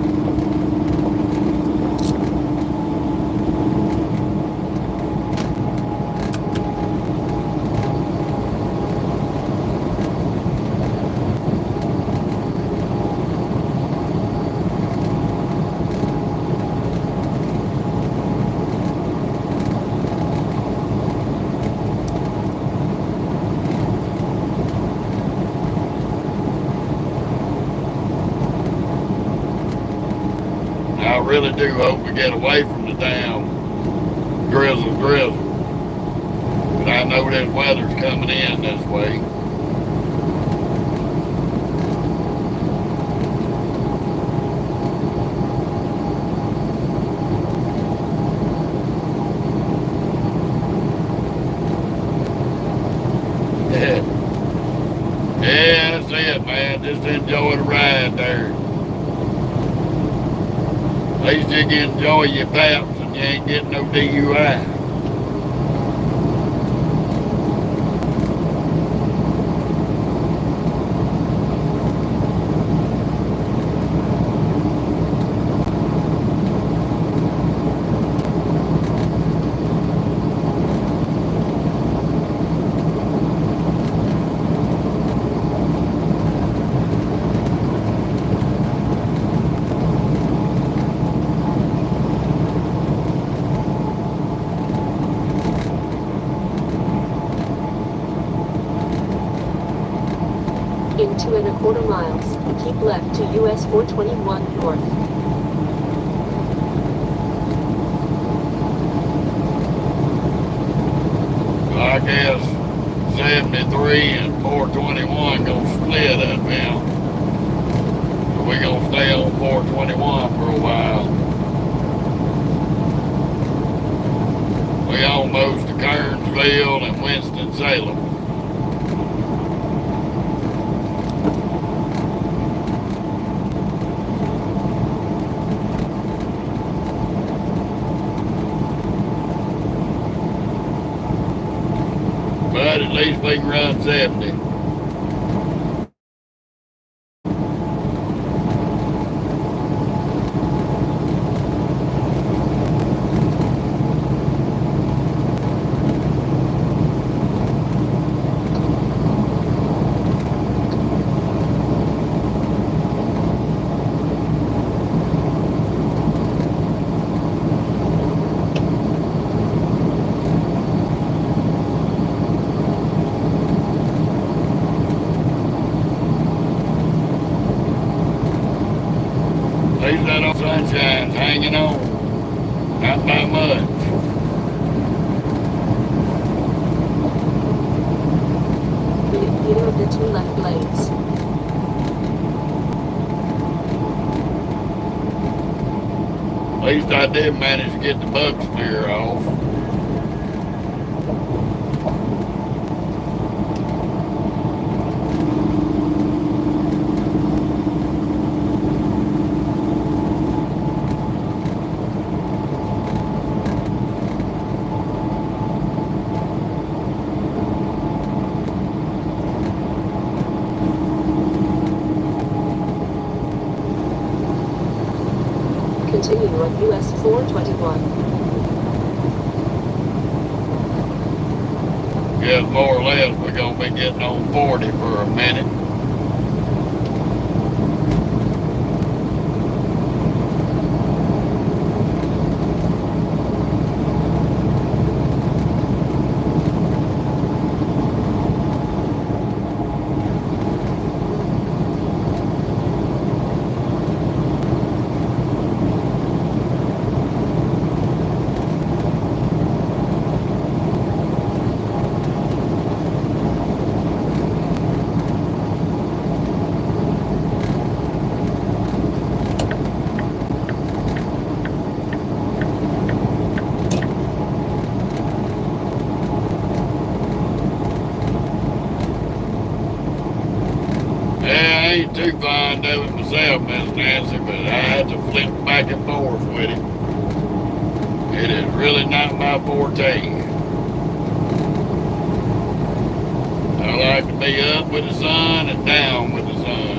I really do hope we get away from the damn drizzle. But I know this weather's coming in this way. Yeah, that's it, man. Just enjoy the ride there. At least you can enjoy your paps and you ain't getting no DUI. In 2¼ miles, keep left to US 421 north. I guess 73 and 421 gonna split up now. So we gonna stay on 421 for a while. We almost to Kernsville and Winston-Salem. But at least we can run 70. At least that old sunshine's hanging on. Not by much. Either of the two left lanes. At least I did manage to get the bug smear off. Continue on US 421. Guess more or less we're gonna be getting on 40 for a minute. Yeah, I ain't too fond of it myself, Miss Nancy, but I had to flip back and forth with it. It is really not my forte. I like to be up with the sun and down with the sun.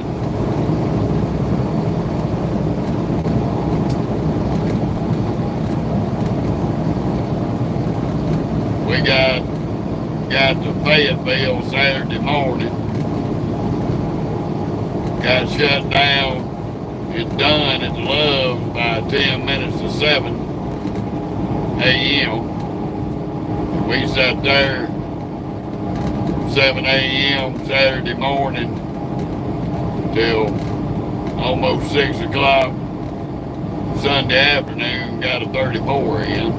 We got to Fayetteville Saturday morning. Got shut down and done at the Loves by 10 minutes to 7 a.m. We sat there 7 a.m. Saturday morning till almost 6 o'clock Sunday afternoon, got a 34 in.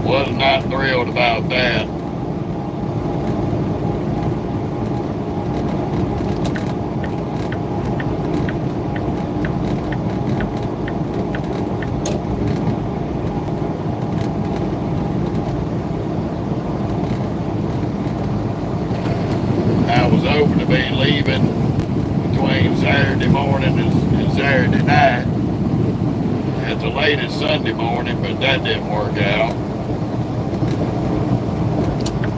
Was not thrilled about that. I was hoping to be leaving between Saturday morning and Saturday night at the latest Sunday morning, but that didn't work out.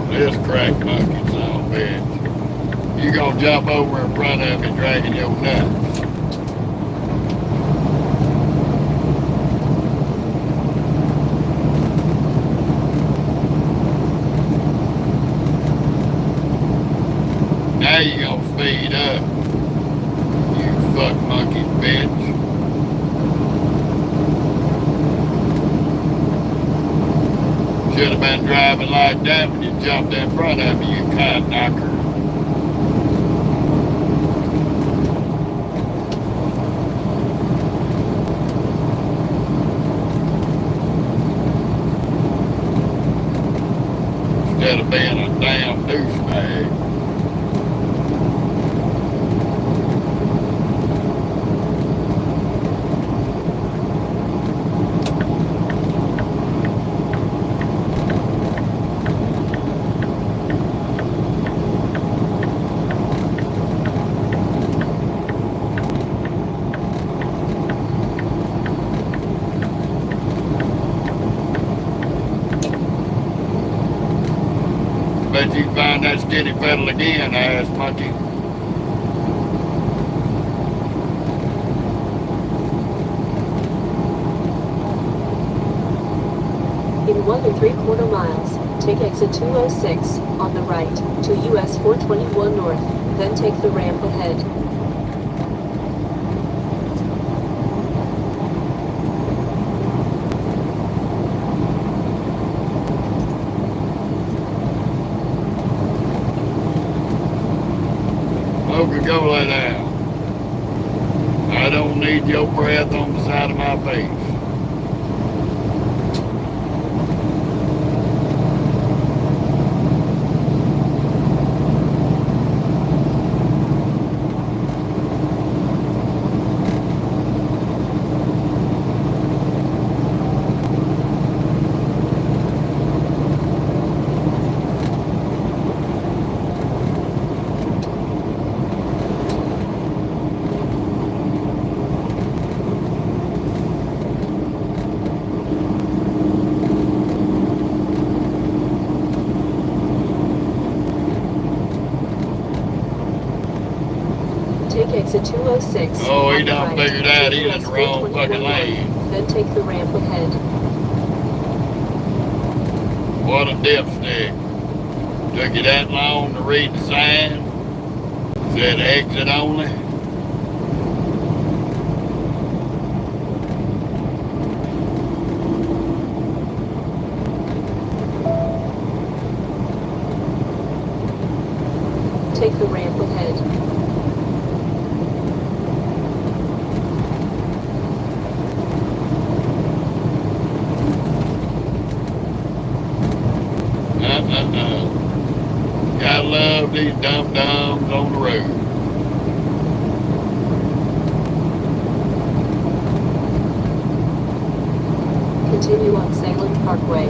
This crack monkey son of a bitch. You gonna jump over in front of me dragging your nuts. Now you gonna speed up. You fuck monkey bitch. Should have been driving like that when you jumped in front of me, you cunt knocker. Instead of being a damn douchebag. Bet you find that skinny pedal again, ass monkey. In 1 3/4 miles, take exit 206 on the right to US 421 North, then take the ramp ahead. Coca-Cola down. I don't need your breath on the side of my face. Take exit 206. Oh, he on the done right figured out to he in US the wrong 421 fucking North, lane. then take the ramp ahead. What a dipstick. Took you that long to read the sign? Said exit only? Take the ramp ahead. Gotta love these dum-dums on the road. Continue on Salem Parkway.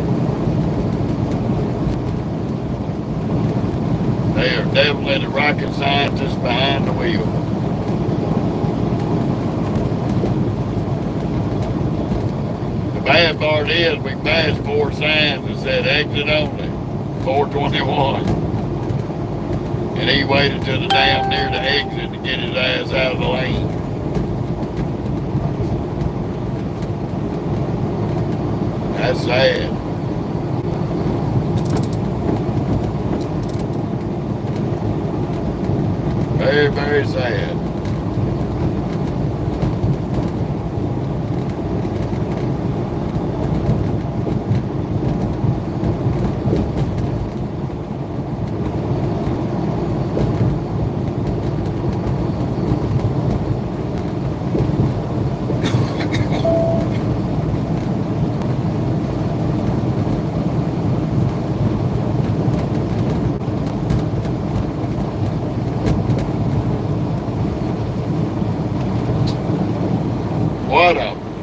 They are definitely the rocket scientists behind the wheel. The bad part is we passed 4 signs that said exit only, 421. And he waited till the damn near the exit to get his ass out of the lane. That's sad. Very, very sad.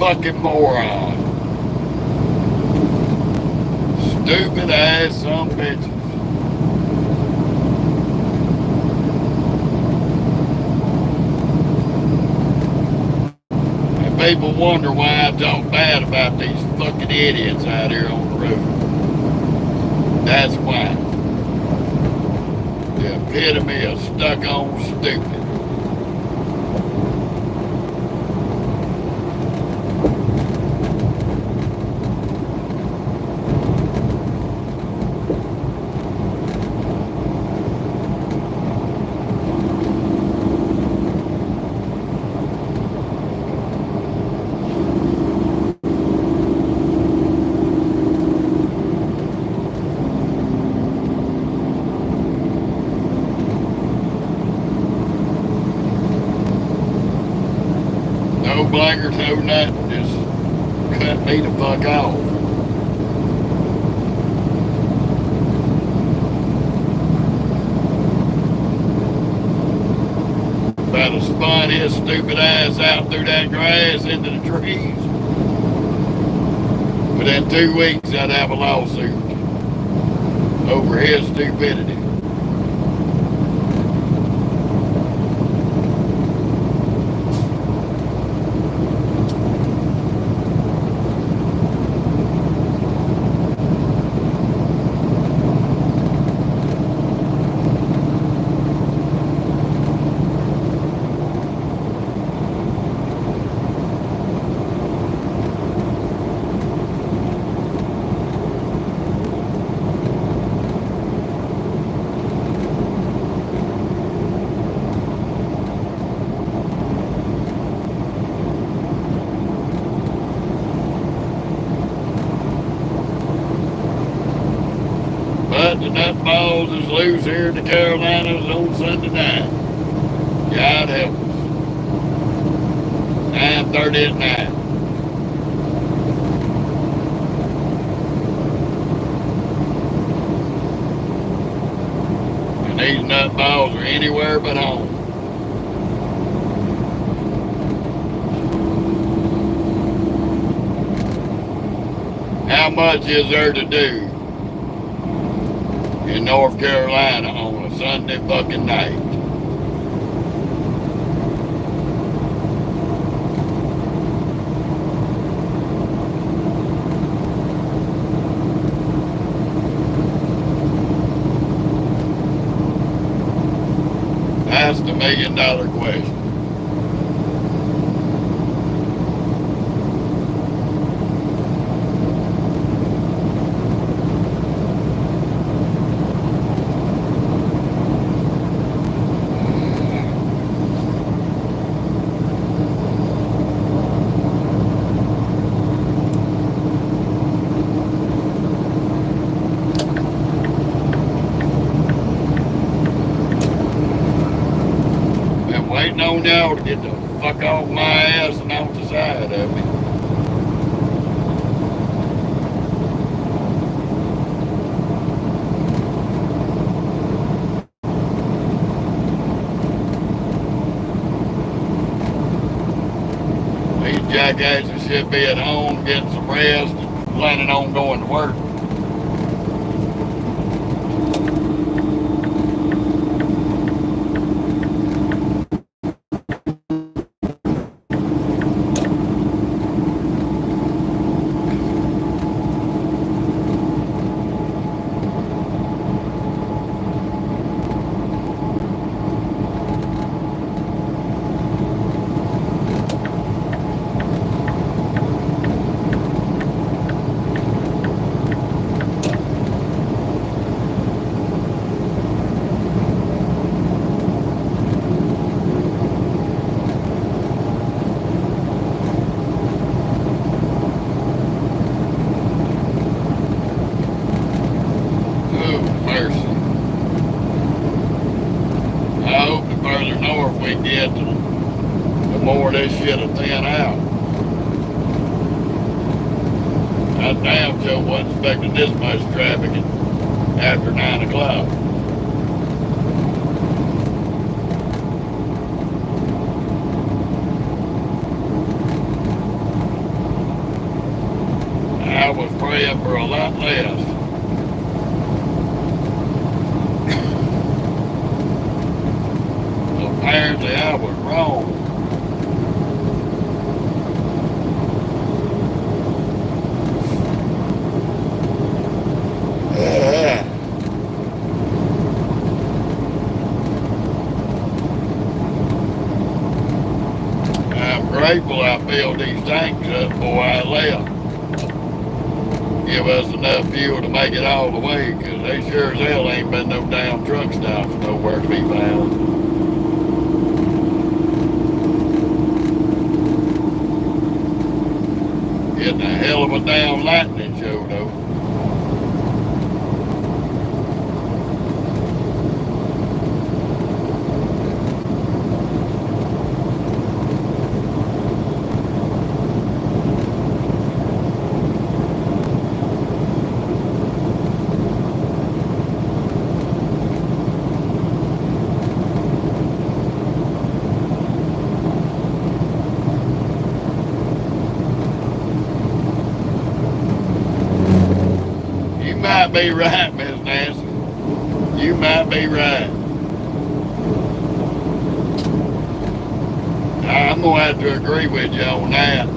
fucking moron. Stupid ass some bitches. And people wonder why I talk bad about these fucking idiots out here on the road. That's why. The epitome of stuck-on stupid. No blankers, no nothing, just cut me the fuck off. About to spun his stupid ass out through that grass into the trees. Within 2 weeks, I'd have a lawsuit over his stupidity. But the nutballs is loose here in the Carolinas on Sunday night. God help us. 9:30 at night. And these nutballs are anywhere but home. How much is there to do in North Carolina on a Sunday fucking night? That's the $1 million question. Waiting on y'all to get the fuck off my ass and off the side of me. These jackasses should be at home getting some rest and planning on going to work. We get, the more this shit will thin out. I damn sure wasn't expecting this much traffic after 9 o'clock. them for a lot less. So apparently I was wrong. I'm grateful I filled these tanks up before I left. Give us enough fuel to make it all the way, because they sure as hell ain't been no damn truck stops nowhere to be found. Getting a hell of a damn lightning show though. You might be right, Miss Nancy. You might be right. I'm gonna have to agree with you on that.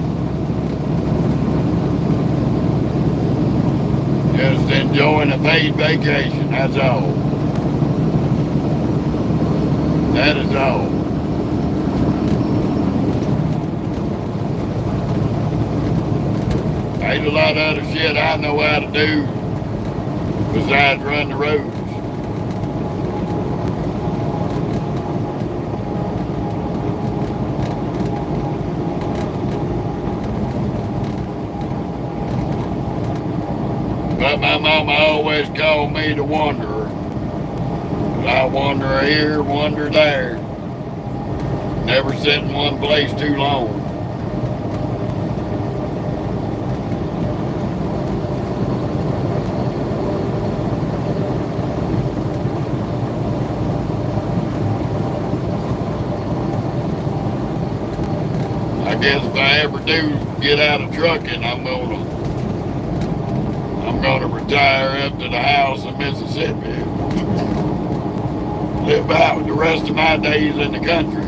Just enjoying a paid vacation, that's all. That is all. Ain't a lot of other shit I know how to do besides run the roads. But my mama always called me the wanderer. I wander here, wander there. Never sit in one place too long. I guess if I ever do get out of trucking, I'm gonna retire up to the house in Mississippi. Live out the rest of my days in the country.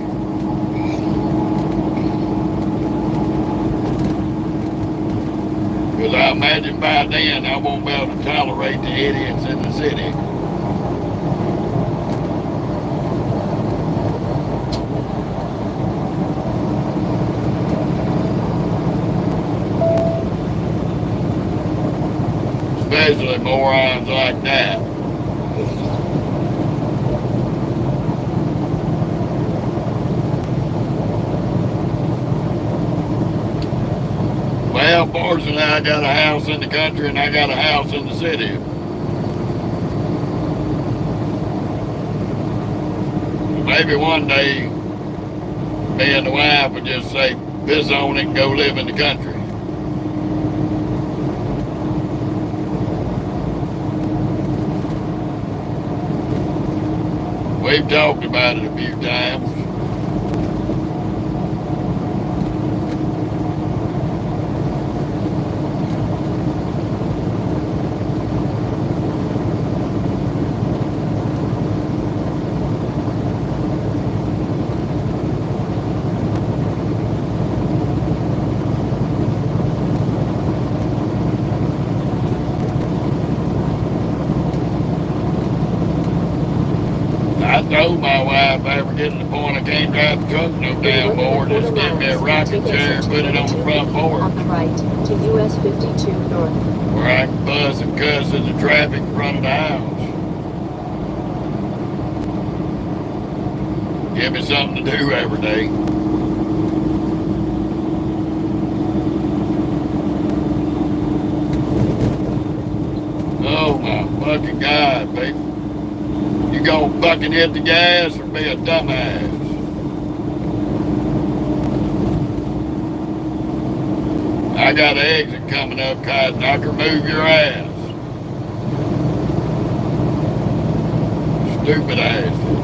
Because I imagine by then I won't be able to tolerate the idiots in the city. Especially morons like that. Well, fortunately, I got a house in the country and I got a house in the city. Maybe one day, me and the wife would just say, piss on it and go live in the country. We've talked about it a few times. I told my wife if I ever get to the point I can't drive the truck no damn more, just give me a rocking chair and put it on the front porch. On the right, to US 52 North. Where I can buzz and cuss in the traffic in front of the house. Give me something to do every day. Oh my fucking God, baby. You gonna fucking hit the gas or be a dumbass? I got an exit coming up, Cotton. I can remove your ass. Stupid asses.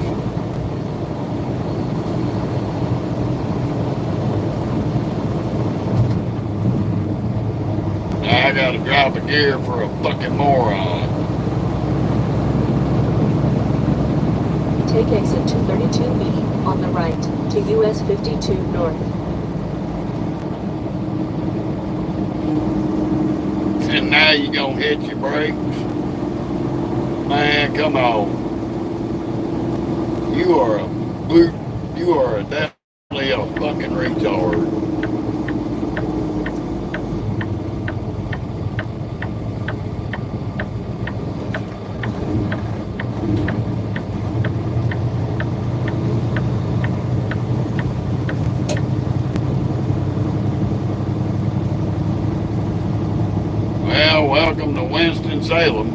I I gotta drop a gear for a fucking moron. Take exit 232B on the right to US 52 north. And now you gonna hit your brakes? Man, come on. You are a boot. You are definitely a fucking retard. Well, welcome to Winston-Salem.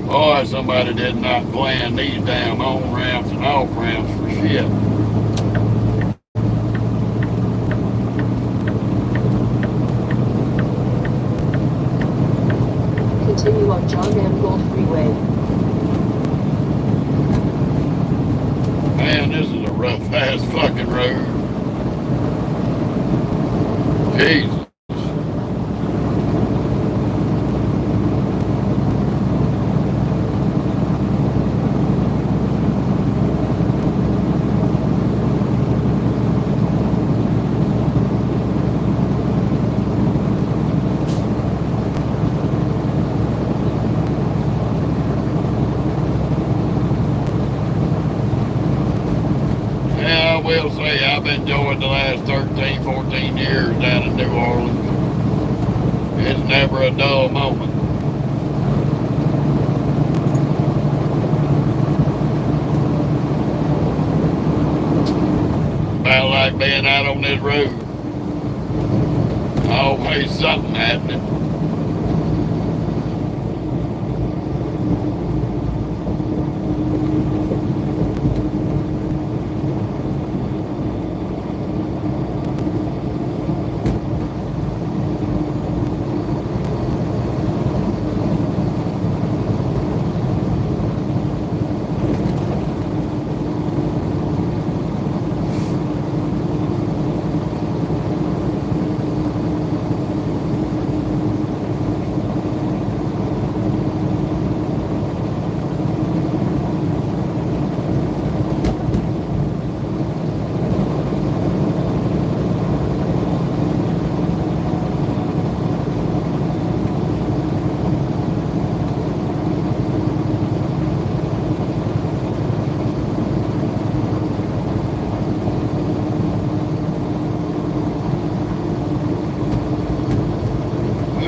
Boy, somebody did not plan these damn on-ramps and off-ramps for shit. Continue on John M. Gold Freeway. Man, this is a rough-ass fucking road. Jesus. Yeah, I will say I've enjoyed the last 13, 14 years down in New Orleans. It's never a dull moment. About like being out on this road. Always something happening.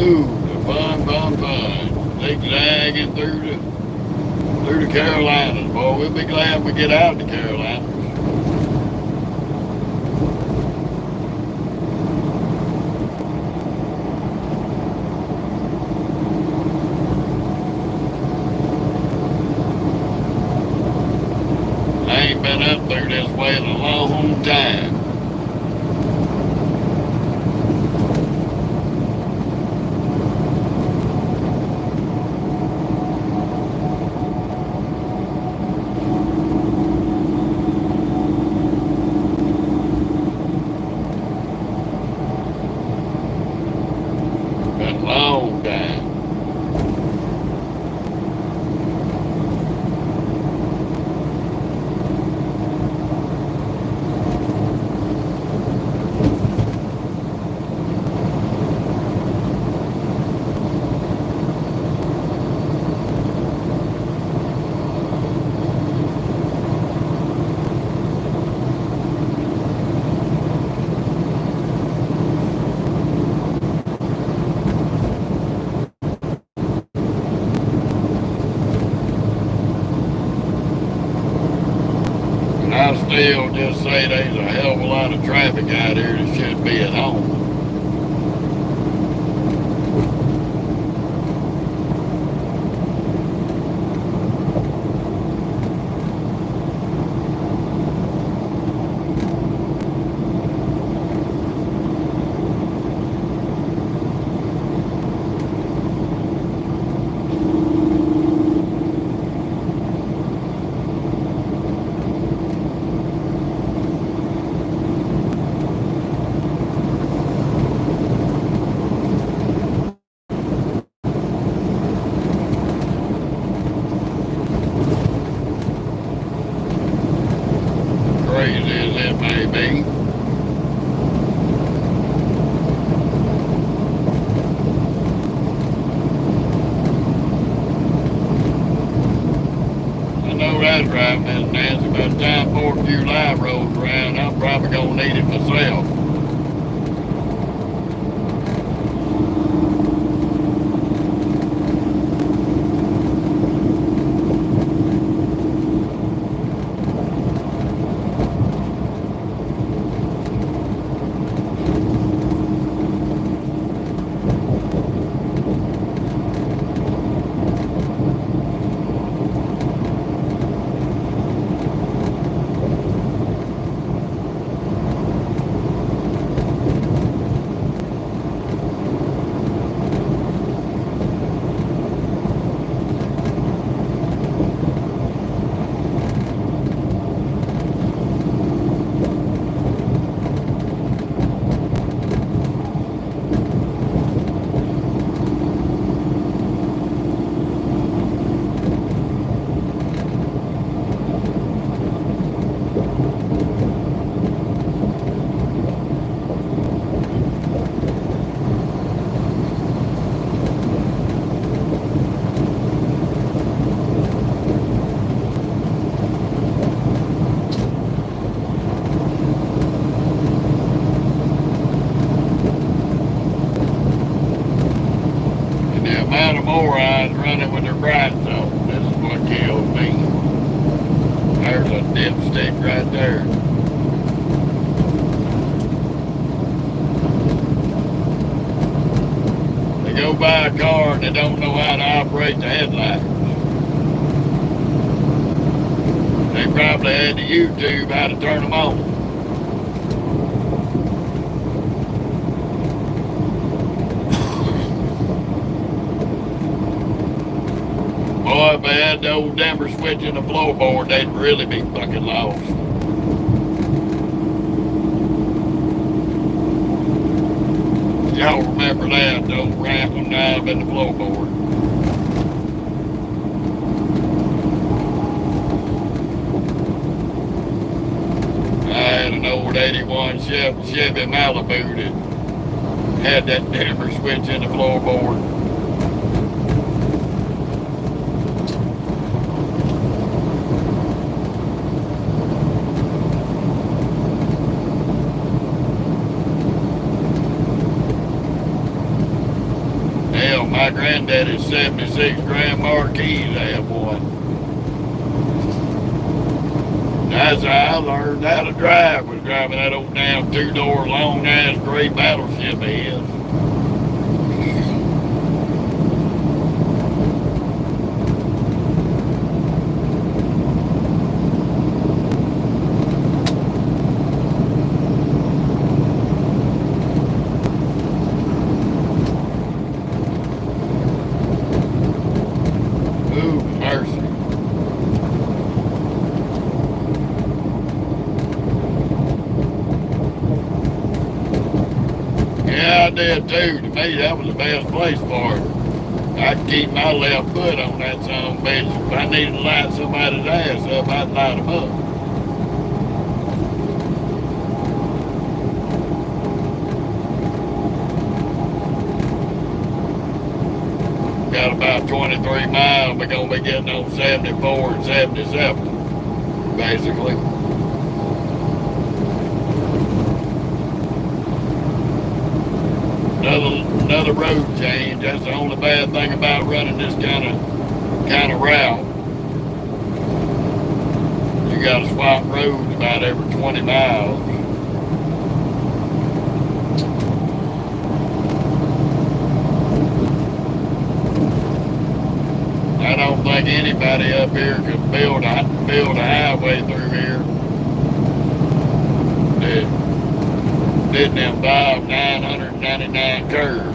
Ooh, the fun. Zigzagging through the Carolinas. Boy, we'll be glad we get out of the Carolinas. I ain't been up through this way in a long time. Been a long time. And I still just say there's a hell of a lot of traffic out here that should be at home. that's right, Miss Nancy. By the time 4th of July rolls around, I'm probably gonna need it myself. And the amount of morons running with their brights on, this is what kills me. There's a dipstick right there. They go buy a car and they don't know how to operate the headlights. They probably had to YouTube how to turn them on. Boy, if they had the old dimmer switch in the floorboard, they'd really be fucking lost. Y'all remember that, the old round knob in the floorboard. I had an old 81 Chevy Malibu that had that dimmer switch in the floorboard. Hell, my granddaddy's 76 Grand Marquis had one. That's how I learned how to drive, was driving that old damn 2-door long ass gray battleship of his. Ooh, mercy. Yeah, I did too. To me, that was the best place for it. I could keep my left foot on that son of a bitch. If I needed to light somebody's ass up, I'd light them up. Got about 23 miles. We're going to be getting on 74 and 77, basically. Another road change. That's the only bad thing about running this kind of route. You got to swap roads about every 20 miles. I don't think anybody up here could build a highway through here that didn't involve 999 curves.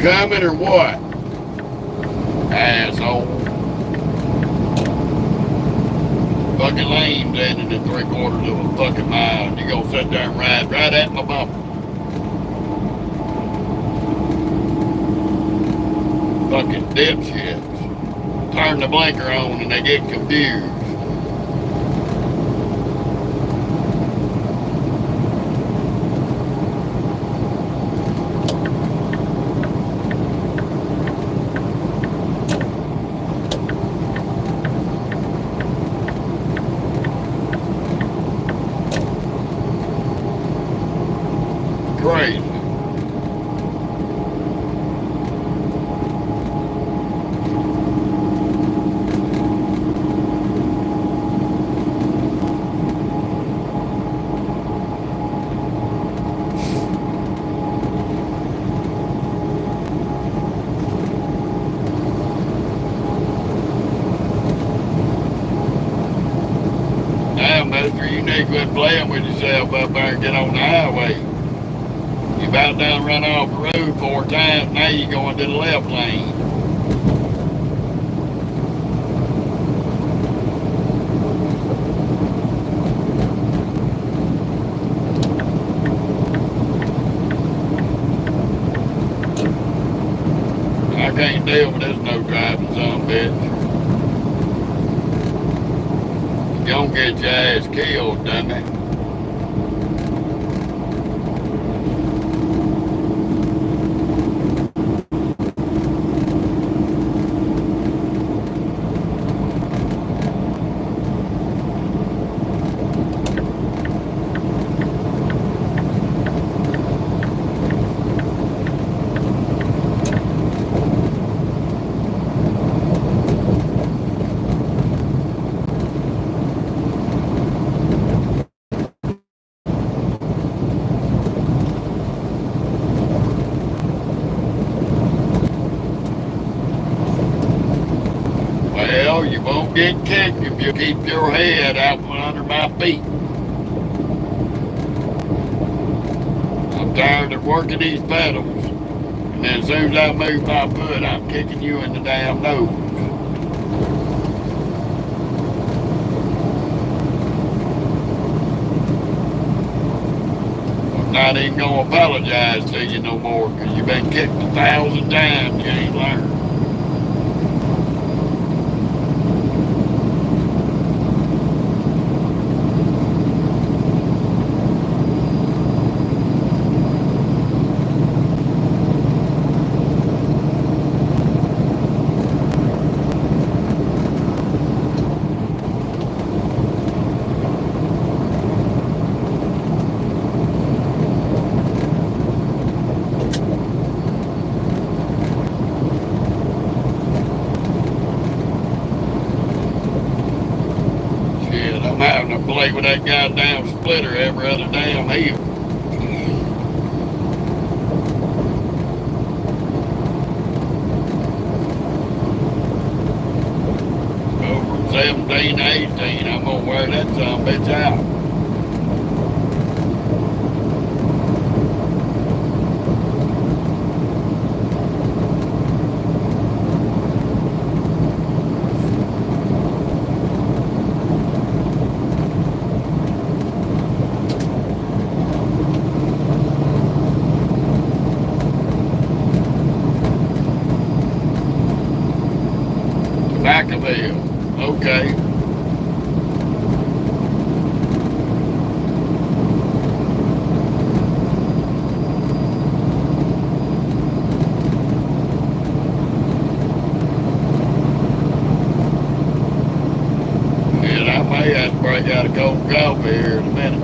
Coming or what? Asshole. Fucking lane's ended at 3/4 of a fucking mile, and you gonna sit there and ride right at my bumper. Fucking dipshits. Turn the blinker on and they get confused. Crazy. Now, mister, you need to quit playing with yourself up there and get on the highway. You about done run off the road 4 times, now you going to the left lane. I can't deal with this no driving son of a bitch. You gonna get your ass killed, dummy. Well, you won't get kicked if you keep your head out from under my feet. I'm tired of working these pedals, and then as soon as I move my foot, I'm kicking you in the damn nose. I'm not even gonna apologize to you no more, because you've been kicked 1,000 times, you ain't learned. I'm having to play with that goddamn splitter every other damn hill. Over 17, 18, I'm gonna wear that son of a bitch out. Vacaville. Okay. Shit, I may have to break out a cold coffee here in a minute.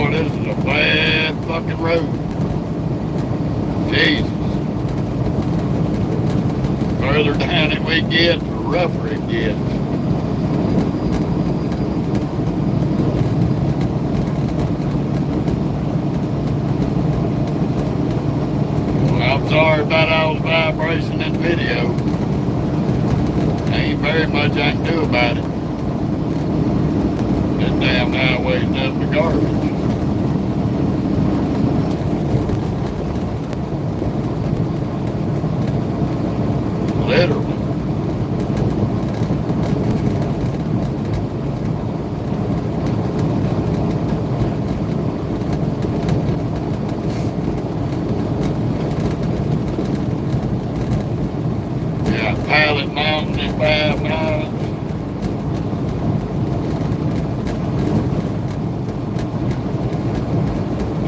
boy, this is a bad fucking road. Jesus. Further down it we get, the rougher it gets. Well, I'm sorry about all the vibration in the video. Ain't very much I can do about it. That damn highway's nothing but garbage. Literally. Yeah, Pilot Mountain in 5 miles.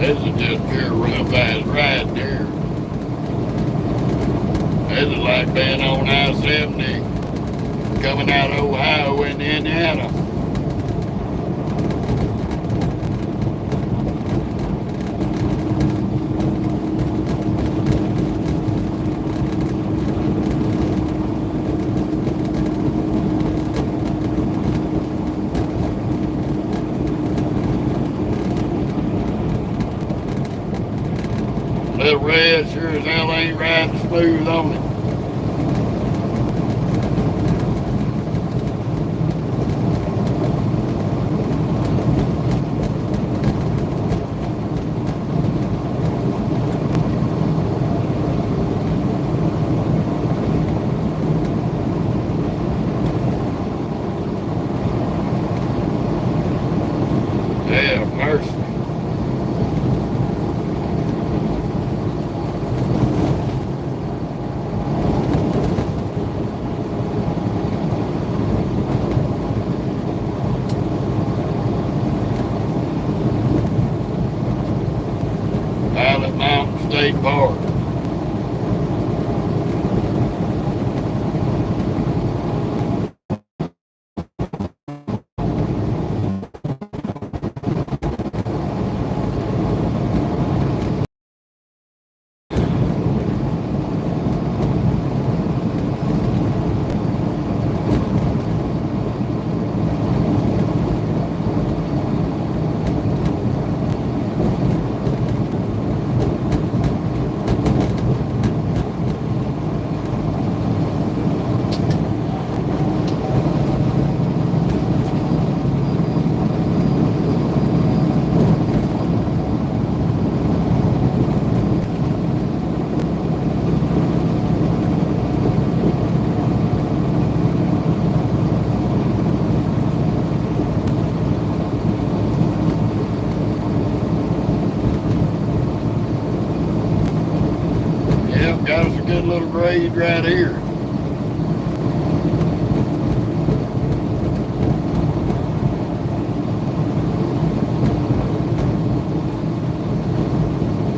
This is just pure rough ass ride there. This is like being on I-70 coming out of Ohio into Indiana. Little Red sure as hell ain't riding smooth on it. Yeah, mercy. Pilot Mountain State Park. Yep, got us a good little grade right here.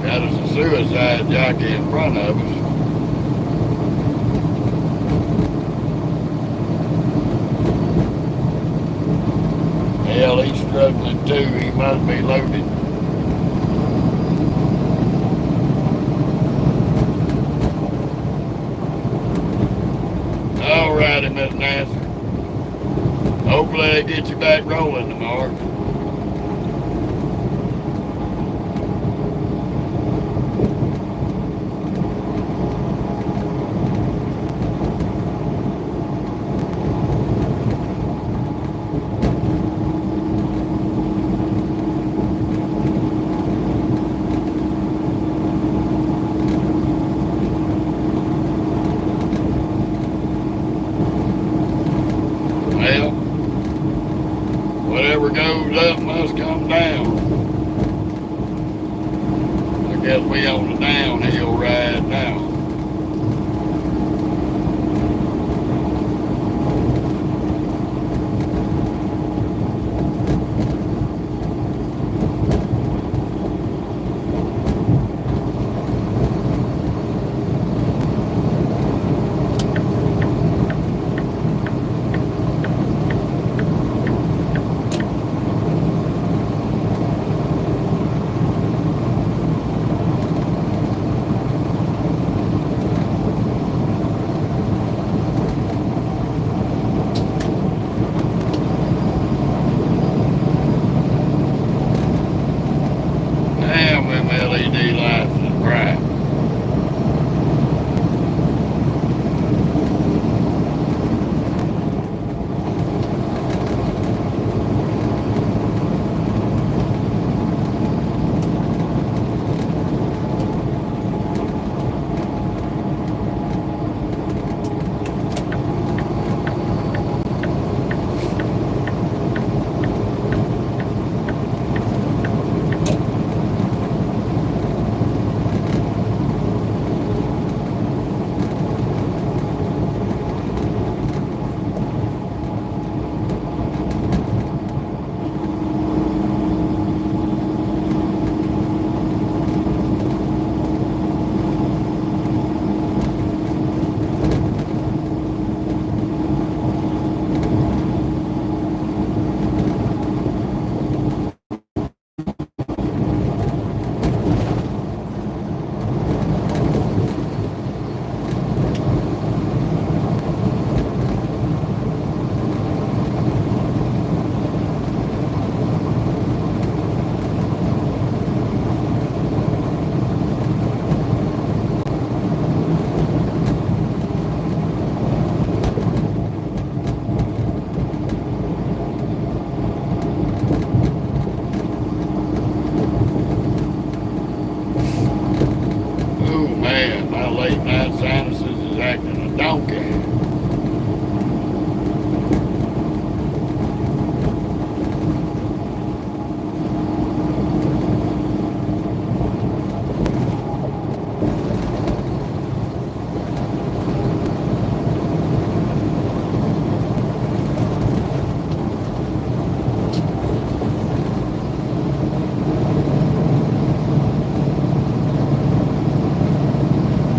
Got us a suicide jockey in front of us. Hell, he's struggling too. He must be loaded. Alrighty, Miss Nancy. Hopefully they get you back rolling tomorrow. Well, whatever goes up must come down. I guess we on the downhill ride now. LED lights is bright. Oh man, my late night sinuses is acting a donkey.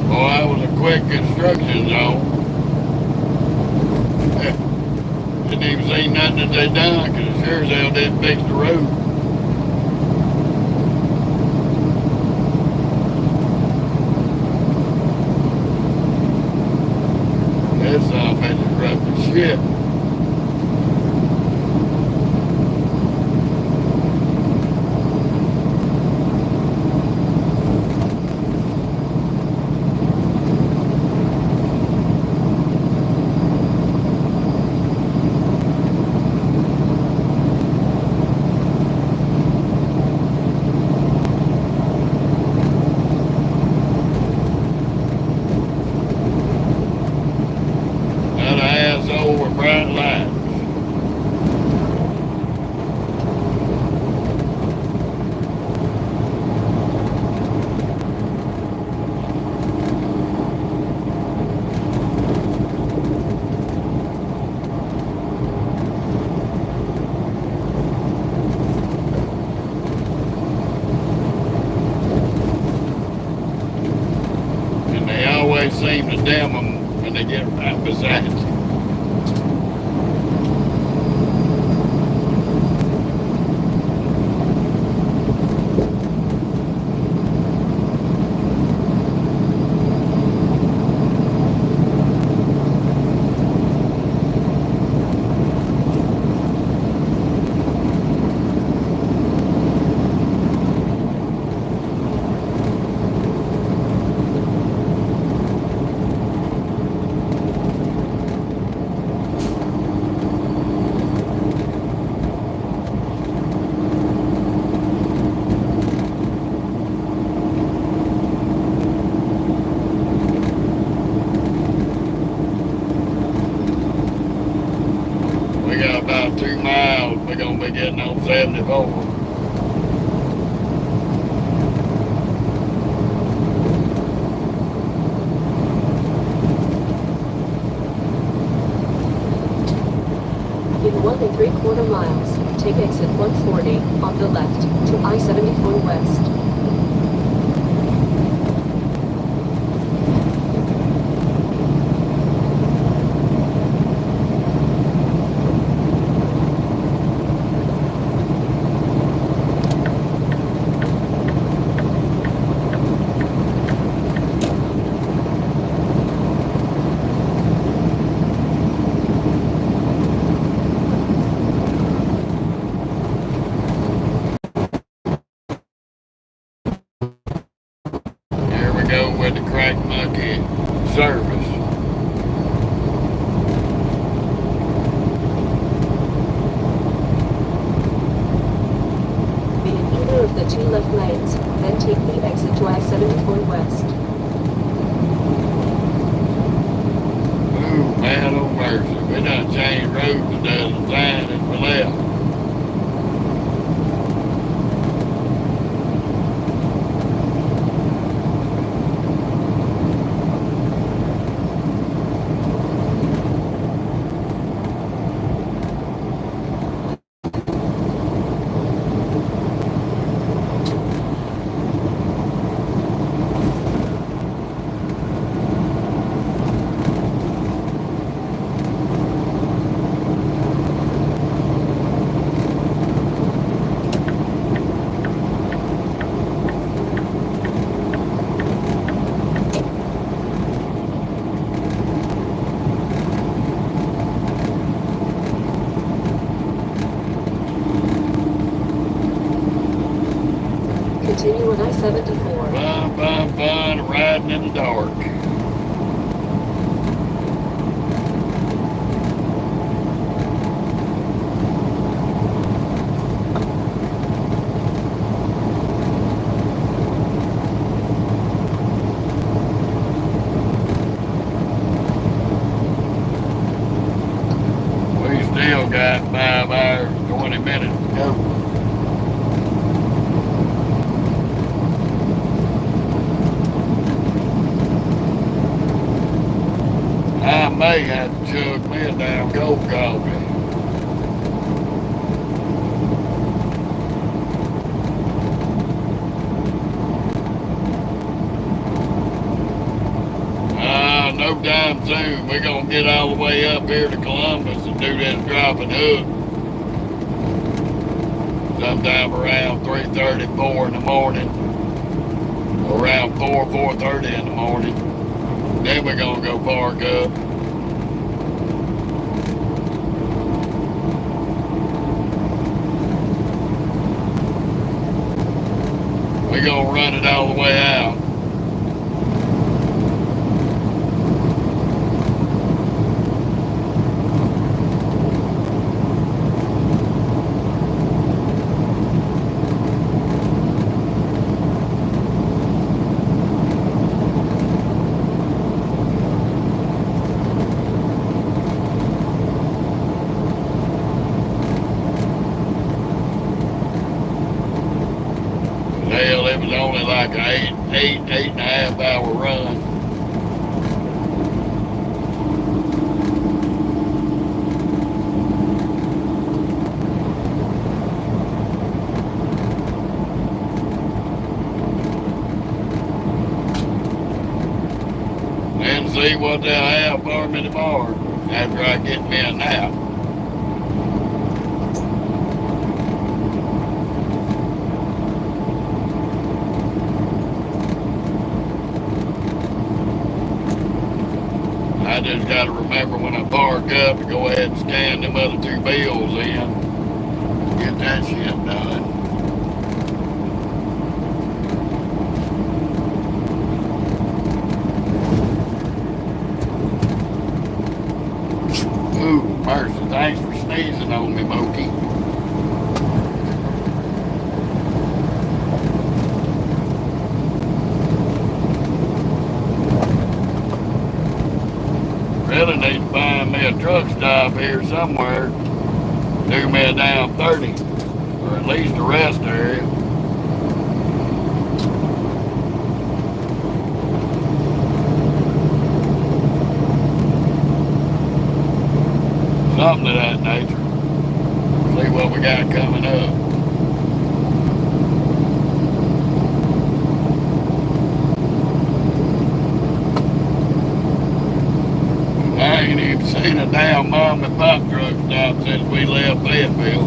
Boy, that was a quick construction zone. Didn't even see nothing that they done because it sure as hell didn't fix the road. This bitch is rough as shit. That asshole with bright lights. And they always seem to dim them when they get right beside you. We got about 2 miles. We're gonna be getting on 74. In 1 3/4 miles, take exit 140 on the left to I-74 West. with the Crack Monkey service. Be in either of the two left lanes, then take the exit to I-74 West. Ooh, man, oh mercy. We done changed roads a dozen times and we left. Continue on I-74. Fun, riding in the dark. We still got 5 hours and 20 minutes to go. I may have to chug me a damn cold coffee. No time soon. We're gonna get all the way up here to Columbus and do this dropping hook. Sometime around 3:30, 4 in the morning. Around 4:30 in the morning. Then we're gonna go park up. We're gonna run it all the way out. Hell, it was only like an eight and a half hour run. And see what they'll have for me tomorrow after I get me a nap. I just got to remember when I park up to go ahead and scan them other 2 bills in. Get that shit done. Ooh, mercy. Thanks for sneezing on me, Moki. Really need to find me a truck stop here somewhere. Do me a down 30, or at least a rest area. Something of that nature. See what we got coming up. I ain't even seen a damn mom and pop truck stop since we left Fayetteville.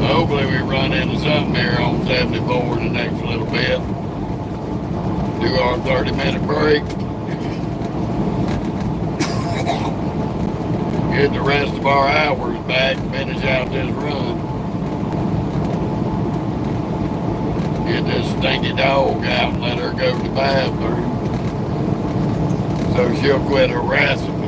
Hopefully we run into something here on 74 in the next little bit. Do our 30-minute break. Get the rest of our hours back, finish out this run. Get this stinky dog out and let her go to the bathroom so she'll quit harassing me.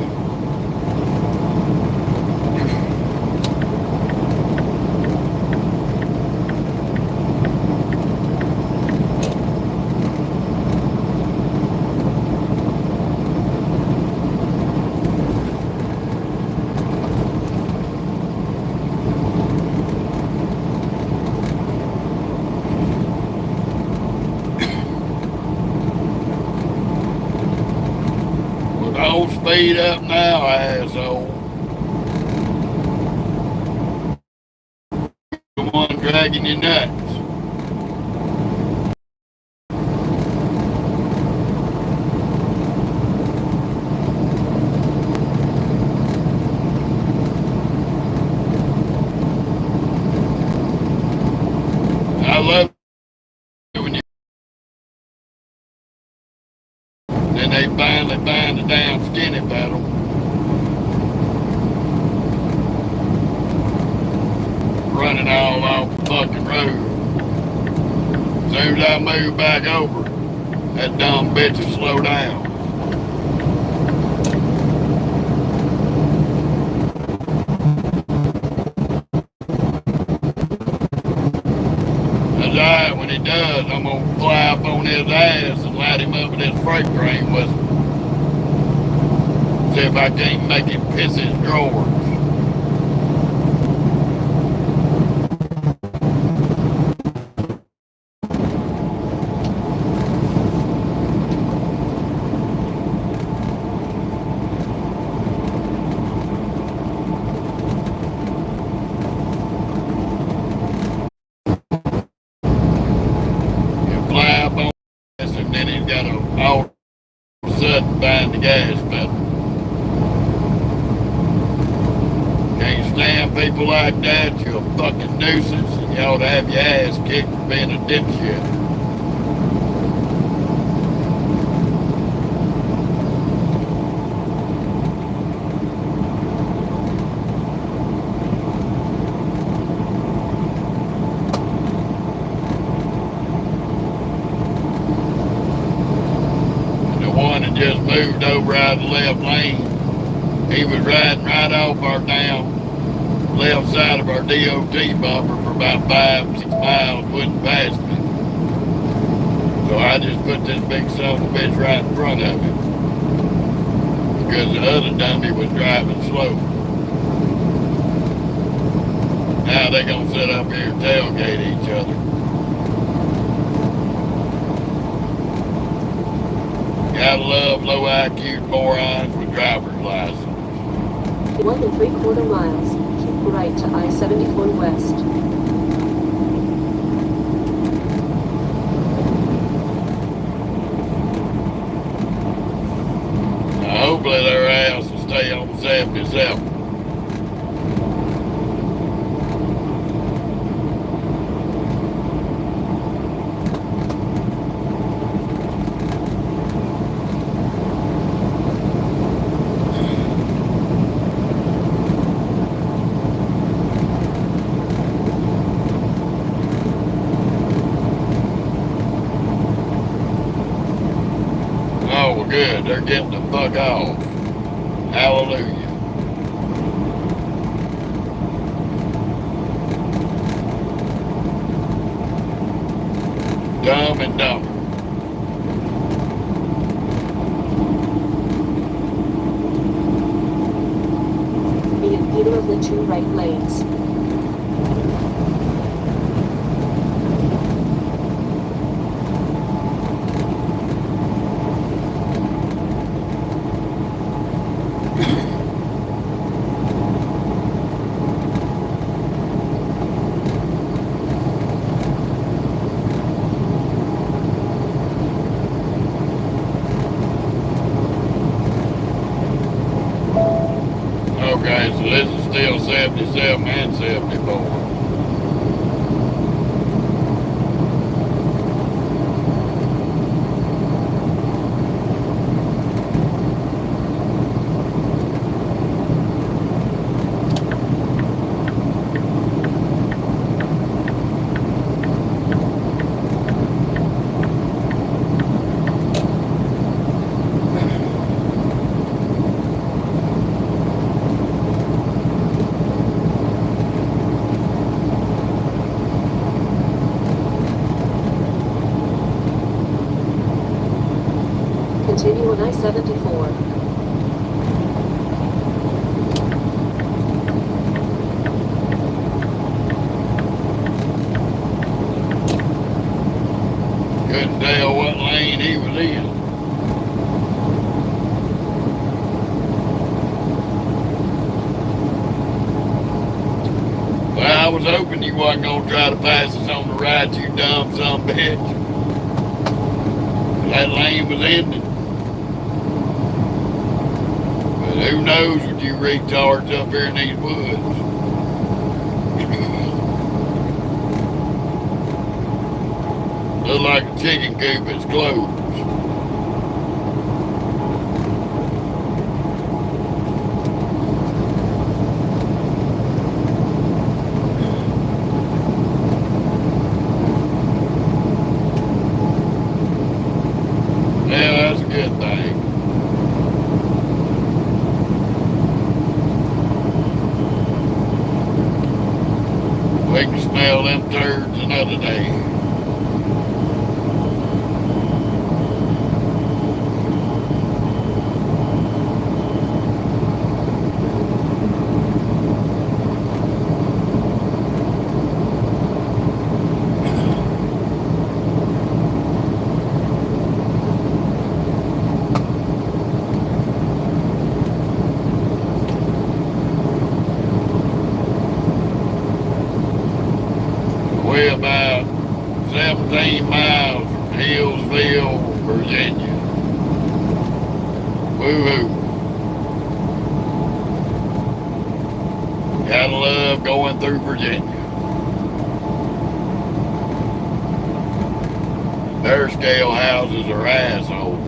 Don't speed up now, asshole. The one dragging your nuts. I love it when you. Then they finally find the damn skinny pedal. Running all off the fucking road. As soon as I move back over, that dumb bitch will slow down. That's alright, when he does, I'm gonna fly up on his ass and light him up with this freight train whistle. See if I can't make him piss his drawers. And then he's got to all of a sudden find the gas pedal. Can't stand people like that. You're a fucking nuisance, and you ought to have your ass kicked for being a dipshit. Just moved over out of the left lane. He was riding right off our damn left side of our DOT bumper for about 5-6 miles, wouldn't pass me. So I just put this big son of a bitch right in front of him because the other dummy was driving slow. Now they're gonna sit up here and tailgate each other. Gotta love low IQ morons with driver's license. 1 3/4 miles. Keep right to I-74 West. Now, hopefully their ass will stay on 77. Oh, well, good. They're getting the fuck off. Hallelujah. Dumb and dumber. Be in either of the two right lanes. Okay, so this is still 77 and 74. Continue on I-74. Couldn't tell what lane he was in. Well, I was hoping you wasn't gonna try to pass us on the right, you dumb son of a bitch. That lane was ended. But who knows with you retards up here in these woods. Look like a chicken coop is closed. Yeah, that's a good thing. We can smell them turds another day. We're about 17 miles from Hillsville, Virginia. Woo-hoo. Gotta love going through Virginia. Their scale houses are assholes.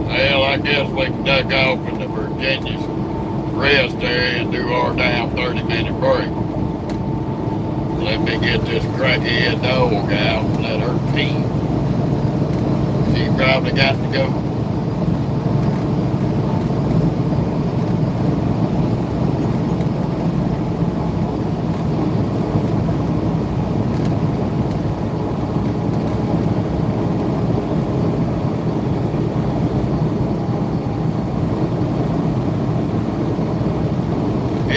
Well, I guess we can duck off into Virginia's rest area and do our damn 30-minute break. Let me get this crackhead dog out and let her pee. She probably got to go.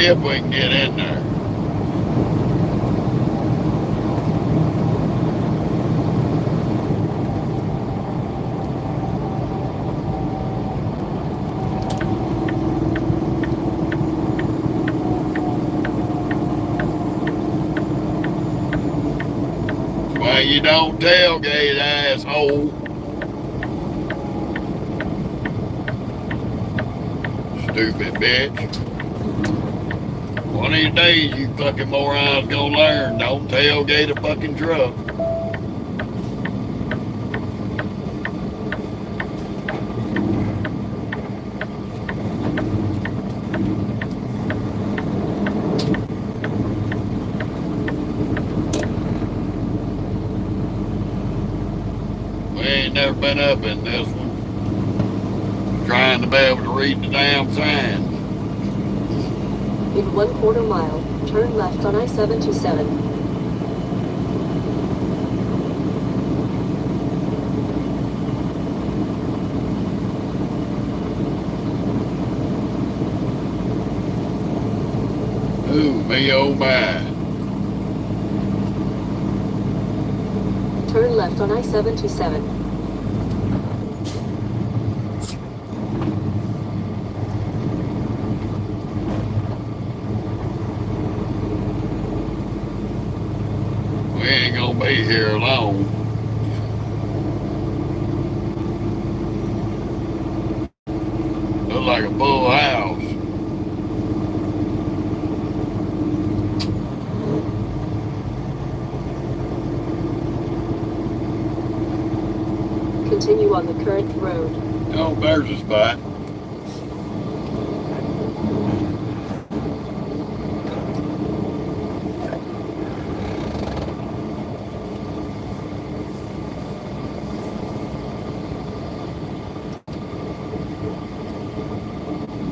If we can get in there. Well, you don't tailgate, asshole. Stupid bitch. One of these days, you fucking morons gonna learn. Don't tailgate a fucking truck. We ain't never been up in this one. Trying to be able to read the damn signs. In 1/4 mile, turn left on I-77. Ooh, me oh my. Turn left on I-77. We ain't gonna be here long. Look like a full house. continue on the current road. Oh, there's a spot.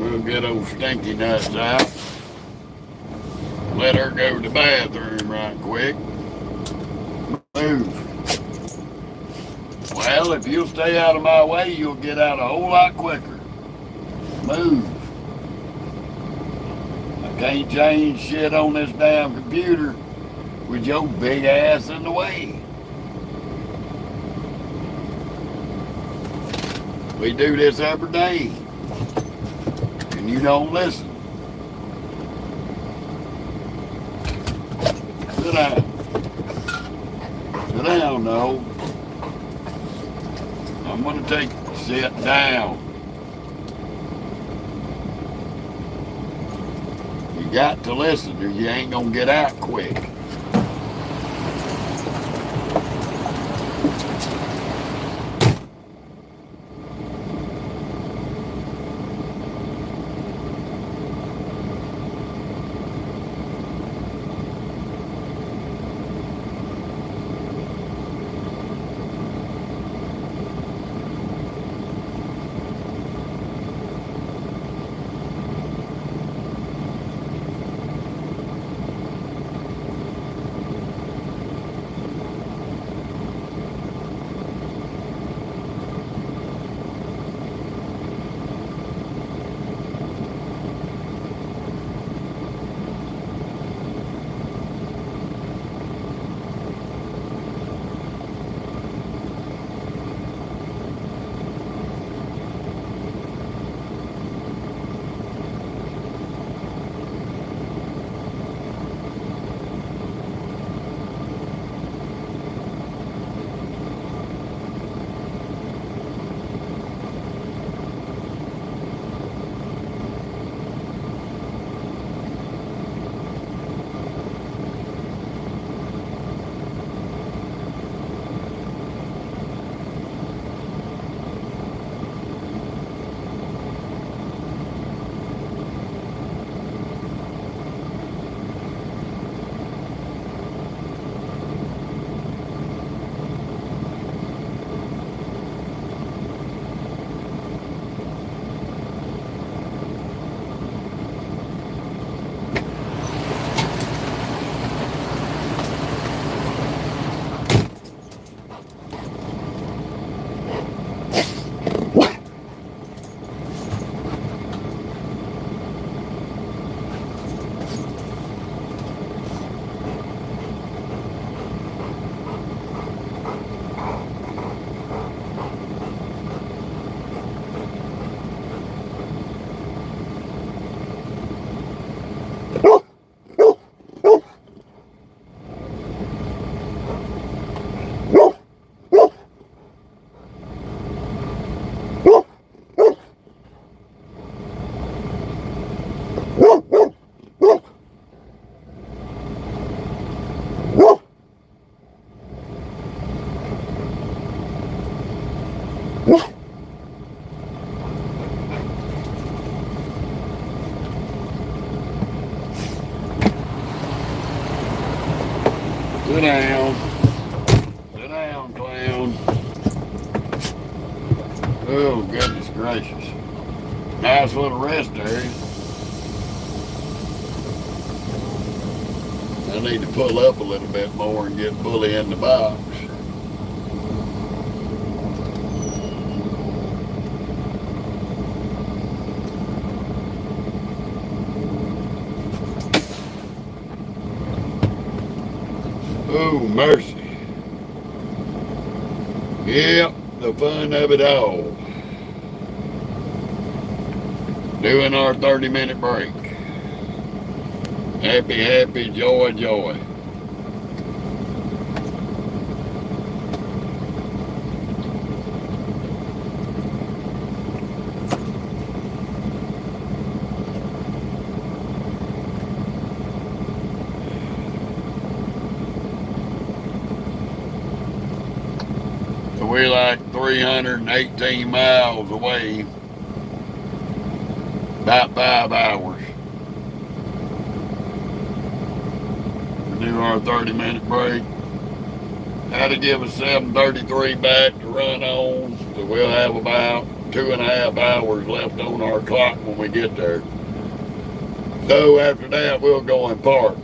We'll get old Stinky Nuts out. Let her go to the bathroom right quick. Move. Well, if you'll stay out of my way, you'll get out a whole lot quicker. Move. I can't change shit on this damn computer with your big ass in the way. We do this every day, and you don't listen. Sit down. Sit down, no. I'm gonna sit down. You got to listen or you ain't gonna get out quick. Sit down. Sit down, clown. Oh, goodness gracious. Nice little rest area. I need to pull up a little bit more and get Bully in the box. Oh, mercy. Yep, the fun of it all. Doing our 30-minute break. Happy, happy, joy, joy. So we're like 318 miles away, about 5 hours. We do our 30-minute break. Had to give us 7:33 back to run on, so we'll have about 2.5 hours left on our clock when we get there. So after that, we'll go and park.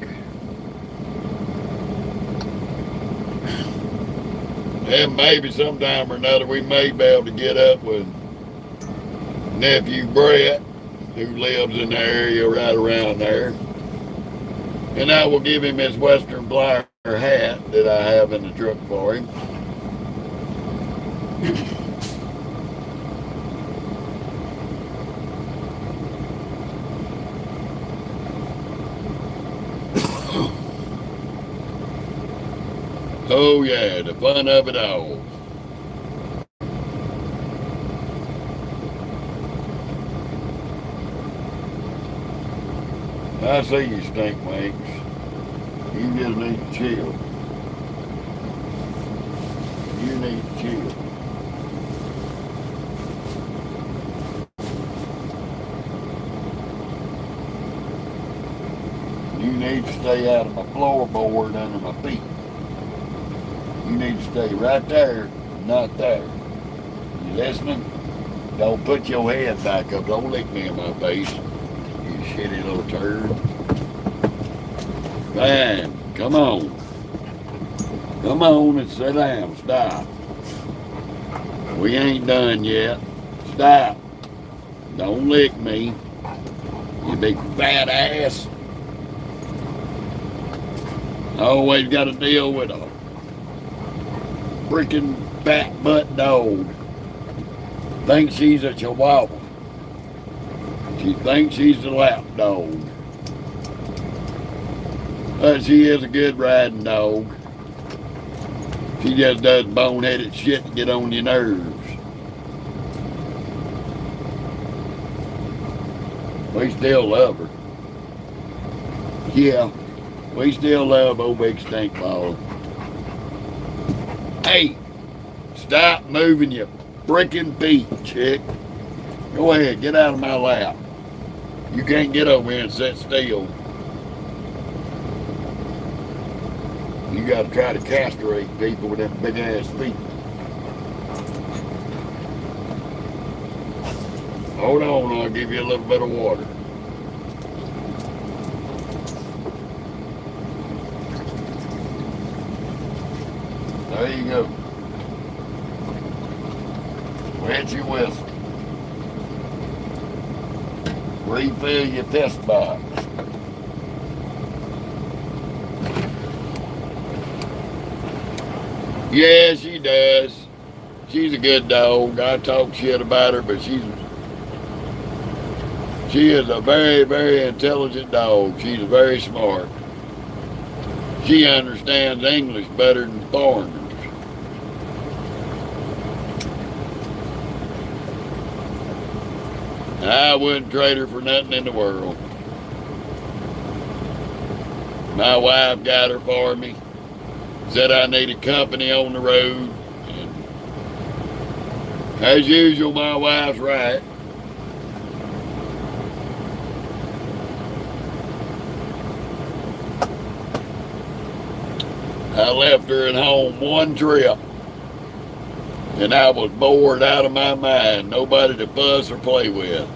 And maybe sometime or another we may be able to get up with nephew Brett, who lives in the area right around there. And I will give him his Western Flyer hat that I have in the truck for him. Oh yeah, the fun of it all. I see you, stink winks. You just need to chill. You need to chill. You need to stay out of my floorboard under my feet. You need to stay right there, not there. You listening? Don't put your head back up. Don't lick me in my face, you shitty little turd. Man, come on. Come on and sit down. Stop. We ain't done yet. Stop. Don't lick me, you big fat ass. Always got to deal with a freaking fat butt dog. Thinks she's a chihuahua. She thinks she's a lap dog. But she is a good riding dog. She just does boneheaded shit to get on your nerves. We still love her. Yeah, we still love old big stink ball. Hey, stop moving your frickin' feet, chick. Go ahead, get out of my lap. You can't get over here and sit still. You gotta try to castrate people with them big ass feet. Hold on, I'll give you a little bit of water. There you go. Wet your whistle. Refill your test box. Yeah, she does. She's a good dog. I talk shit about her, but she is a very, very intelligent dog. She's very smart. She understands English better than foreigners. I wouldn't trade her for nothing in the world. My wife got her for me. Said I needed company on the road. And as usual, my wife's right. I left her at home one trip, and I was bored out of my mind. Nobody to fuss or play with.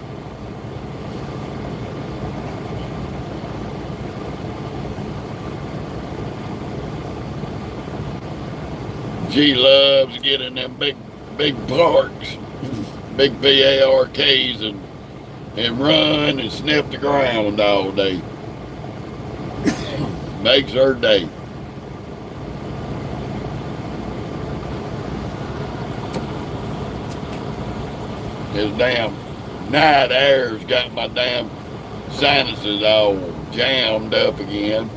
She loves getting them big parks, big PARKs, and run and sniff the ground all day. Makes her day. This damn night air's got my damn sinuses all jammed up again.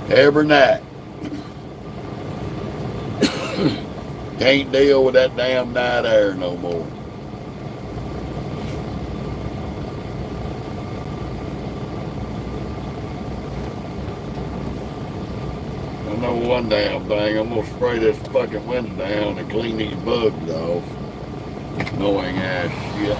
Every night. Can't deal with that damn night air no more. I know one damn thing. I'm gonna spray this fucking window down and clean these bugs off. Annoying ass shit.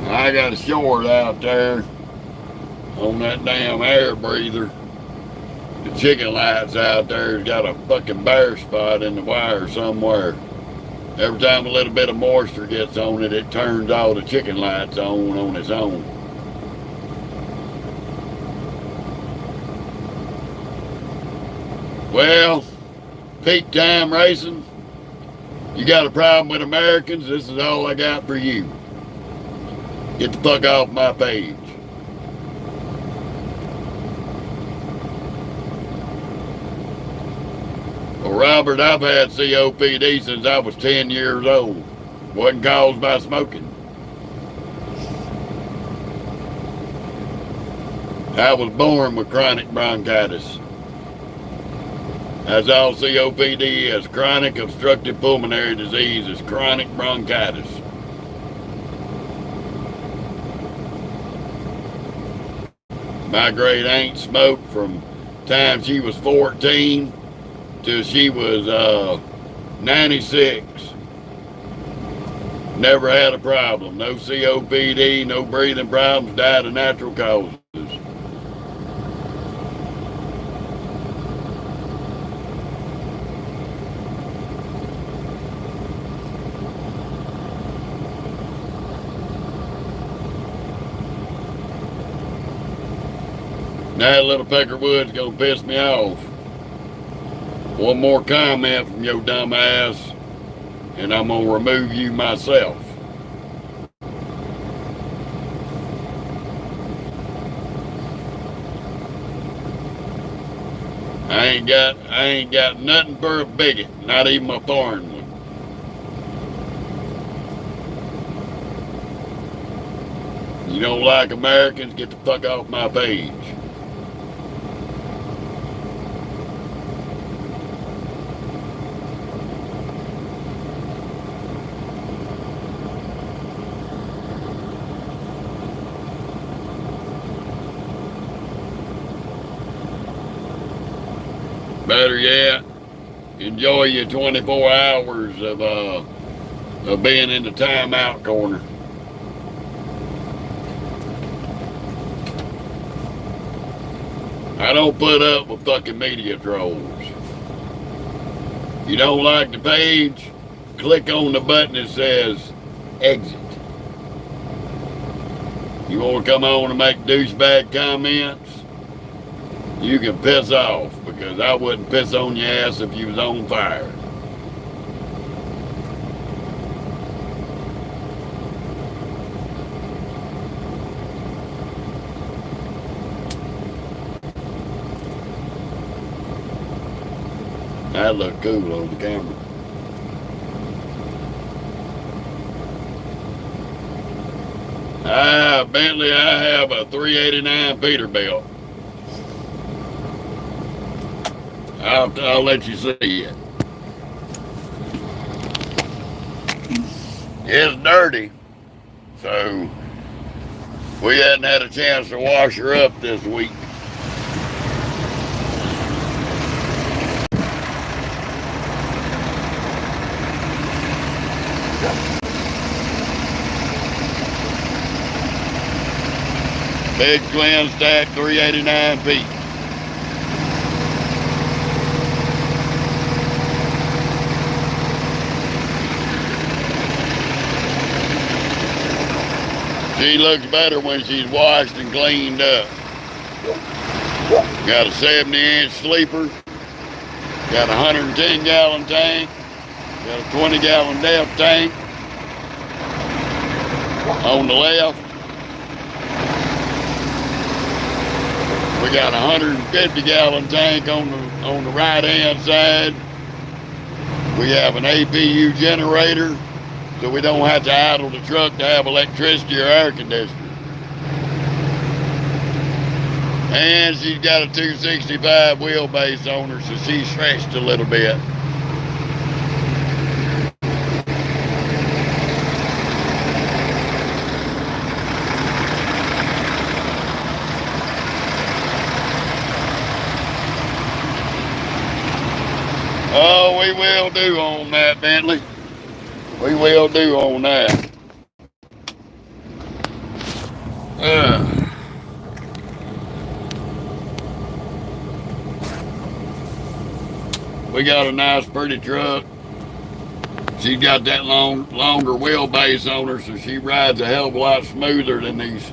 I got a short out there on that damn air breather. The chicken lights out there's got a fucking bare spot in the wire somewhere. Every time a little bit of moisture gets on it, it turns all the chicken lights on its own. Well, peak time racing, you got a problem with Americans, this is all I got for you. Get the fuck off my page. Well, Robert, I've had COPD since I was 10 years old. Wasn't caused by smoking. I was born with chronic bronchitis. That's all COPD is. Chronic obstructive pulmonary disease is chronic bronchitis. My great aunt smoked from time she was 14 till she was 96. Never had a problem. No COPD, no breathing problems, died of natural causes. That little Peckerwood's gonna piss me off. One more comment from your dumb ass, and I'm gonna remove you myself. I ain't got nothing for a bigot, not even a foreign one. You don't like Americans, get the fuck off my page. Better yet, enjoy your 24 hours of being in the timeout corner. I don't put up with fucking media trolls. You don't like the page? Click on the button that says exit. You want to come on and make douchebag comments? You can piss off, because I wouldn't piss on your ass if you was on fire. That looked cool on the camera. Bentley, I have a 389 Peterbilt. I'll let you see it. It's dirty, so we hadn't had a chance to wash her up this week. Big twin stack 389 feet. She looks better when she's washed and cleaned up. Got a 70-inch sleeper. Got a 110-gallon tank. Got a 20-gallon depth tank. On the left, we got a 150-gallon tank on the right-hand side. We have an APU generator, so we don't have to idle the truck to have electricity or air conditioning. And she's got a 265 wheelbase on her, so she's stretched a little bit. Oh, we will do on that, Bentley. We will do on that. We got a nice, pretty truck. She's got that longer wheelbase on her, so she rides a hell of a lot smoother than these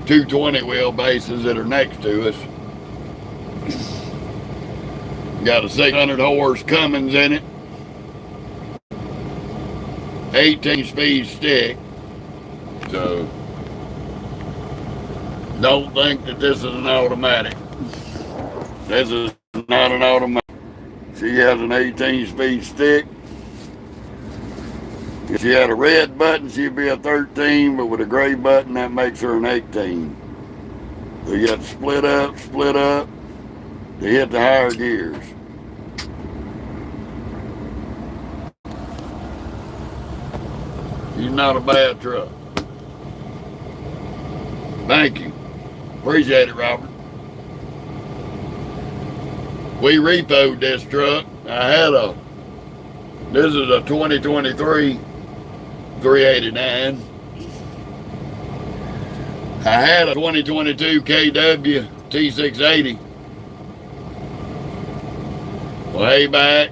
220 wheelbases that are next to us. Got a 600 horse Cummins in it. 18-speed stick. So, don't think that this is an automatic. This is not an automatic. She has an 18-speed stick. If she had a red button, she'd be a 13, but with a gray button, that makes her an 18. So you have to split up to hit the higher gears. She's not a bad truck. Thank you. Appreciate it, Robert. We repoed this truck. This is a 2023 389. I had a 2022 KW T680. Way back.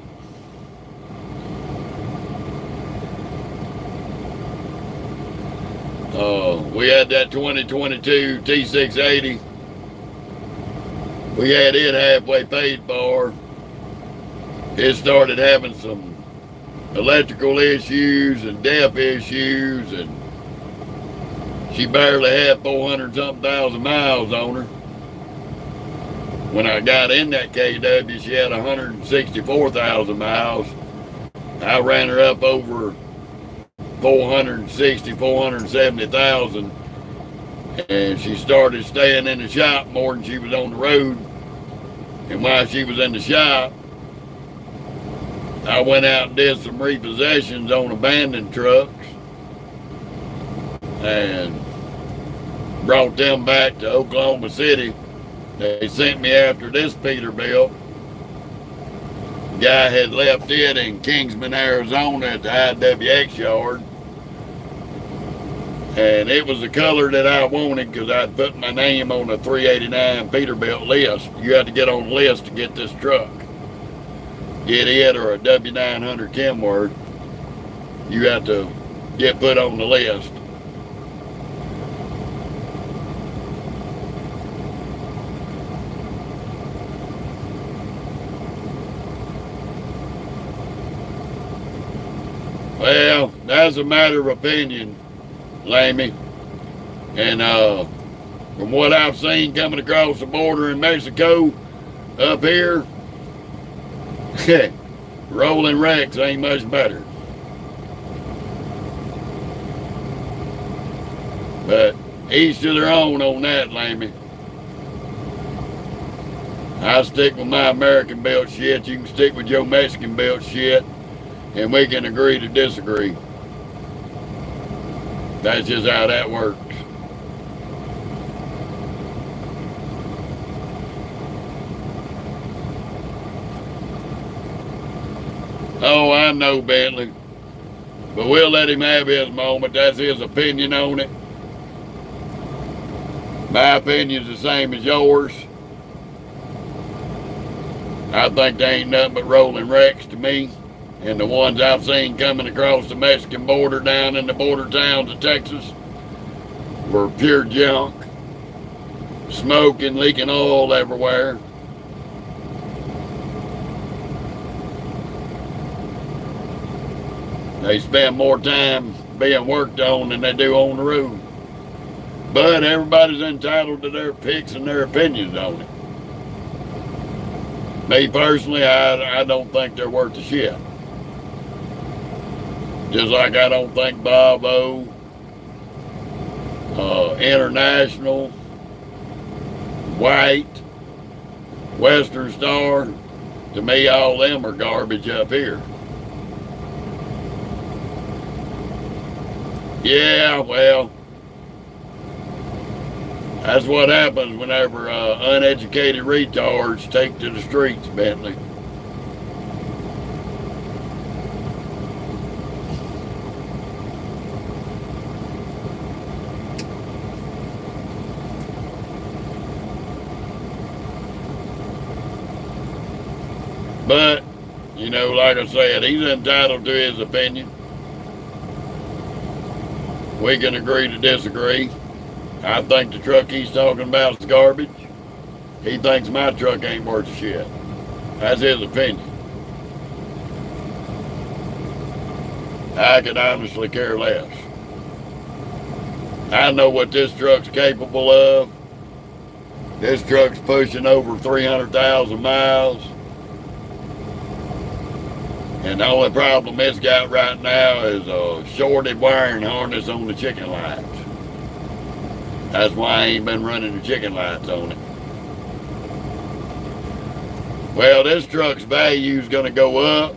We had that 2022 T680. We had it halfway paid for. It started having some electrical issues and depth issues, and she barely had 400-something thousand miles on her. When I got in that KW, she had 164,000 miles. I ran her up over 470,000, and she started staying in the shop more than she was on the road. And while she was in the shop, I went out and did some repossessions on abandoned trucks and brought them back to Oklahoma City. They sent me after this Peterbilt. The guy had left it in Kingsman, Arizona at the IWX yard. And it was the color that I wanted because I'd put my name on a 389 Peterbilt list. You had to get on the list to get this truck. Get it or a W900 Kenworth. You have to get put on the list. Well, that's a matter of opinion, Lammy. And from what I've seen coming across the border in Mexico up here, rolling wrecks ain't much better. But each to their own on that, Lammy. I stick with my American built shit. You can stick with your Mexican built shit. And we can agree to disagree. That's just how that works. Oh, I know, Bentley. But we'll let him have his moment. That's his opinion on it. My opinion's the same as yours. I think they ain't nothing but rolling wrecks to me. And the ones I've seen coming across the Mexican border down in the border towns of Texas, for pure junk, smoking, leaking oil everywhere. They spend more time being worked on than they do on the road. But everybody's entitled to their picks and their opinions on it. Me personally, I don't think they're worth the shit. Just like I don't think Bravo, International, White, Western Star, to me all them are garbage up here. Yeah, well, that's what happens whenever uneducated retards take to the streets, Bentley. But, you know, like I said, he's entitled to his opinion. We can agree to disagree. I think the truck he's talking about is garbage. He thinks my truck ain't worth a shit. That's his opinion. I could honestly care less. I know what this truck's capable of. This truck's pushing over 300,000 miles. And the only problem it's got right now is a shorted wiring harness on the chicken lights. That's why I ain't been running the chicken lights on it. Well, this truck's value is going to go up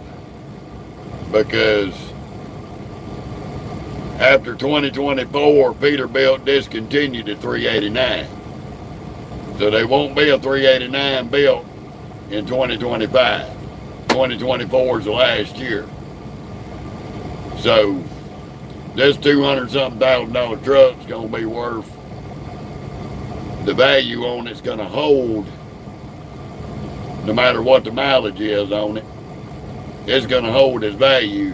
because after 2024, Peterbilt discontinued at 389. So there won't be a 389 built in 2025. 2024 is the last year. So this $200-something truck's gonna be worth, the value on it's gonna hold, no matter what the mileage is on it, it's gonna hold its value.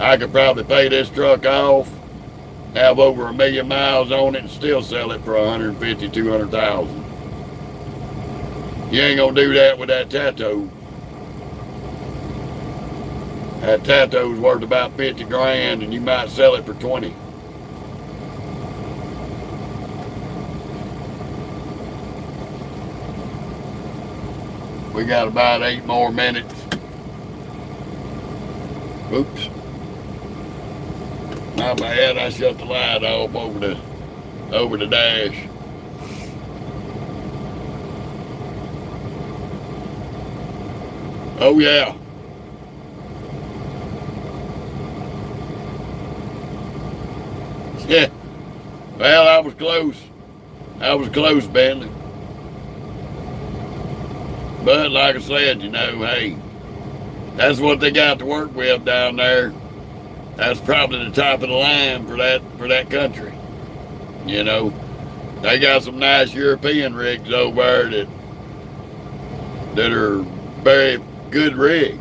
I could probably pay this truck off, have over 1 million miles on it, and still sell it for 150, 200,000. You ain't gonna do that with that Tato. That Tato's worth about 50 grand and you might sell it for 20. We got about 8 more minutes. Oops. My bad, I shut the light off over the dash. Oh yeah. Yeah. Well, I was close. I was close, Bentley. But like I said, you know, hey, that's what they got to work with down there. That's probably the top of the line for that country. You know, they got some nice European rigs over there that are very good rigs.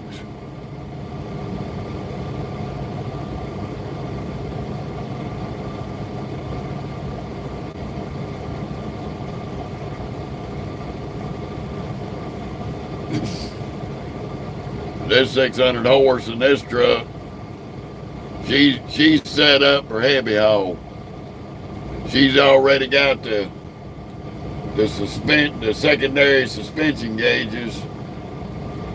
This 600 horse in this truck, she's set up for heavy haul. She's already got the secondary suspension gauges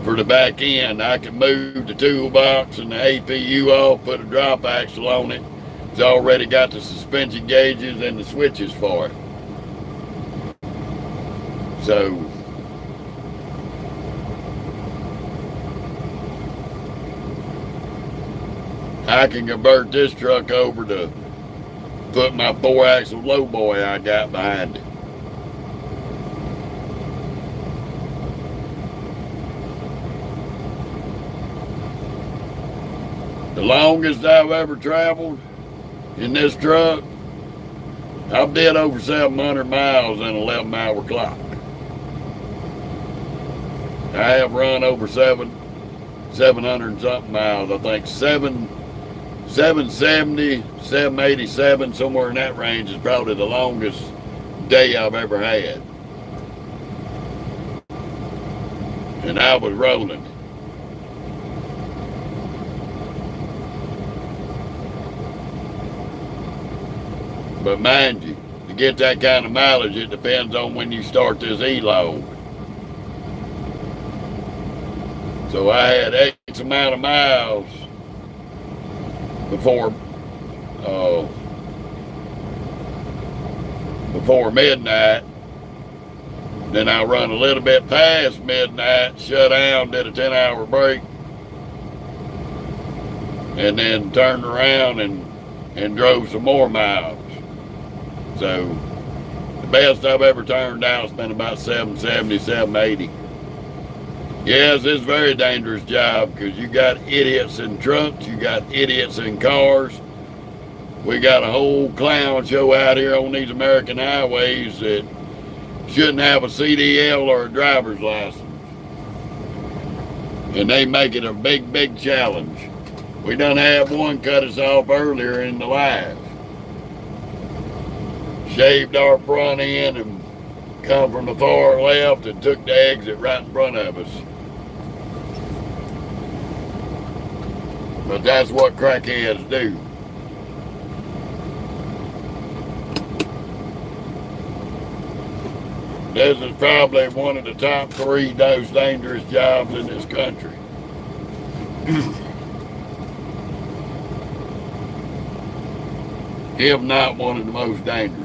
for the back end. I can move the toolbox and the APU off, put a drop axle on it. It's already got the suspension gauges and the switches for it. So I can convert this truck over to put my 4-axle lowboy I got behind it. The longest I've ever traveled in this truck, I've did over 700 miles in an 11-hour clock. I have run over 700 and something miles. I think 770, 787, somewhere in that range is probably the longest day I've ever had. And I was rolling. But mind you, to get that kind of mileage, it depends on when you start this E-load. So I had X amount of miles before midnight. Then I run a little bit past midnight, shut down, did a 10-hour break, and then turned around and drove some more miles. So the best I've ever turned out has been about 770, 780. Yes, it's a very dangerous job because you got idiots in trucks, you got idiots in cars. We got a whole clown show out here on these American highways that shouldn't have a CDL or a driver's license. And they make it a big, big challenge. We done had one cut us off earlier in the live. Shaved our front end and come from the far left and took the exit right in front of us. But that's what crackheads do. This is probably one of the top 3 most dangerous jobs in this country. If not one of the most dangerous.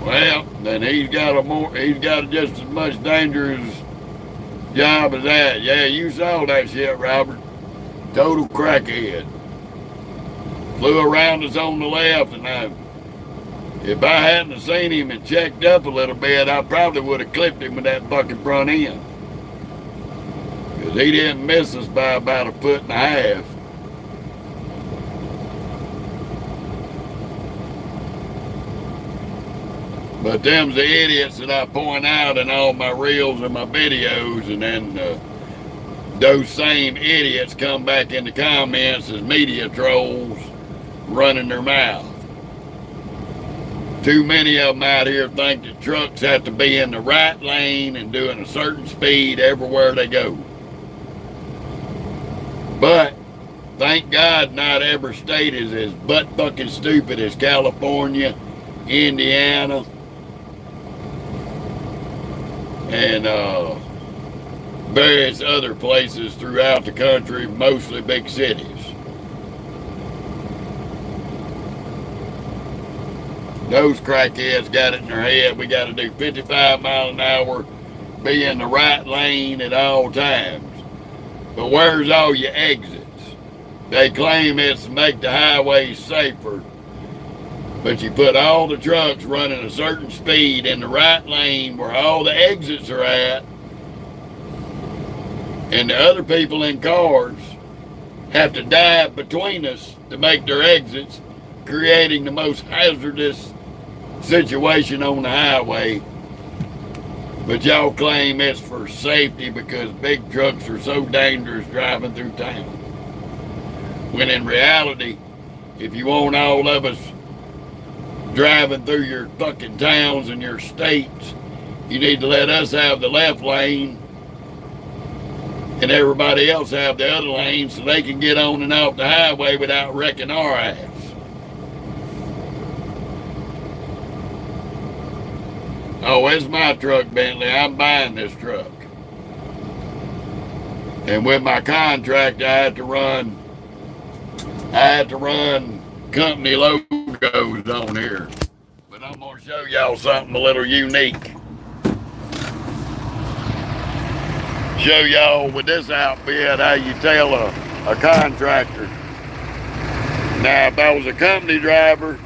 Well, then he's got just as much dangerous job as that. Yeah, you saw that shit, Robert. Total crackhead. Flew around us on the left, and if I hadn't seen him and checked up a little bit, I probably would have clipped him with that fucking front end. Because he didn't miss us by about 1.5 feet. But them's the idiots that I point out in all my reels and my videos, and then those same idiots come back in the comments as media trolls running their mouth. Too many of them out here think that trucks have to be in the right lane and doing a certain speed everywhere they go. But thank God not every state is as butt-fucking stupid as California, Indiana, and various other places throughout the country, mostly big cities. Those crackheads got it in their head. We got to do 55 miles an hour, be in the right lane at all times. But where's all your exits? They claim it's to make the highways safer, but you put all the trucks running a certain speed in the right lane where all the exits are at, and the other people in cars have to dive between us to make their exits, creating the most hazardous situation on the highway. But y'all claim it's for safety because big trucks are so dangerous driving through town. When in reality, if you want all of us driving through your fucking towns and your states, you need to let us have the left lane and everybody else have the other lane so they can get on and off the highway without wrecking our ass. Oh, it's my truck, Bentley. I'm buying this truck. And with my contract, I had to run company logos on here. But I'm going to show y'all something a little unique. Show y'all with this outfit how you tell a contractor. Now, if I was a company driver,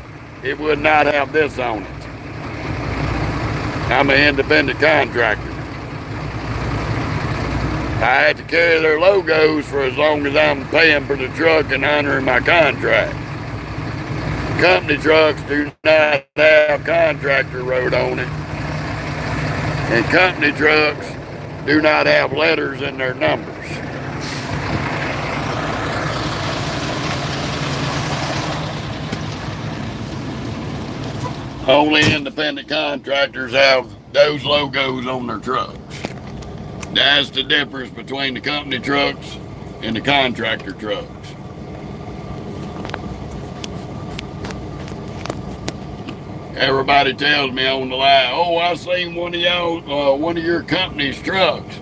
it would not have this on it. I'm an independent contractor. I had to carry their logos for as long as I'm paying for the truck and honoring my contract. Company trucks do not have contractor road on it. And company trucks do not have letters in their numbers. Only independent contractors have those logos on their trucks. That's the difference between the company trucks and the contractor trucks. Everybody tells me on the line, oh, I seen one of your company's trucks.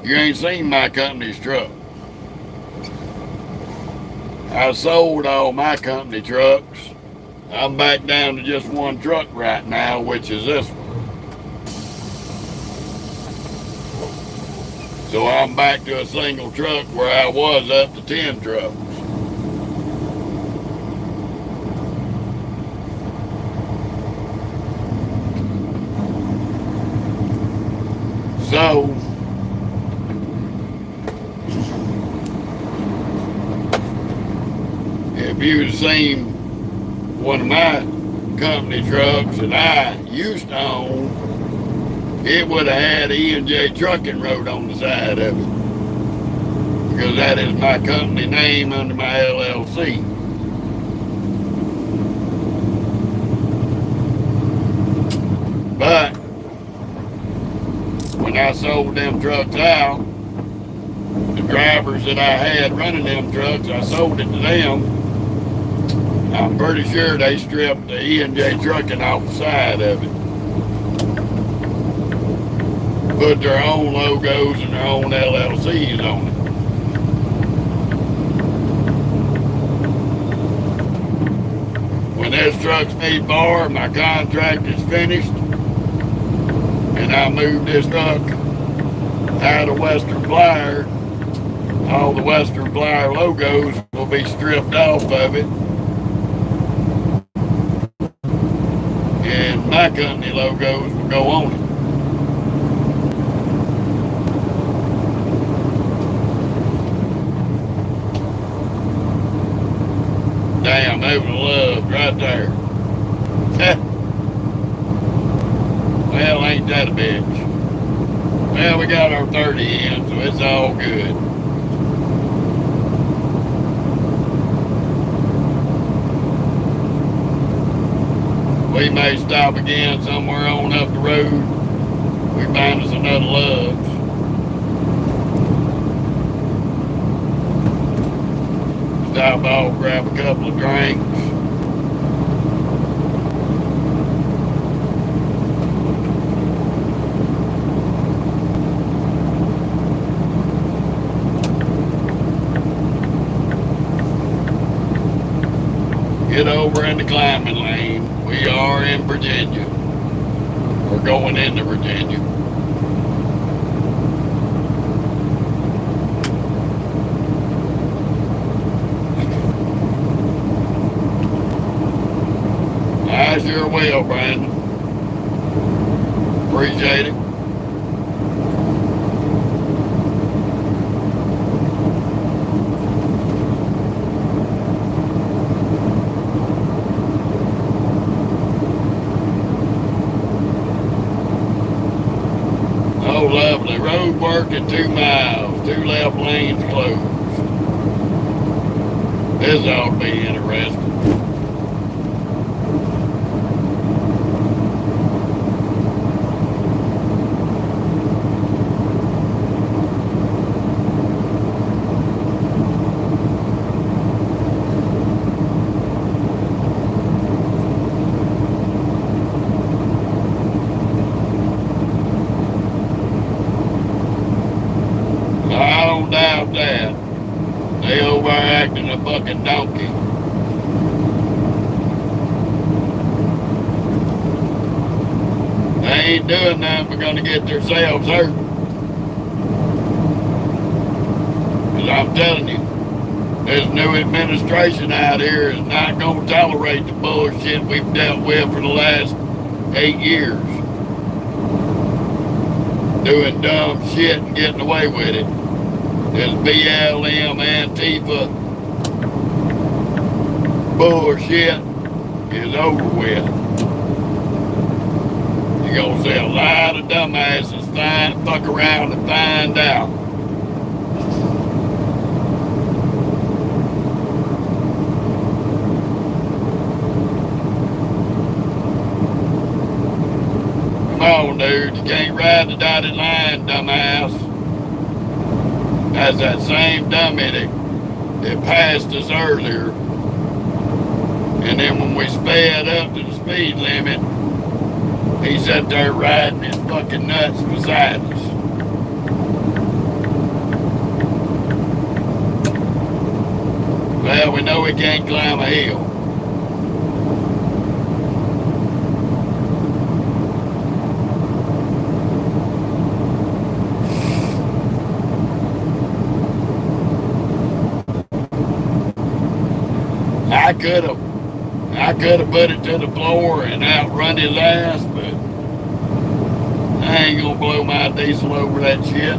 You ain't seen my company's truck. I sold all my company trucks. I'm back down to just one truck right now, which is this one. So I'm back to a single truck where I was up to 10 trucks. So, if you'd seen one of my company trucks that I used to own, it would have had E&J Trucking Road on the side of it. Because that is my company name under my LLC. But when I sold them trucks out, the drivers that I had running them trucks, I sold it to them. I'm pretty sure they stripped the E&J Trucking off the side of it. Put their own logos and their own LLCs on it. When this truck's made bar, my contract is finished, and I move this truck out of Western Flyer, all the Western Flyer logos will be stripped off of it, and my company logos will go on it. Damn, they would have loved right there. Well, ain't that a bitch? Well, we got our 30 in, so it's all good. We may stop again somewhere on up the road. We find us another Love's. Stop off, grab a couple of drinks. Get over in the climbing lane. We are in Virginia. We're going into Virginia. I sure will, Brandon. Appreciate it. Oh, lovely. Road work at 2 miles. 2 left lanes closed. This ought to be interesting. I don't doubt that. They over acting a fucking donkey. They ain't doing nothing but gonna get themselves hurt. Cause I'm telling you, this new administration out here is not gonna tolerate the bullshit we've dealt with for the last 8 years. Doing dumb shit and getting away with it. This BLM Antifa bullshit is over with. You're gonna see a lot of dumbasses fuck around and find out. Come on, dude, you can't ride the dotted line, dumbass. That's that same dummy that passed us earlier. And then when we sped up to the speed limit, he sat there riding his fucking nuts beside us. Well, we know we can't climb a hill. I could have put it to the floor and outrun his ass, but I ain't gonna blow my diesel over that shit.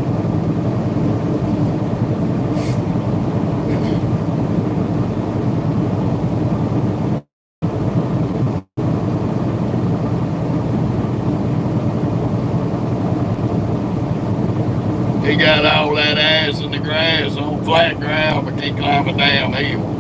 He got all that ass in the grass on flat ground, but can't climb a damn hill.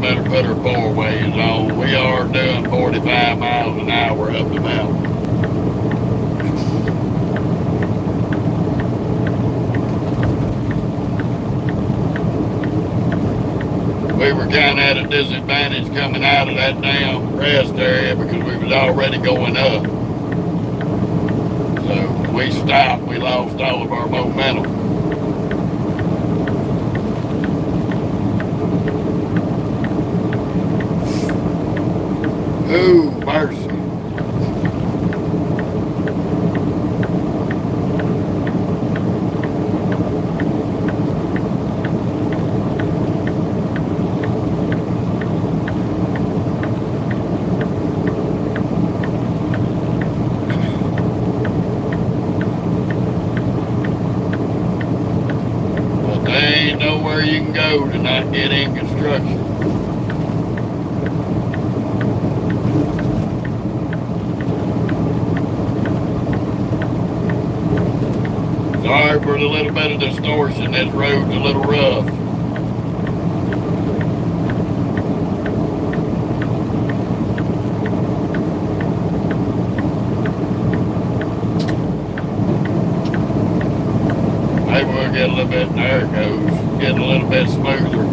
Better put our four ways on. We are doing 45 miles an hour up the mountain. We were kind of at a disadvantage coming out of that damn rest area because we was already going up. So when we stopped, we lost all of our momentum. Ooh, mercy. But there ain't nowhere you can go to not get in construction. Sorry for the little bit of distortion. This road's a little rough. Maybe we'll get a little bit, there it goes, getting a little bit smoother.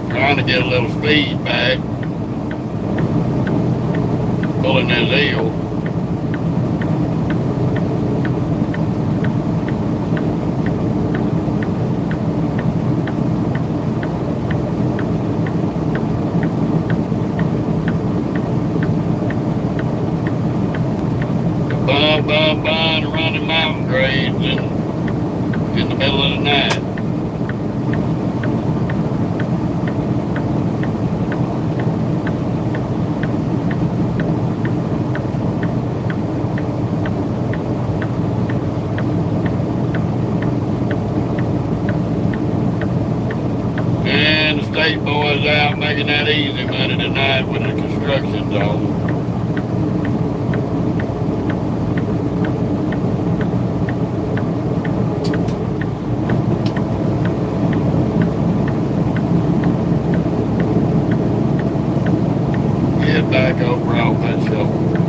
Trying to get a little speed back, pulling this eel. Bum, running mountain grades in the middle of the night. And the state boys out making that easy money tonight when the construction's on. get back over off that shoulder.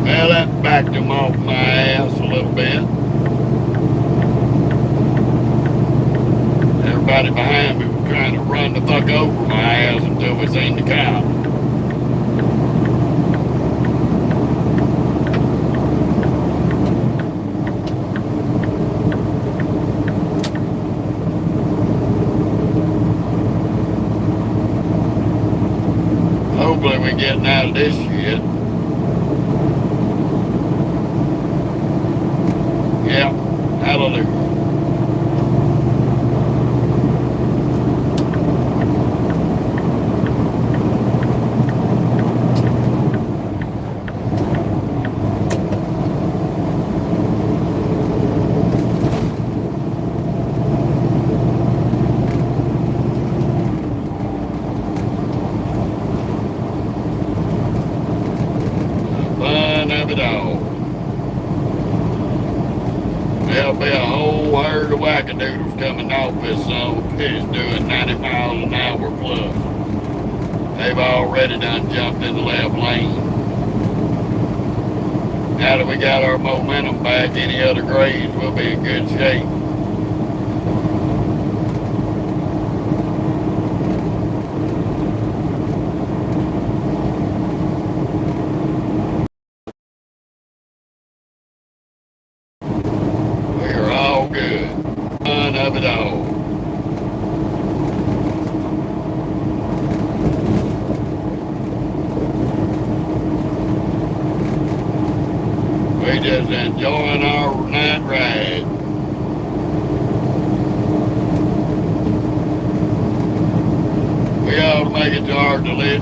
Well, that backed him off my ass a little bit. Everybody behind me was trying to run the fuck over my ass until we seen the cop. Hopefully we're getting out of this shit. Yeah, hallelujah. Fun of it all. There'll be a whole herd of wackadoodles coming off this son of a bitch doing 90 miles an hour plus. They've already done jumped in the left lane. Now that we got our momentum back, any other grades will be in good shape. We're all good. Fun of it all. We just enjoying our night ride. We ought to make it to our delivery.